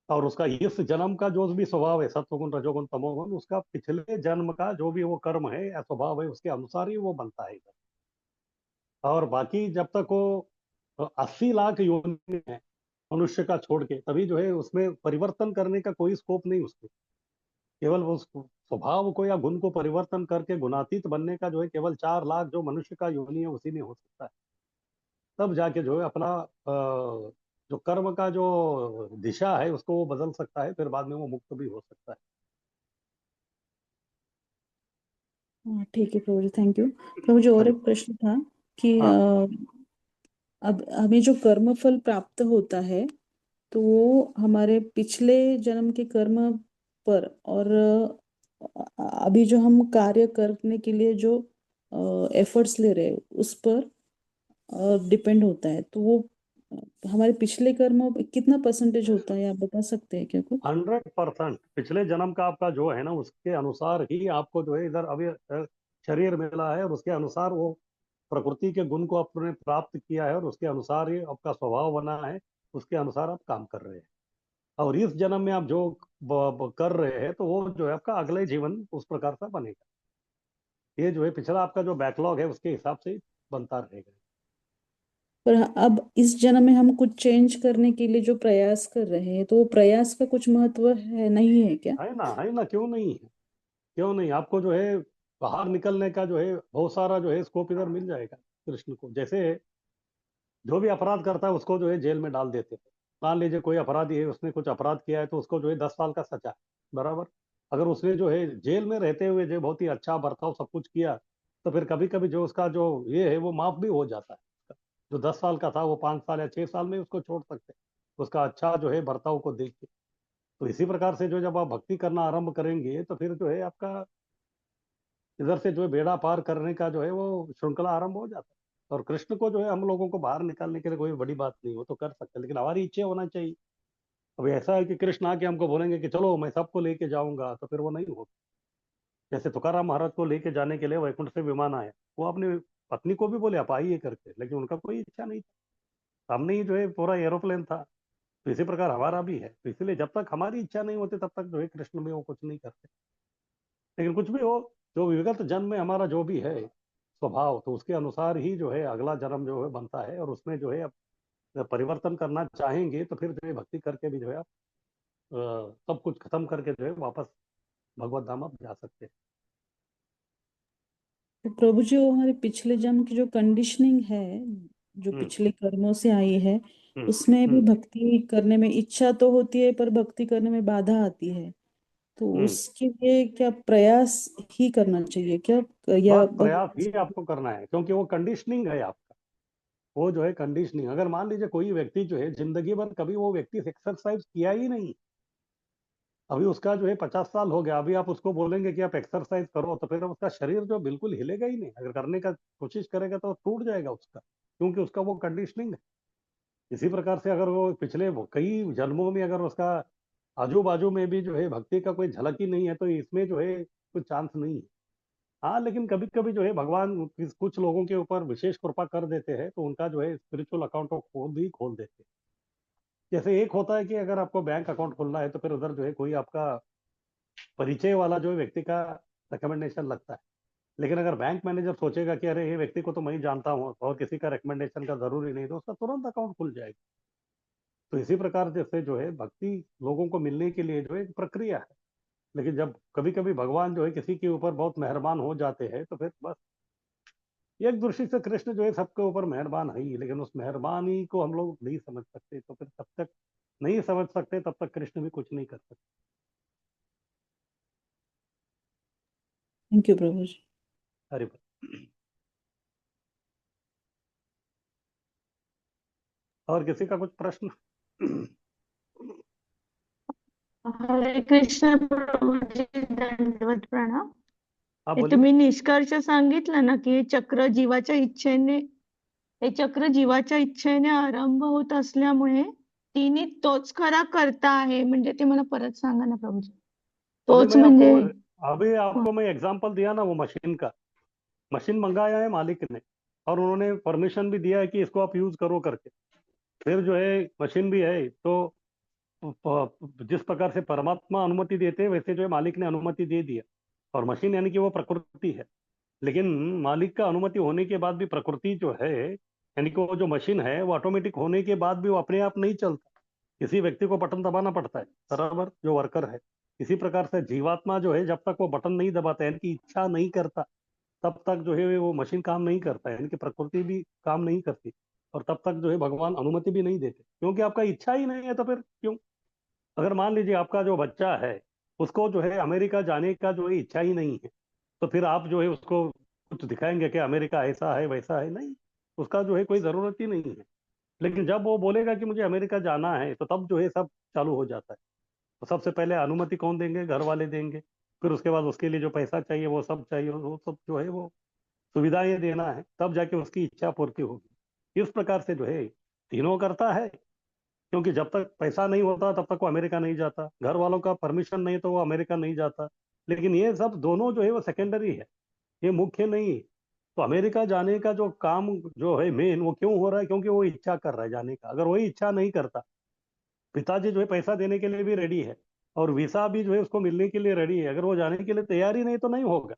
और उसका इस जन्म का जो भी स्वभाव है, सत्वगुण, रजोगुण, तमोगुण, उसका पिछले जन्म का जो भी वो कर्म है या स्वभाव है, उसके अनुसार ही वो बनता है इधर। और बाकी जब तक वो 80 लाख योनि में है मनुष्य का छोड़ के, तभी जो है उसमें परिवर्तन करने का कोई स्कोप नहीं उसको। केवल वो स्वभाव को या गुण को परिवर्तन करके गुणातीत बनने का जो है केवल 4 लाख जो मनुष्य का योनि है उसी में हो सकता है। तब जाके जो है अपना जो कर्म का जो दिशा है उसको वो बदल सकता है, फिर बाद में वो मुक्त भी हो सकता है। ठीक है प्रभु जी, थैंक यू। प्रभु जी, और हरि एक प्रश्न था कि हाँ। अब हमें जो कर्म फल प्राप्त होता है, तो वो हमारे पिछले जन्म के कर्म पर और अभी जो हम कार्य करने के लिए जो एफर्ट्स ले रहे हैं उस पर डिपेंड होता है। तो वो हमारे पिछले कर्म कितना परसेंटेज होता है, आप बता सकते हैं क्या कुछ? 100% पिछले जन्म का आपका जो है ना, उसके अनुसार ही आपको जो है इधर अभी शरीर मिला है, और उसके अनुसार वो प्रकृति के गुण को आपने प्राप्त किया है, और उसके अनुसार ही आपका स्वभाव बना है, उसके अनुसार आप काम कर रहे हैं। और इस जन्म में आप जो कर रहे हैं, तो वो जो है आपका अगले जीवन उस प्रकार का बनेगा। ये जो है पिछला आपका जो बैकलॉग है उसके हिसाब से ही बनता रहेगा। पर अब इस जन्म में हम कुछ चेंज करने के लिए जो प्रयास कर रहे हैं, तो वो प्रयास का कुछ महत्व है, नहीं है क्या? है ना, है ना, क्यों नहीं है? क्यों नहीं? आपको जो है बाहर निकलने का जो है बहुत सारा जो है स्कोप इधर मिल जाएगा। कृष्ण को जैसे जो भी अपराध करता है उसको जो है जेल में डाल देते हैं। मान लीजिए कोई अपराधी है, उसने कुछ अपराध किया है, तो उसको जो है 10 साल का सजा, बराबर। अगर उसने जो है जेल में रहते हुए जो बहुत ही अच्छा बर्ताव सब कुछ किया, तो फिर कभी कभी जो उसका जो ये है वो माफ भी हो जाता है। जो 10 साल का था वो 5 साल या 6 साल में उसको छोड़ सकते हैं, उसका अच्छा जो है बर्ताव को देख के। तो इसी प्रकार से जो जब आप भक्ति करना आरंभ करेंगे, तो फिर जो है आपका इधर से जो है बेड़ा पार करने का जो है वो श्रृंखला आरंभ हो जाता है। और कृष्ण को जो है हम लोगों को बाहर निकालने के लिए कोई बड़ी बात नहीं, वो तो कर सकते हैं, लेकिन हमारी इच्छा होना चाहिए। अब ऐसा है कि कृष्ण आके हमको बोलेंगे कि चलो मैं सबको लेके जाऊंगा, तो फिर वो नहीं होगा। जैसे तुकाराम महाराज को लेके जाने के लिए वैकुंठ से विमान आया, वो अपनी पत्नी को भी बोले आप आइए करके, लेकिन उनका कोई इच्छा नहीं था। सामने ही जो है पूरा एरोप्लेन था। तो इसी प्रकार हमारा भी है, तो इसलिए जब तक हमारी इच्छा नहीं होती तब तक जो है कृष्ण में वो कुछ नहीं करते। लेकिन कुछ भी हो, जो विगत जन्म में हमारा जो भी है स्वभाव, तो उसके अनुसार ही जो है अगला जन्म जो है बनता है। और उसमें जो है अब परिवर्तन करना चाहेंगे, तो फिर जो है भक्ति करके भी जो है आप सब कुछ खत्म करके जो है वापस भगवत धाम आप जा सकते हैं। तो प्रभु जी, वो हमारे पिछले जन्म की जो कंडीशनिंग है, जो हम्म। पिछले कर्मों से आई है, हम्म। उसमें भी हम्म। भक्ति करने में इच्छा तो होती है, पर भक्ति करने में बाधा आती है। तो हम्म। उसके लिए क्या प्रयास ही करना चाहिए क्या, या बस प्रयास भगवान ही से? आपको करना है, क्योंकि वो कंडीशनिंग है आपका। वो जो है कंडीशनिंग, अगर मान लीजिए कोई व्यक्ति जो है जिंदगी भर कभी वो व्यक्ति एक्सरसाइज किया ही नहीं, अभी उसका जो है 50 साल हो गया, अभी आप उसको बोलेंगे कि आप एक्सरसाइज करो, तो फिर उसका शरीर जो बिल्कुल हिलेगा ही नहीं। अगर करने का कोशिश करेगा तो टूट जाएगा उसका, क्योंकि उसका वो कंडीशनिंग है। इसी प्रकार से अगर वो पिछले वो कई जन्मों में अगर उसका आजू बाजू में भी जो है भक्ति का कोई झलक ही नहीं है, तो इसमें जो है कुछ चांस नहीं है। हाँ, लेकिन कभी कभी जो है भगवान कुछ लोगों के ऊपर विशेष कृपा कर देते हैं, तो उनका जो है स्पिरिचुअल अकाउंट वो खोल ही खोल देते हैं। जैसे एक होता है कि अगर आपको बैंक अकाउंट खोलना है, तो फिर उधर जो है कोई आपका परिचय वाला जो है व्यक्ति का रिकमेंडेशन लगता है। लेकिन अगर बैंक मैनेजर सोचेगा कि अरे ये व्यक्ति को तो मैं ही जानता हूँ और किसी का रिकमेंडेशन का जरूरी नहीं, तो उसका तुरंत अकाउंट खुल जाएगा। तो इसी प्रकार जैसे जो है भक्ति लोगों को मिलने के लिए जो है एक प्रक्रिया है, लेकिन जब कभी कभी भगवान जो है किसी के ऊपर बहुत मेहरबान हो जाते हैं तो फिर बस एक दृष्टि से कृष्ण जो है सबके ऊपर मेहरबान है ही, लेकिन उस मेहरबानी को हम लोग नहीं समझ सकते, तो फिर तब तक नहीं समझ सकते तब तक कृष्ण भी कुछ नहीं कर सकते। थैंक यू प्रभु जी। हरि बोल। और किसी का कुछ प्रश्न? हरे कृष्ण प्रभूजी, दंडवत प्रणाम. हाँ हे बोलिए। तुम्ही निष्कर्ष सांगितलं ना की हे चक्र जीवाच्या इच्छेने आरंभ होत असल्यामुळे तिने तोच खरा करता आहे, म्हणजे ते मला परत सांगा ना प्रभूजी. अभी तोच मैं म्हणजे आपको मैं एग्जांपल दिया ना, वो मशीन का। मशीन मंगाया है मालिक ने और उन्होंने परमिशन भी दिया है कि इसको आप यूज करो करके। फिर जो है मशीन भी है, तो जिस प्रकार से परमात्मा अनुमति देते हैं वैसे जो है मालिक ने अनुमति दे दिया। और मशीन यानी कि वो प्रकृति है, लेकिन मालिक का अनुमति होने के बाद भी प्रकृति जो है यानी कि वो जो मशीन है वो ऑटोमेटिक होने के बाद भी वो अपने आप नहीं चलता, किसी व्यक्ति को बटन दबाना पड़ता है, बराबर, जो वर्कर है। इसी प्रकार से जीवात्मा जो है जब तक वो बटन नहीं दबाता यानी कि इच्छा नहीं करता, तब तक जो है वो मशीन काम नहीं करता, यानी कि प्रकृति भी काम नहीं करती। और तब तक जो है भगवान अनुमति भी नहीं देते, क्योंकि आपका इच्छा ही नहीं है, तो फिर क्यों? अगर मान लीजिए आपका जो बच्चा है उसको जो है अमेरिका जाने का जो है इच्छा ही नहीं है, तो फिर आप जो है उसको कुछ दिखाएंगे कि अमेरिका ऐसा है वैसा है? नहीं, उसका जो है कोई ज़रूरत ही नहीं है। लेकिन जब वो बोलेगा कि मुझे अमेरिका जाना है, तो तब जो है सब चालू हो जाता है। तो सबसे पहले अनुमति कौन देंगे? घर वाले देंगे। फिर उसके बाद उसके लिए जो पैसा चाहिए वो सब चाहिए, वो सब जो है वो सुविधाएं देना है, तब जाके उसकी इच्छा पूर्ति होगी। इस प्रकार से जो है तीनों करता है, क्योंकि जब तक पैसा नहीं होता तब तक वो अमेरिका नहीं जाता, घर वालों का परमिशन नहीं तो वो अमेरिका नहीं जाता। लेकिन ये सब दोनों जो है वो सेकेंडरी है, ये मुख्य नहीं है। तो अमेरिका जाने का जो काम जो है मेन, वो क्यों हो रहा है? क्योंकि वो इच्छा कर रहा है जाने का। अगर वही इच्छा नहीं करता, पिताजी जो है पैसा देने के लिए भी रेडी है और वीसा भी जो है उसको मिलने के लिए रेडी है, अगर वो जाने के लिए तैयार ही नहीं तो नहीं होगा।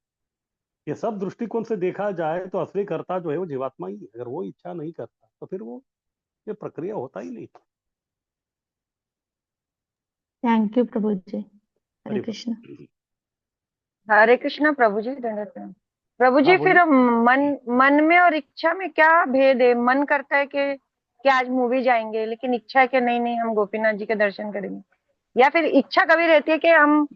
ये सब दृष्टिकोण से देखा जाए तो असली कर्ता जो है वो जीवात्मा ही है। अगर वो इच्छा नहीं करता तो फिर वो ये प्रक्रिया होता ही नहीं। थँक्यू प्रभूजी. हरे हरि कृष्ण. बोल। हरे कृष्ण प्रभु जी, दंडवत प्रणाम. प्रभु हाँ जी, फिर बोलिए। मन मन में और इच्छा में क्या भेद है? मन करता है कि आज मूवी जाएंगे, लेकिन इच्छा है कि नहीं नहीं हम गोपीनाथ जी के दर्शन करेंगे. या फिर इच्छा कभी रहती है कि हम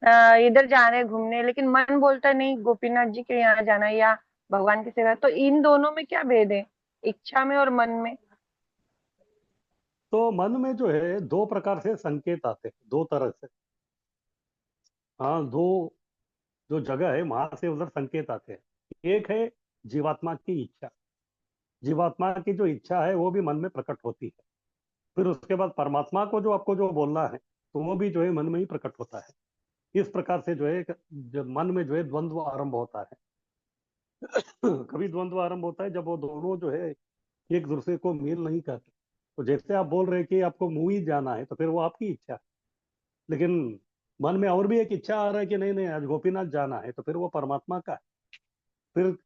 इधर जा रहे हैं घूमने, लेकिन मन बोलता है नहीं गोपीनाथ जी के यहाँ जाना है या भगवान की सेवा. तो इन दोनों में क्या भेद है, इच्छा में और मन में? तो मन में जो है दो प्रकार से संकेत आते हैं, दो तरह से। हाँ, दो जो जगह है वहां से उधर संकेत आते हैं। एक है जीवात्मा की इच्छा। जीवात्मा की जो इच्छा है वो भी मन में प्रकट होती है। फिर उसके बाद परमात्मा को जो आपको जो बोलना है, तो वो भी जो है मन में ही प्रकट होता है। इस प्रकार से जो है जब मन में जो है द्वंद्व आरंभ होता है। कभी द्वंद्व आरंभ होता है जब वो दोनों जो है एक दूसरे को मेल नहीं करते। तो जैसे आप बोल रहे हैं कि आपको मूवी जाना है, तो फिर वो आपकी इच्छा है, लेकिन मन में और भी एक इच्छा आ रहा है कि नहीं नहीं आज गोपीनाथ जाना है, तो फिर वो परमात्मा का है। फिर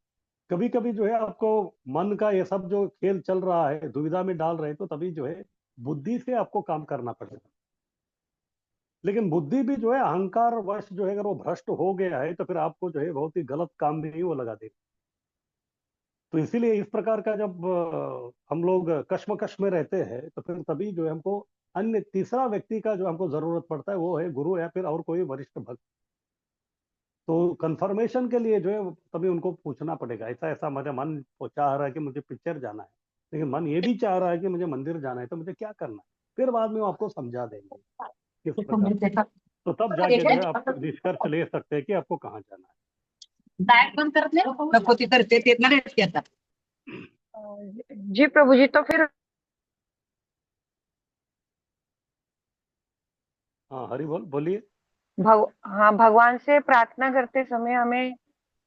कभी कभी जो है आपको मन का ये सब जो खेल चल रहा है दुविधा में डाल रहे हैं, तो तभी जो है बुद्धि से आपको काम करना पड़ेगा। लेकिन बुद्धि भी जो है अहंकार वश जो है अगर वो भ्रष्ट हो गया है, तो फिर आपको जो है बहुत ही गलत काम में ही वो लगा देगा। तो इसीलिए इस प्रकार का जब हम लोग कश्मकश में रहते हैं, तो फिर तभी जो है हमको अन्य तीसरा व्यक्ति का जो हमको जरूरत पड़ता है, वो है गुरु या फिर और कोई वरिष्ठ भक्त। तो कंफर्मेशन के लिए जो है तभी उनको पूछना पड़ेगा, ऐसा ऐसा मेरा मन को चाह रहा है कि मुझे पिक्चर जाना है, लेकिन मन ये भी चाह रहा है कि मुझे मंदिर जाना है, तो मुझे क्या करना है? फिर बाद में वो आपको समझा देंगे किस प्रकार से। तो तब जाके जो है आप निष्कर्ष ले सकते हैं कि आपको कहाँ जाना है। डायट बंद करते नको ती करते ते ना रेस्ट घेतात. जी प्रभु जी, तो फिर हाँ हरि बोल, बोलिए। हाँ, भगवान से प्रार्थना करते समय हमें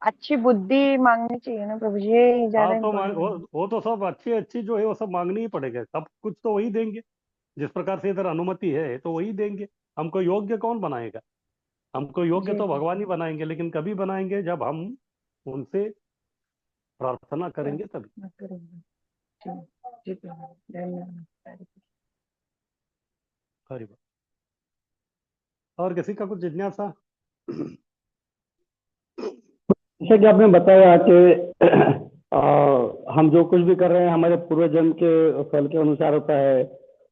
अच्छी बुद्धि मांगनी चाहिए ना प्रभु जी, ये हाँ ज्यादा तो इम्पोर्टेंट है. वो तो सब अच्छी अच्छी जो है वो सब मांगनी ही पड़ेगा, सब कुछ तो वही देंगे। जिस प्रकार से इधर अनुमति है तो वही देंगे। हमको योग्य कौन बनाएगा? हमको योग्य जी तो भगवान ही बनाएंगे, लेकिन कभी बनाएंगे जब हम उनसे प्रार्थना करेंगे तभी। करेंगे. जी जी प्रभु, धन्यवाद. हरि बोल। और किसी का कुछ जिज्ञासा? जैसे कि आपने बताया कि हम जो कुछ भी कर रहे हैं हमारे पूर्व जन्म के फल के अनुसार होता है,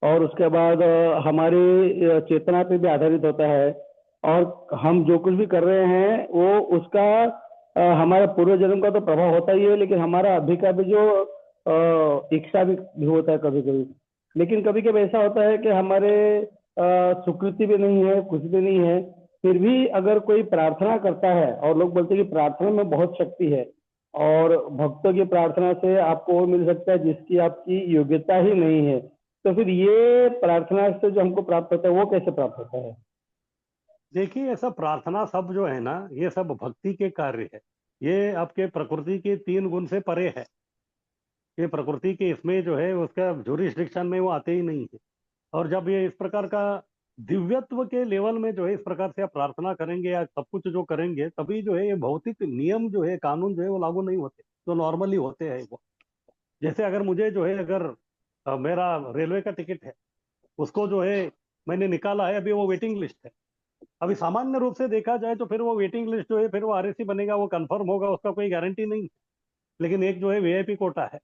और उसके बाद हमारी चेतना पे भी आधारित होता है, और हम जो कुछ भी कर रहे हैं वो उसका हमारे पूर्व जन्म का तो प्रभाव होता ही है, लेकिन हमारा अभी का भी जो इच्छा भी होता है कभी कभी। लेकिन कभी कभी ऐसा होता है कि हमारे सुकृति भी नहीं है, कुछ भी नहीं है, फिर भी अगर कोई प्रार्थना करता है, और लोग बोलते हैं कि प्रार्थना में बहुत शक्ति है, और भक्तों की प्रार्थना से आपको वो मिल सकता है जिसकी आपकी योग्यता ही नहीं है, तो फिर ये प्रार्थना से जो हमको प्राप्त होता है वो कैसे प्राप्त होता है? देखिए, ऐसा प्रार्थना सब जो है ना, ये सब भक्ति के कार्य है। ये आपके प्रकृति के 3 गुण से परे है। ये प्रकृति के इसमें जो है उसका ज्यूरिसडिक्शन में वो आते ही नहीं है। और जब ये इस प्रकार का दिव्यत्व के लेवल में जो है इस प्रकार से आप प्रार्थना करेंगे या सब कुछ जो करेंगे, तभी जो है ये भौतिक नियम जो है, कानून जो है वो लागू नहीं होते, जो नॉर्मली होते हैं वो। जैसे अगर मुझे जो है, अगर मेरा रेलवे का टिकट है, उसको जो है मैंने निकाला है, अभी वो वेटिंग लिस्ट है। अभी सामान्य रूप से देखा जाए तो फिर वो वेटिंग लिस्ट जो है, फिर वो आरएसी बनेगा, वो कंफर्म होगा, उसका कोई गारंटी नहीं है। लेकिन एक जो है वीआईपी कोटा है,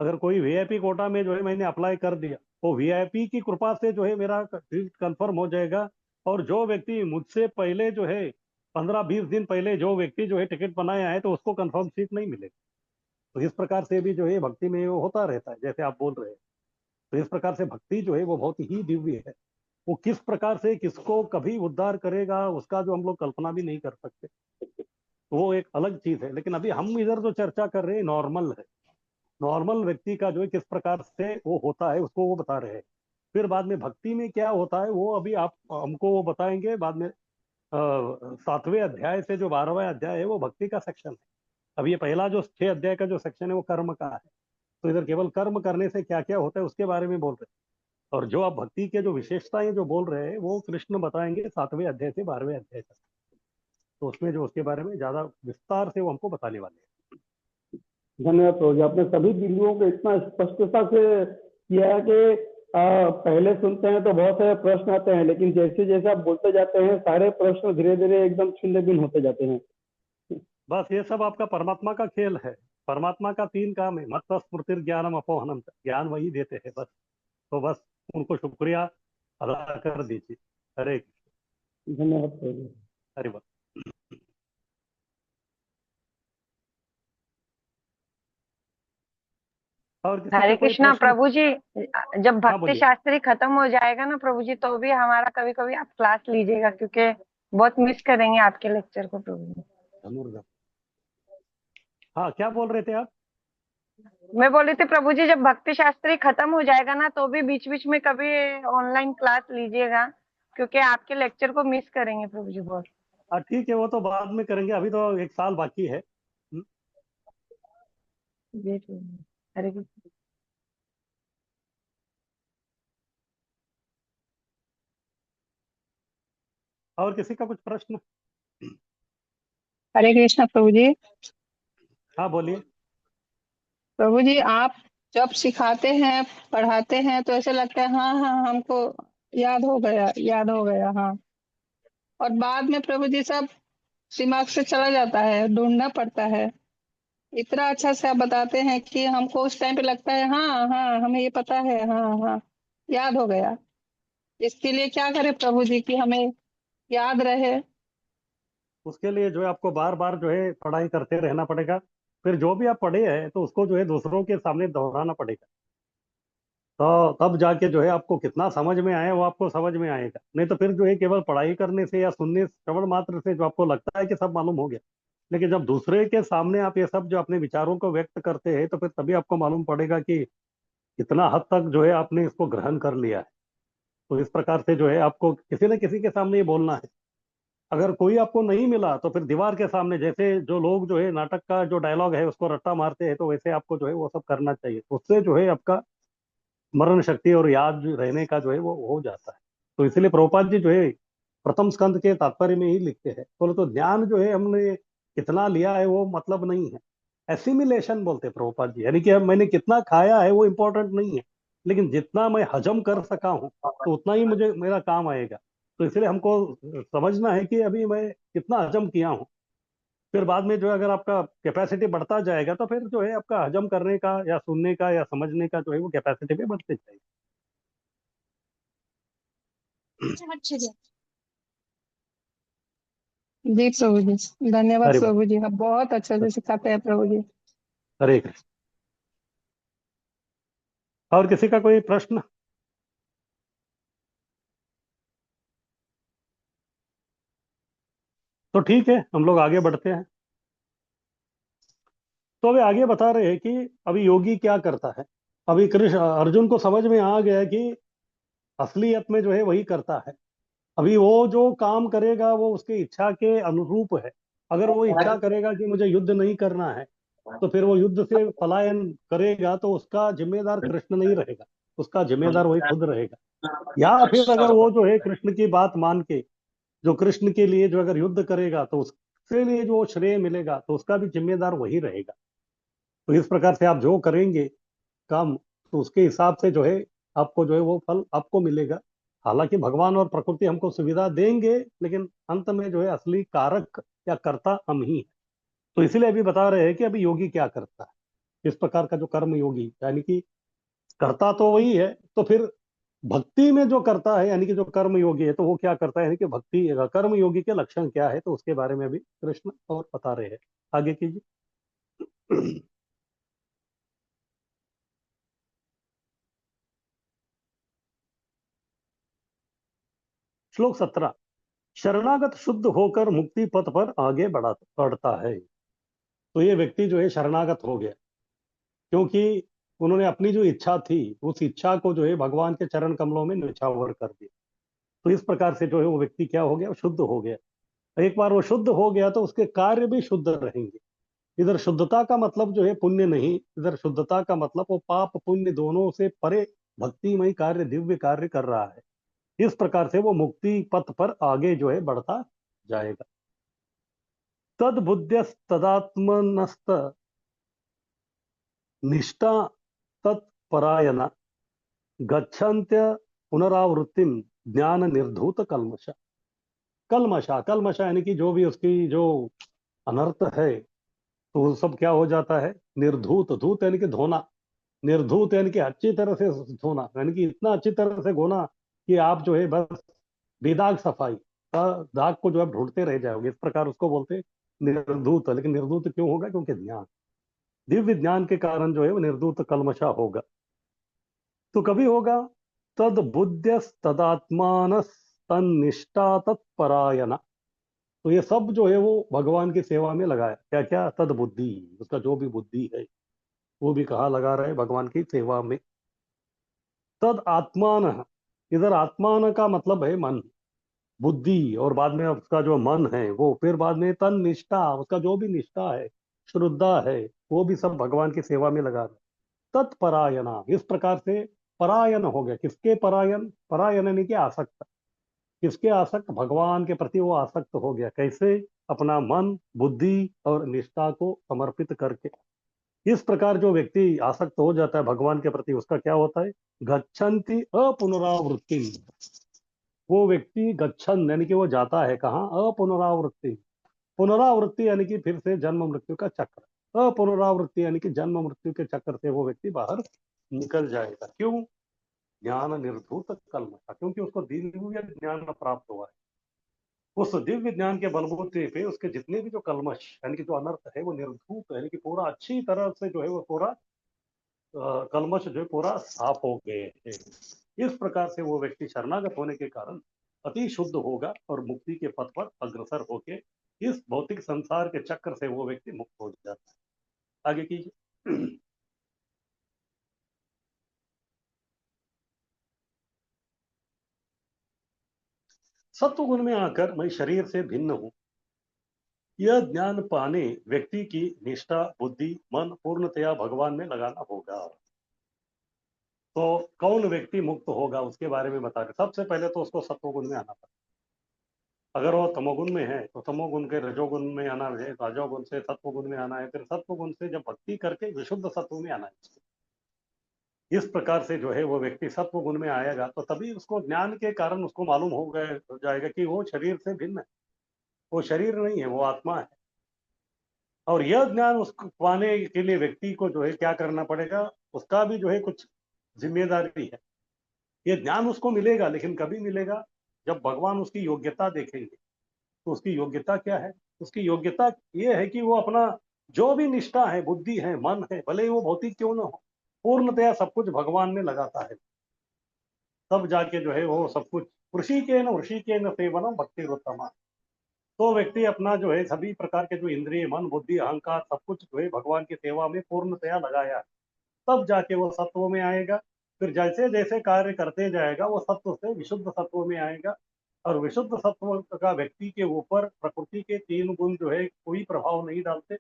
अगर कोई वीआईपी कोटा में जो है मैंने अप्लाई कर दिया, तो वीआईपी की कृपा से जो है मेरा सीट कंफर्म हो जाएगा। और जो व्यक्ति मुझसे पहले जो है 15-20 दिन पहले जो व्यक्ति जो है टिकट बनाया है, तो उसको कंफर्म सीट नहीं मिलेगी। तो इस प्रकार से भी जो है भक्ति में वो होता रहता है, जैसे आप बोल रहे हैं। तो इस प्रकार से भक्ति जो है वो बहुत ही दिव्य है। वो किस प्रकार से किसको कभी उद्धार करेगा, उसका जो हम लोग कल्पना भी नहीं कर सकते। तो वो एक अलग चीज है। लेकिन अभी हम इधर जो चर्चा कर रहे हैं नॉर्मल है। नॉर्मल व्यक्ति का जो है किस प्रकार से वो होता है, उसको वो बता रहे हैं। फिर बाद में भक्ति में क्या होता है वो अभी आप हमको वो बताएंगे बाद में। 7वें अध्याय से जो 12वां अध्याय है वो भक्ति का सेक्शन है। अब ये पहला जो 6 अध्याय का जो सेक्शन है वो कर्म का है। तो इधर केवल कर्म करने से क्या क्या होता है उसके बारे में बोल रहे हैं। और जो आप भक्ति के जो विशेषताएं जो बोल रहे हैं वो कृष्ण बताएंगे 7वें अध्याय से 12वें अध्याय तक। तो उसमें जो उसके बारे में ज्यादा विस्तार से वो हमको बताने वाले हैं। धन्यवाद प्रभु जी, आपने सभी बिंदुओं को इतना स्पष्टता से किया है कि पहले सुनते हैं तो बहुत सारे प्रश्न आते हैं, लेकिन जैसे जैसे आप बोलते जाते हैं सारे प्रश्न धीरे धीरे एकदम छिन्न भिन्न होते जाते हैं। बस ये सब आपका परमात्मा का खेल है। परमात्मा का 3 काम है, मत स्मृति ज्ञानम अपोहनम। ज्ञान वही देते हैं बस। तो बस उनको शुक्रिया अदा कर दीजिए। हरे कृष्ण। धन्यवाद प्रभु जी। हरि बोल। और किसी हरे का कोई कृष्णा प्रश्न? प्रभु जी, जब हाँ भक्ति बोलिए। शास्त्री खत्म हो जाएगा ना प्रभु जी, तो भी हमारा कभी कभी आप क्लास लीजिएगा, क्योंकि बहुत मिस करेंगे आपके लेक्चर को प्रभु जी। धनुर्धर। हाँ, क्या बोल रहे थे आप? मैं बोल रही थी प्रभु जी, जब भक्ति शास्त्री खत्म हो जाएगा ना, तो भी बीच बीच में कभी ऑनलाइन क्लास लीजिएगा, क्योंकि आपके लेक्चर को मिस करेंगे प्रभु जी बहुत। हाँ ठीक है, वो तो बाद में करेंगे, अभी तो 1 साल बाकी है। जी प्रभु जी। हरे कृष्ण। और किसी का कुछ प्रश्न? हरे कृष्णा प्रभु जी। हाँ बोलिए। प्रभु जी, आप जब सिखाते हैं, पढ़ाते हैं, तो ऐसे लगता है हाँ हाँ हमको याद हो गया, याद हो गया, हाँ। और बाद में प्रभु जी सब दिमाग से चला जाता है, ढूंढना पड़ता है। इतना अच्छा से आप बताते हैं कि हमको उस टाइम पे लगता है हाँ हाँ हमें ये पता है, हाँ हाँ याद हो गया। इसके लिए क्या करें प्रभु जी कि हमें याद रहे? उसके लिए जो है आपको बार बार जो है पढ़ाई करते रहना पड़ेगा। फिर जो भी आप पढ़े हैं तो उसको जो है दूसरों के सामने दोहराना पड़ेगा। तो तब जाके जो है आपको कितना समझ में आए वो आपको समझ में आएगा। नहीं तो फिर जो है केवल पढ़ाई करने से या सुनने श्रवण मात्र से जो आपको लगता है कि सब मालूम हो गया, लेकिन जब दूसरे के सामने आप ये सब जो अपने विचारों को व्यक्त करते हैं तो फिर तभी आपको मालूम पड़ेगा कि कितना हद तक जो है आपने इसको ग्रहण कर लिया है। तो इस प्रकार से जो है आपको किसी न किसी के सामने ये बोलना है। अगर कोई आपको नहीं मिला तो फिर दीवार के सामने, जैसे जो लोग जो है नाटक का जो डायलॉग है उसको रट्टा मारते हैं, तो वैसे आपको जो है वो सब करना चाहिए। उससे जो है आपका स्मरण शक्ति और याद रहने का जो है वो हो जाता है। तो इसलिए प्रभुपाद जी जो है प्रथम स्कंद के तात्पर्य में ही लिखते हैं, बोले तो ज्ञान जो है हमने कितना लिया है वो मतलब नहीं है। एसिमिलेशन बोलते हैं प्रभुपाद जी, यानी कि मैंने कितना खाया है वो इंपॉर्टेंट नहीं है। लेकिन जितना मैं हजम कर सका हूँ तो उतना ही मुझे मेरा काम आएगा। तो इसलिए हमको समझना है कि अभी मैं कितना हजम किया हूँ। फिर बाद में जो है अगर आपका कैपेसिटी बढ़ता जाएगा तो फिर जो है आपका हजम करने का या सुनने का या समझने का जो है वो कैपेसिटी भी बढ़ते जाएगी। जी प्रभु जी, धन्यवाद हरे प्रभु जी, आप बहुत अच्छे से सिखाते हैं प्रभु जी। हरे कृष्ण। और किसी का कोई प्रश्न? तो ठीक है, हम लोग आगे बढ़ते हैं। तो अभी आगे बता रहे हैं कि अभी योगी क्या करता है। अभी कृष्ण अर्जुन को समझ में आ गया कि असलियत में जो है वही करता है। अभी वो जो काम करेगा वो उसकी इच्छा के अनुरूप है। अगर वो इच्छा करेगा कि मुझे युद्ध नहीं करना है तो फिर वो युद्ध से पलायन करेगा, तो उसका जिम्मेदार कृष्ण नहीं रहेगा, उसका जिम्मेदार वही खुद रहेगा। या फिर अगर वो जो है कृष्ण की बात मान के जो कृष्ण के लिए जो अगर युद्ध करेगा तो उसके लिए जो श्रेय मिलेगा तो उसका भी जिम्मेदार वही रहेगा। तो इस प्रकार से आप जो करेंगे काम, तो उसके हिसाब से जो है आपको जो है वो फल आपको मिलेगा। हालांकि भगवान और प्रकृति हमको सुविधा देंगे, लेकिन अंत में जो है असली कारक या कर्ता हम ही हैं। तो इसीलिए अभी बता रहे हैं कि अभी योगी क्या करता है। इस प्रकार का जो कर्म योगी यानी कि करता तो वही है, तो फिर भक्ति में जो करता है यानी कि जो कर्म योगी है तो वो क्या करता है, यानी कि भक्ति कर्म योगी के लक्षण क्या है, तो उसके बारे में भी कृष्ण और बता रहे हैं। आगे कीजिए। श्लोक 17। शरणागत शुद्ध होकर मुक्ति पथ पर आगे बढ़ता है। तो ये व्यक्ति जो है शरणागत हो गया, क्योंकि उन्होंने अपनी जो इच्छा थी उस इच्छा को जो है भगवान के चरण कमलों में न्यौछावर कर दिया। तो इस प्रकार से जो है वो व्यक्ति क्या हो गया, शुद्ध हो गया। एक बार वो शुद्ध हो गया तो उसके कार्य भी शुद्ध रहेंगे। इधर शुद्धता का मतलब जो है पुण्य नहीं, इधर शुद्धता का मतलब वो पाप पुण्य दोनों से परे भक्तिमय कार्य, दिव्य कार्य कर रहा है। इस प्रकार से वो मुक्ति पथ पर आगे जो है बढ़ता जाएगा। तद बुद्ध्यस्तदात्मनस्त निष्ठा तत्परायण गच्छन्त्य पुनरावृत्तिम ज्ञान निर्धूत कल्मश। कल्मशा, कल्मशा यानी कि जो भी उसकी जो अनर्थ है तो वो सब क्या हो जाता है, निर्धूत। धूत यानी कि धोना, निर्धूत यानी कि अच्छी तरह से धोना, यानी कि इतना अच्छी तरह से धोना कि आप जो है बस बेदाग सफाई का दाग को जो आप ढूंढते रह जाओगे। इस प्रकार उसको बोलते हैं निर्धूत। लेकिन निर्धूत क्यों होगा, क्योंकि ज्ञान, दिव्य ज्ञान के कारण जो है वो निर्धूत कल्मशा होगा। तो कभी होगा तद बुद्ध्यस तदात्मानस तन्निष्ठा तत्परायण। तो ये सब जो है वो भगवान की सेवा में लगाया। क्या क्या, तद बुद्धि, उसका जो भी बुद्धि है वो भी कहाँ लगा रहे, भगवान की सेवा में। तद आत्मान, इधर आत्मान का मतलब है मन, बुद्धि, और बाद में उसका जो मन है वो, फिर बाद में तन निष्ठा, उसका जो भी निष्ठा है, श्रद्धा है, वो भी सब भगवान की सेवा में लगा रहे। तत्परायणा, इस प्रकार से परायण हो गया। किसके परायण, परायण यानी कि आसक्त। किसके आसक्त, भगवान के प्रति वो आसक्त हो गया। कैसे, अपना मन, बुद्धि और निष्ठा को समर्पित करके। इस प्रकार जो व्यक्ति आसक्त हो जाता है भगवान के प्रति, उसका क्या होता है, गच्छन्ति अपुनरावृत्ति। वो व्यक्ति गच्छन यानी कि वो जाता है कहाँ, अपुनरावृत्ति। पुनरावृत्ति यानी कि फिर से जन्म मृत्यु का चक्र। अपुनरावृत्ति यानी कि जन्म मृत्यु के चक्कर से वो व्यक्ति बाहर निकल जाएगा। क्यों, ज्ञान निर्धूत कल्मषा, क्योंकि उसको दिव्य ज्ञान प्राप्त हुआ है। उस दिव्य ज्ञान के बलबूते पे उसके जितने भी जो कल्मश यानी कि जो अनर्थ है वो निर्धूत यानी कि पूरा अच्छी तरह से जो है वो पूरा कल्मश जो है पूरा साफ हो गए हैं। इस प्रकार से वो व्यक्ति शरणागत होने के कारण अति शुद्ध होगा और मुक्ति के पथ पर अग्रसर होके इस भौतिक संसार के चक्र से वो व्यक्ति मुक्त हो जाता है। आगे कीजिए। सत्व गुण में आकर मैं शरीर से भिन्न हूं, यह ज्ञान पाने व्यक्ति की निष्ठा, बुद्धि, मन पूर्णतया भगवान में लगाना होगा। तो कौन व्यक्ति मुक्त होगा उसके बारे में बता रहे। सबसे पहले तो उसको सत्वगुण में आना पड़ेगा। अगर वो तमोगुण में है तो तमोगुण के रजोगुण में आना है, रजोगुण से सत्वगुण में आना है, फिर सत्वगुण से जब भक्ति करके विशुद्ध सत्व में आना है। इस प्रकार से जो है वो व्यक्ति सत्व गुण में आएगा, तो तभी उसको ज्ञान के कारण उसको मालूम हो जाएगा कि वो शरीर से भिन्न है, वो शरीर नहीं है, वो आत्मा है। और यह ज्ञान उसको पाने के लिए व्यक्ति को जो है क्या करना पड़ेगा, उसका भी जो है कुछ जिम्मेदारी है। ये ज्ञान उसको मिलेगा, लेकिन कभी मिलेगा जब भगवान उसकी योग्यता देखेंगे। तो उसकी योग्यता क्या है? उसकी योग्यता ये है कि वो अपना जो भी निष्ठा है, बुद्धि है, मन है, भले ही वो भौतिक क्यों ना हो, पूर्णतया सब कुछ भगवान में लगाता है, तब जाके जो है वो सब कुछ ऋषि के न सेवनम भक्ति रोत्तमा। तो व्यक्ति अपना जो है सभी प्रकार के जो इंद्रिय, मन, बुद्धि, अहंकार सब कुछ जो है भगवान की सेवा में पूर्णतया लगाया है, तब जाके वो सत्व में आएगा। फिर जैसे जैसे कार्य करते जाएगा वो सत्व से विशुद्ध सत्व में आएगा। और विशुद्ध सत्व का व्यक्ति के ऊपर प्रकृति के 3 गुण जो है कोई प्रभाव नहीं डालते,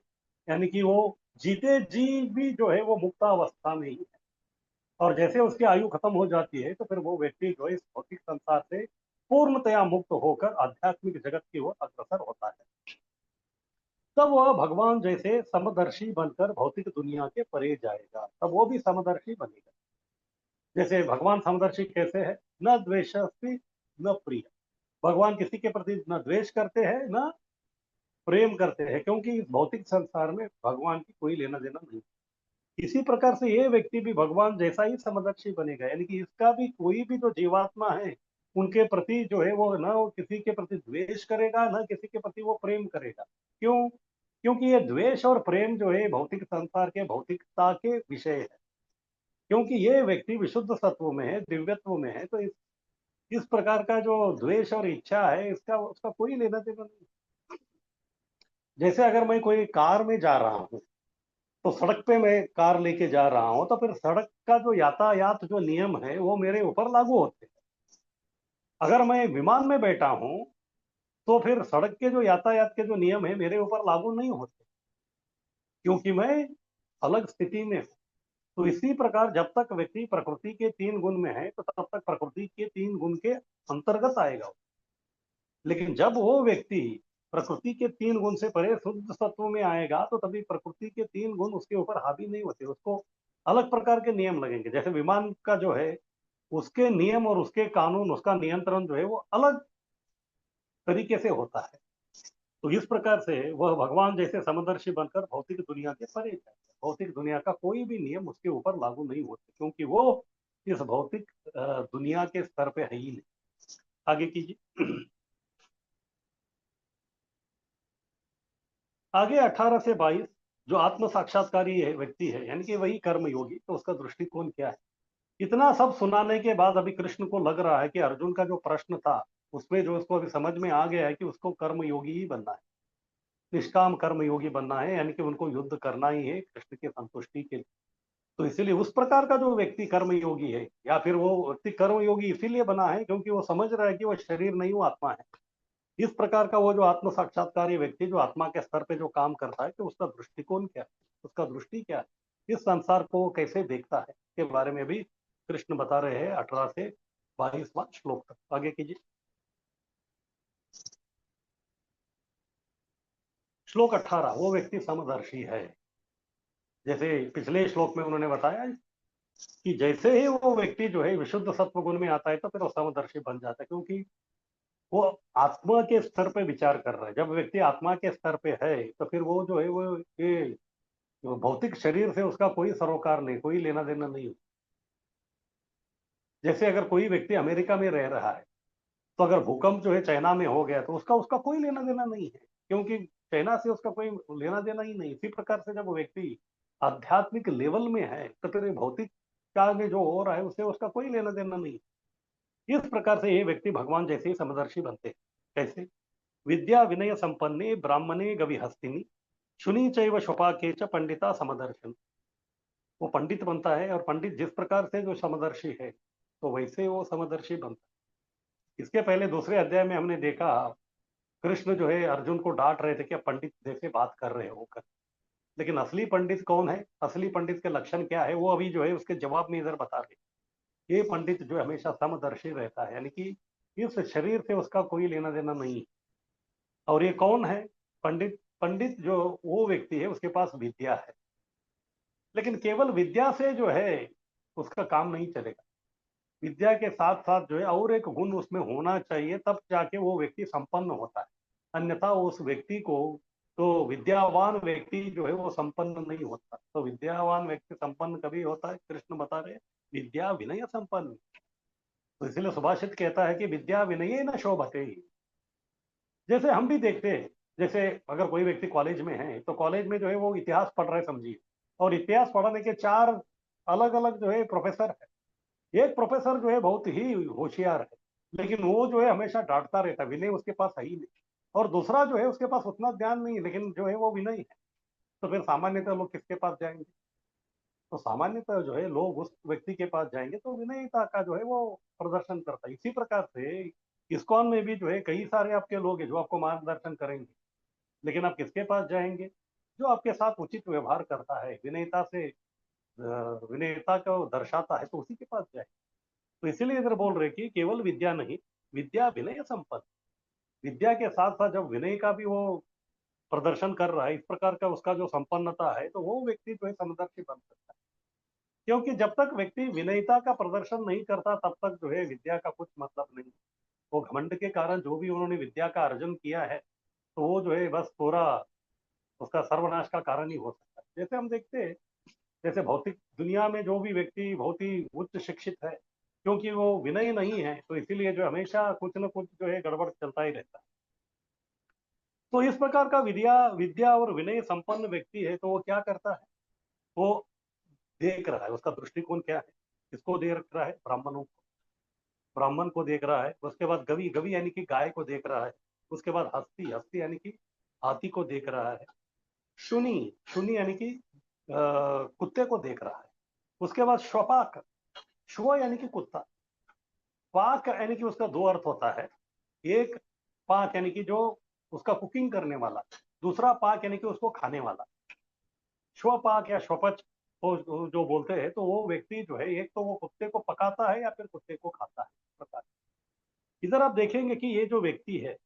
यानी कि वो जीते जी भी जो है वो मुक्तावस्था में ही है। और जैसे उसकी आयु खत्म हो जाती है तो फिर वो व्यक्ति जो इस भौतिक संसार से पूर्णतया मुक्त होकर आध्यात्मिक जगत की ओर अग्रसर होता है। तब वह भगवान जैसे समदर्शी बनकर भौतिक दुनिया के परे जाएगा, तब वो भी समदर्शी बनेगा। जैसे भगवान समदर्शी कैसे है? न द्वेषस्ति न प्रिय। भगवान किसी के प्रति न द्वेष करते हैं न प्रेम करते हैं, क्योंकि इस भौतिक संसार में भगवान की कोई लेना देना नहीं। इसी प्रकार से ये व्यक्ति भी भगवान जैसा ही समदर्शी बनेगा, यानी कि इसका भी कोई भी जो जीवात्मा है उनके प्रति जो है वो न किसी के प्रति द्वेष करेगा, न किसी के प्रति वो प्रेम करेगा। क्यों? क्योंकि ये द्वेष और प्रेम जो है भौतिक संसार के भौतिकता के विषय है। क्योंकि ये व्यक्ति विशुद्ध सत्व में है, दिव्यत्व में है, तो इस प्रकार का जो द्वेष और इच्छा है इसका उसका कोई लेना देना नहीं। जैसे अगर मैं कोई कार में जा रहा हूँ, तो सड़क पे मैं कार लेके जा रहा हूँ, तो फिर सड़क का जो यातायात जो नियम है वो मेरे ऊपर लागू होते हैं। अगर मैं विमान में बैठा हूँ तो फिर सड़क के जो यातायात के जो नियम है मेरे ऊपर लागू नहीं होते, क्योंकि मैं अलग स्थिति में हूँ। तो इसी प्रकार जब तक व्यक्ति प्रकृति के 3 गुण में है तो तब तक प्रकृति के 3 गुण के अंतर्गत आएगा। लेकिन जब वो व्यक्ति प्रकृति के 3 गुण से परे शुद्ध सत्व में आएगा तो तभी प्रकृति के 3 गुण उसके ऊपर हावी नहीं होते, उसको अलग प्रकार के नियम लगेंगे। जैसे विमान का जो है उसके नियम और उसके कानून, उसका नियंत्रण जो है वो अलग तरीके से होता है। तो इस प्रकार से वह भगवान जैसे समदर्शी बनकर भौतिक दुनिया के परे जाए। भौतिक दुनिया का कोई भी नियम उसके ऊपर लागू नहीं होते, क्योंकि वो इस भौतिक दुनिया के स्तर पे है ही नहीं। आगे कीजिए। आगे 18 से 22 जो आत्म साक्षात्कारी है व्यक्ति है, यानी कि वही कर्म योगी, तो उसका दृष्टिकोण क्या है? इतना सब सुनाने के बाद अभी कृष्ण को लग रहा है कि अर्जुन का जो प्रश्न था उसमें जो उसको अभी समझ में आ गया है कि उसको कर्म योगी ही बनना है, निष्काम कर्म योगी बनना है, यानी कि उनको युद्ध करना ही है कृष्ण की संतुष्टि के लिए। तो इसीलिए उस प्रकार का जो व्यक्ति कर्म योगी है, या फिर वो व्यक्ति कर्म योगी इसीलिए बना है क्योंकि वो समझ रहा है कि वो शरीर नहीं, वो आत्मा है। इस प्रकार का वो जो आत्म साक्षात्कारी व्यक्ति जो आत्मा के स्तर पे जो काम करता है, कि उसका दृष्टिकोण क्या है, उसका दृष्टि क्या है, इस संसार को कैसे देखता है, के बारे में भी कृष्ण बता रहे हैं 18 से 22वां श्लोक तक। आगे कीजिए। श्लोक 18, वो व्यक्ति समदर्शी है। जैसे पिछले श्लोक में उन्होंने बताया कि जैसे ही वो व्यक्ति जो है विशुद्ध सत्व गुण में आता है तो फिर वो समदर्शी बन जाता है, क्योंकि वो आत्मा के स्तर पे विचार कर रहा है। जब व्यक्ति आत्मा के स्तर पे है तो फिर वो जो है वो ये भौतिक शरीर से उसका कोई सरोकार नहीं, कोई लेना देना नहीं। जैसे अगर कोई व्यक्ति अमेरिका में रह रहा है तो अगर भूकंप जो है चाइना में हो गया तो उसका उसका कोई लेना देना नहीं है, क्योंकि चाइना से उसका कोई लेना देना ही नहीं। इसी प्रकार से जब व्यक्ति आध्यात्मिक लेवल में है तो फिर भौतिक काल में जो हो रहा है उससे उसका कोई लेना देना नहीं। इस प्रकार से ये व्यक्ति भगवान जैसे ही समदर्शी बनते हैं। कैसे? विद्या विनय संपन्ने ब्राह्मणे गविहस्तिनी शुनि चैव शोपाके च पंडिता समदर्शन। वो पंडित बनता है, और पंडित जिस प्रकार से जो समदर्शी है तो वैसे वो समदर्शी बनता है। इसके पहले दूसरे अध्याय में हमने देखा कृष्ण जो है अर्जुन को डांट रहे थे कि पंडित जैसे बात कर रहे होकर, लेकिन असली पंडित कौन है, असली पंडित के लक्षण क्या है, वो अभी जो है उसके जवाब में इधर बता रहे। ये पंडित जो हमेशा समदर्शी रहता है, यानी कि इस शरीर से उसका कोई लेना देना नहीं। और ये कौन है पंडित? पंडित जो वो व्यक्ति है उसके पास विद्या है, लेकिन केवल विद्या से जो है उसका काम नहीं चलेगा। विद्या के साथ साथ जो है और एक गुण उसमें होना चाहिए, तब जाके वो व्यक्ति संपन्न होता है। अन्यथा उस व्यक्ति को, तो विद्यावान व्यक्ति जो है वो संपन्न नहीं होता। तो विद्यावान व्यक्ति संपन्न कभी होता है, कृष्ण बता रहे हैं, विद्या विनय संपन्न। तो इसलिए सुभाषित कहता है कि विद्या विनय न शोभते ही। जैसे हम भी देखते हैं, जैसे अगर कोई व्यक्ति कॉलेज में है तो कॉलेज में जो है वो इतिहास पढ़ रहे समझिए, और इतिहास पढ़ाने के 4 अलग अलग जो है प्रोफेसर है। एक प्रोफेसर जो है बहुत ही होशियार है, लेकिन वो जो है हमेशा डांटता रहता है, विनय उसके पास है ही नहीं। और दूसरा जो है उसके पास उतना ज्ञान नहीं है, लेकिन जो है वो विनय है। तो फिर सामान्यतः लोग किसके पास जाएंगे? तो सामान्यतः जो है लोग उस व्यक्ति के पास जाएंगे तो विनयता का जो है वो प्रदर्शन करता है। इसी प्रकार से इस्कॉन में भी जो है कई सारे आपके लोग हैं जो आपको मार्गदर्शन करेंगे, लेकिन आप किसके पास जाएंगे? जो आपके साथ उचित व्यवहार करता है, विनयता से विनयता को दर्शाता है, तो उसी के पास जाए। तो इसीलिए इधर बोल रहे कि केवल विद्या नहीं, विद्या विनय संपन्न। विद्या के साथ साथ जब विनय का भी वो प्रदर्शन कर रहा है, इस प्रकार का उसका जो संपन्नता है, तो वो व्यक्ति जो है समदर्शी बन सकता है। क्योंकि जब तक व्यक्ति विनयता का प्रदर्शन नहीं करता तब तक जो है विद्या का कुछ मतलब नहीं। वो घमंड के कारण जो भी उन्होंने विद्या का अर्जन किया है, तो वो जो है बस पूरा उसका सर्वनाश का कारण ही हो सकता है। जैसे हम देखते हैं, जैसे भौतिक दुनिया में जो भी व्यक्ति बहुत ही उच्च शिक्षित है, क्योंकि वो विनय नहीं है, तो इसीलिए जो हमेशा कुछ न कुछ जो है गड़बड़ चलता ही रहता है। तो इस प्रकार का विद्या विद्या और विनय संपन्न व्यक्ति है, तो वो क्या करता है? वो देख रहा है, उसका दृष्टिकोण क्या है? किसको देख रहा है? ब्राह्मणों को। ब्राह्मण को देख रहा है। उसके बाद गवि, गवि यानी कि गाय को देख रहा है। उसके बाद हस्ती, हस्ती यानी कि हाथी को देख रहा है। शुनि, शुनि यानी कि कुत्ते को देख रहा है। उसके बाद श्वपाक, श्व यानी कि कुत्ता। पाक यानी कि उसका 2 अर्थ होता है। एक पाक यानी कि जो उसका कुकिंग करने वाला, दूसरा पाक यानी कि उसको खाने वाला। श्वपाक या श्वपच को जो बोलते हैं, तो वो व्यक्ति जो है एक तो वो कुत्ते को पकाता है या फिर कुत्ते को खाता है। प्रकार इधर आप देखेंगे कि ये जो व्यक्ति है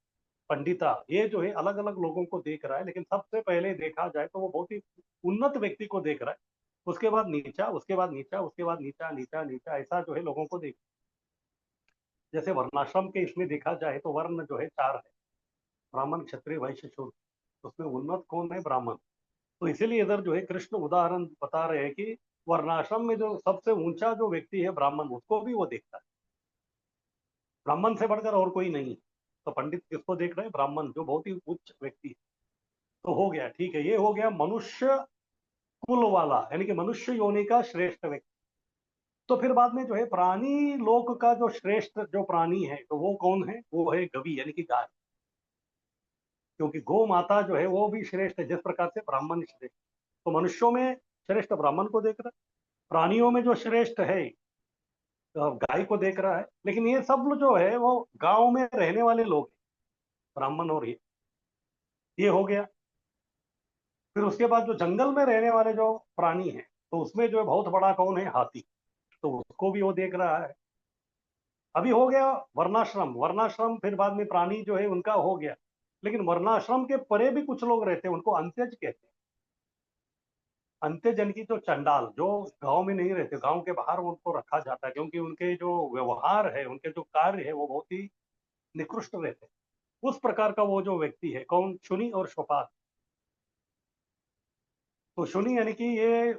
पंडिता, ये जो है अलग अलग लोगों को देख रहा है, लेकिन सबसे पहले देखा जाए तो वो बहुत ही उन्नत व्यक्ति को देख रहा है। उसके बाद नीचा, उसके बाद नीचा, उसके बाद नीचा, नीचा, नीचा, ऐसा जो है लोगों को देख। जैसे वर्णाश्रम के इसमें देखा जाए तो वर्ण जो है 4 है, ब्राह्मण, क्षत्रिय, वैश्य, शूद्र। उसमें उन्नत कौन है? ब्राह्मण। तो इसीलिए इधर जो है कृष्ण उदाहरण बता रहे हैं कि वर्णाश्रम में जो सबसे ऊंचा जो व्यक्ति है ब्राह्मण, उसको भी वो देखता है। ब्राह्मण से बढ़कर और कोई नहीं। तो पंडित किसको देख रहे हैं? ब्राह्मण, जो बहुत ही उच्च व्यक्ति है। तो हो गया, ठीक है, ये हो गया मनुष्य कुल वाला, यानी कि मनुष्य योनि का श्रेष्ठ व्यक्ति। तो फिर बाद में जो है प्राणी लोक का जो श्रेष्ठ जो प्राणी है, तो वो कौन है? वो है गवि, यानी कि गाय। क्योंकि गौ माता जो है वो भी श्रेष्ठ है, जिस प्रकार से ब्राह्मण श्रेष्ठ। तो मनुष्यों में श्रेष्ठ ब्राह्मण को देख रहा है, प्राणियों में जो श्रेष्ठ है गाय को देख रहा है। लेकिन ये सब जो है वो गांव में रहने वाले लोग हैं, ब्राह्मण। और ये हो गया। फिर उसके बाद जो जंगल में रहने वाले जो प्राणी हैं, तो उसमें जो है बहुत बड़ा कौन है? हाथी। तो उसको भी वो देख रहा है। अभी हो गया वर्णाश्रम, वर्णाश्रम फिर बाद में प्राणी जो है उनका हो गया। लेकिन वर्णाश्रम के परे भी कुछ लोग रहते हैं, उनको अंत्यज कहते हैं। अंत्यजन की जो चंडाल, जो गांव में नहीं रहते, गांव के बाहर उनको रखा जाता है, क्योंकि उनके जो व्यवहार है, उनके जो कार्य है, वो बहुत ही निकृष्ट रहते हैं। उस प्रकार का वो जो व्यक्ति है कौन? शुनि और शोपाक। तो शुनि यानी कि ये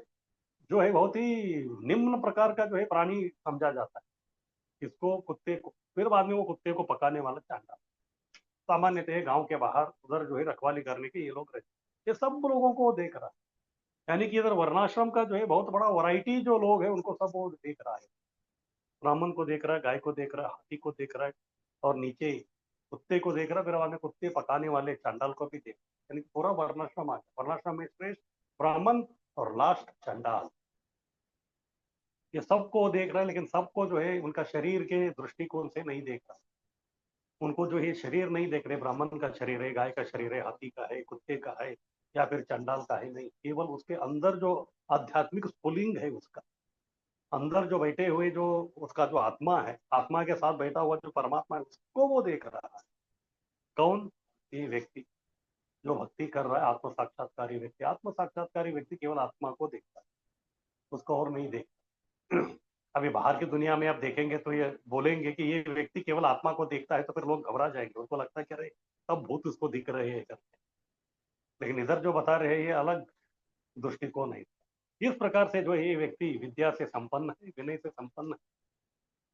जो है बहुत ही निम्न प्रकार का जो है प्राणी समझा जाता है इसको, कुत्ते को। फिर बाद में वो कुत्ते को पकाने वाला चांडाल। सामान्यतः गांव के बाहर उधर जो है रखवाली करने के ये लोग रहते हैं। ये सब लोगों को वो देख रहा है, यानी कि इधर वर्णाश्रम का जो है बहुत बड़ा वैरायटी जो लोग है उनको सब वो देख रहा है। ब्राह्मण को देख रहा है, गाय को देख रहा है, हाथी को देख रहा है, और नीचे कुत्ते को देख रहा है। फिर बाद में कुत्ते पकाने वाले चांडाल को भी देख रहा है। यानी कि पूरा वर्णाश्रम आ गया। वर्णाश्रम में श्रेष्ठ ब्राह्मण और लास्ट चांडाल, ये सबको देख रहा है। लेकिन सबको जो है उनका शरीर के दृष्टिकोण से नहीं देख रहा। उनको जो है शरीर नहीं देख रहे, ब्राह्मण का शरीर है, गाय का शरीर है, हाथी का है, कुत्ते का है, या फिर चंडाल का है, नहीं। केवल उसके अंदर जो आध्यात्मिक स्फुलिंग है, उसका अंदर जो बैठे हुए जो उसका जो आत्मा है, आत्मा के साथ बैठा हुआ जो परमात्मा है, उसको वो देख रहा है। कौन? ये व्यक्ति जो भक्ति कर रहा है, आत्म साक्षात्कारी व्यक्ति। आत्म साक्षात्कारी व्यक्ति केवल आत्मा को देखता है, उसको और नहीं देखता। अभी बाहर की दुनिया में आप देखेंगे तो ये बोलेंगे कि ये व्यक्ति केवल आत्मा को देखता है, तो फिर लोग घबरा जाएंगे, उनको लगता है कि अरे सब भूत उसको दिख रहे हैं करके। लेकिन इधर जो बता रहे हैं ये अलग दृष्टिकोण है। इस प्रकार से जो है ये व्यक्ति विद्या से संपन्न है, विनय से संपन्न है।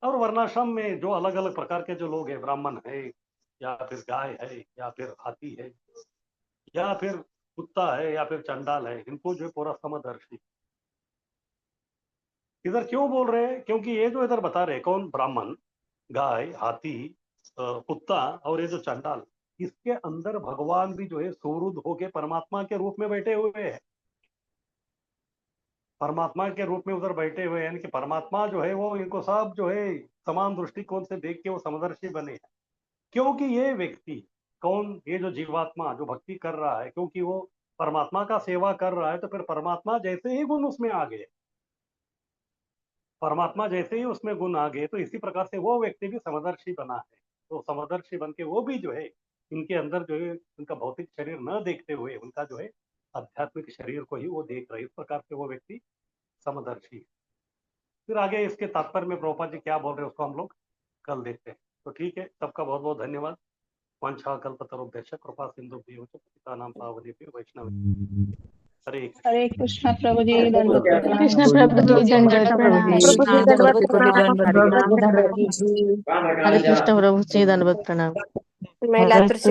और वर्णाश्रम में जो अलग अलग प्रकार के जो लोग हैं, ब्राह्मण है या फिर गाय है या फिर हाथी है या फिर कुत्ता है या फिर चंडाल है, इनको जो है पूरा समदर्शी। इधर क्यों बोल रहे हैं? क्योंकि ये जो इधर बता रहे हैं, कौन? ब्राह्मण, गाय, हाथी, कुत्ता और ये जो चंडाल, इसके अंदर भगवान भी जो है सूरुद होके परमात्मा के रूप में बैठे हुए हैं। परमात्मा के रूप में उधर बैठे हुए हैं, यानी कि परमात्मा जो है वो इनको सब जो है समान दृष्टिकोण से देख के वो समदर्शी बने हैं। क्योंकि ये व्यक्ति कौन? ये जो जीवात्मा जो भक्ति कर रहा है, क्योंकि वो परमात्मा का सेवा कर रहा है, तो फिर परमात्मा जैसे ही गुण उसमें आ गए, परमात्मा जैसे ही उसमें गुण आ गए, तो इसी प्रकार से वो व्यक्ति भी समदर्शी बना है। तो समदर्शी बन के वो भी जो है इनके अंदर जो है उनका भौतिक शरीर न देखते हुए उनका जो है आध्यात्मिक शरीर को ही वो देख रहे हैं। इस प्रकार से वो व्यक्ति समदर्शी है। फिर आगे इसके तात्पर्य में प्रभुपाद जी क्या बोल रहे हैं उसको हम लोग कल देखते हैं। तो ठीक है, सबका बहुत बहुत धन्यवाद। वाञ्छाकल्पतरुभ्यश्च कृपा सिन्धुभ्यो च पतितानां पावनेभ्यो वैष्णवेभ्यो हरे कृष्ण। हरे कृष्ण प्रभु जी, दंडवत प्रणाम। कृष्ण प्रभु जी, दंडवत प्रणाम। हरे कृष्ण प्रभु जी, दंडवत प्रणाम। महिला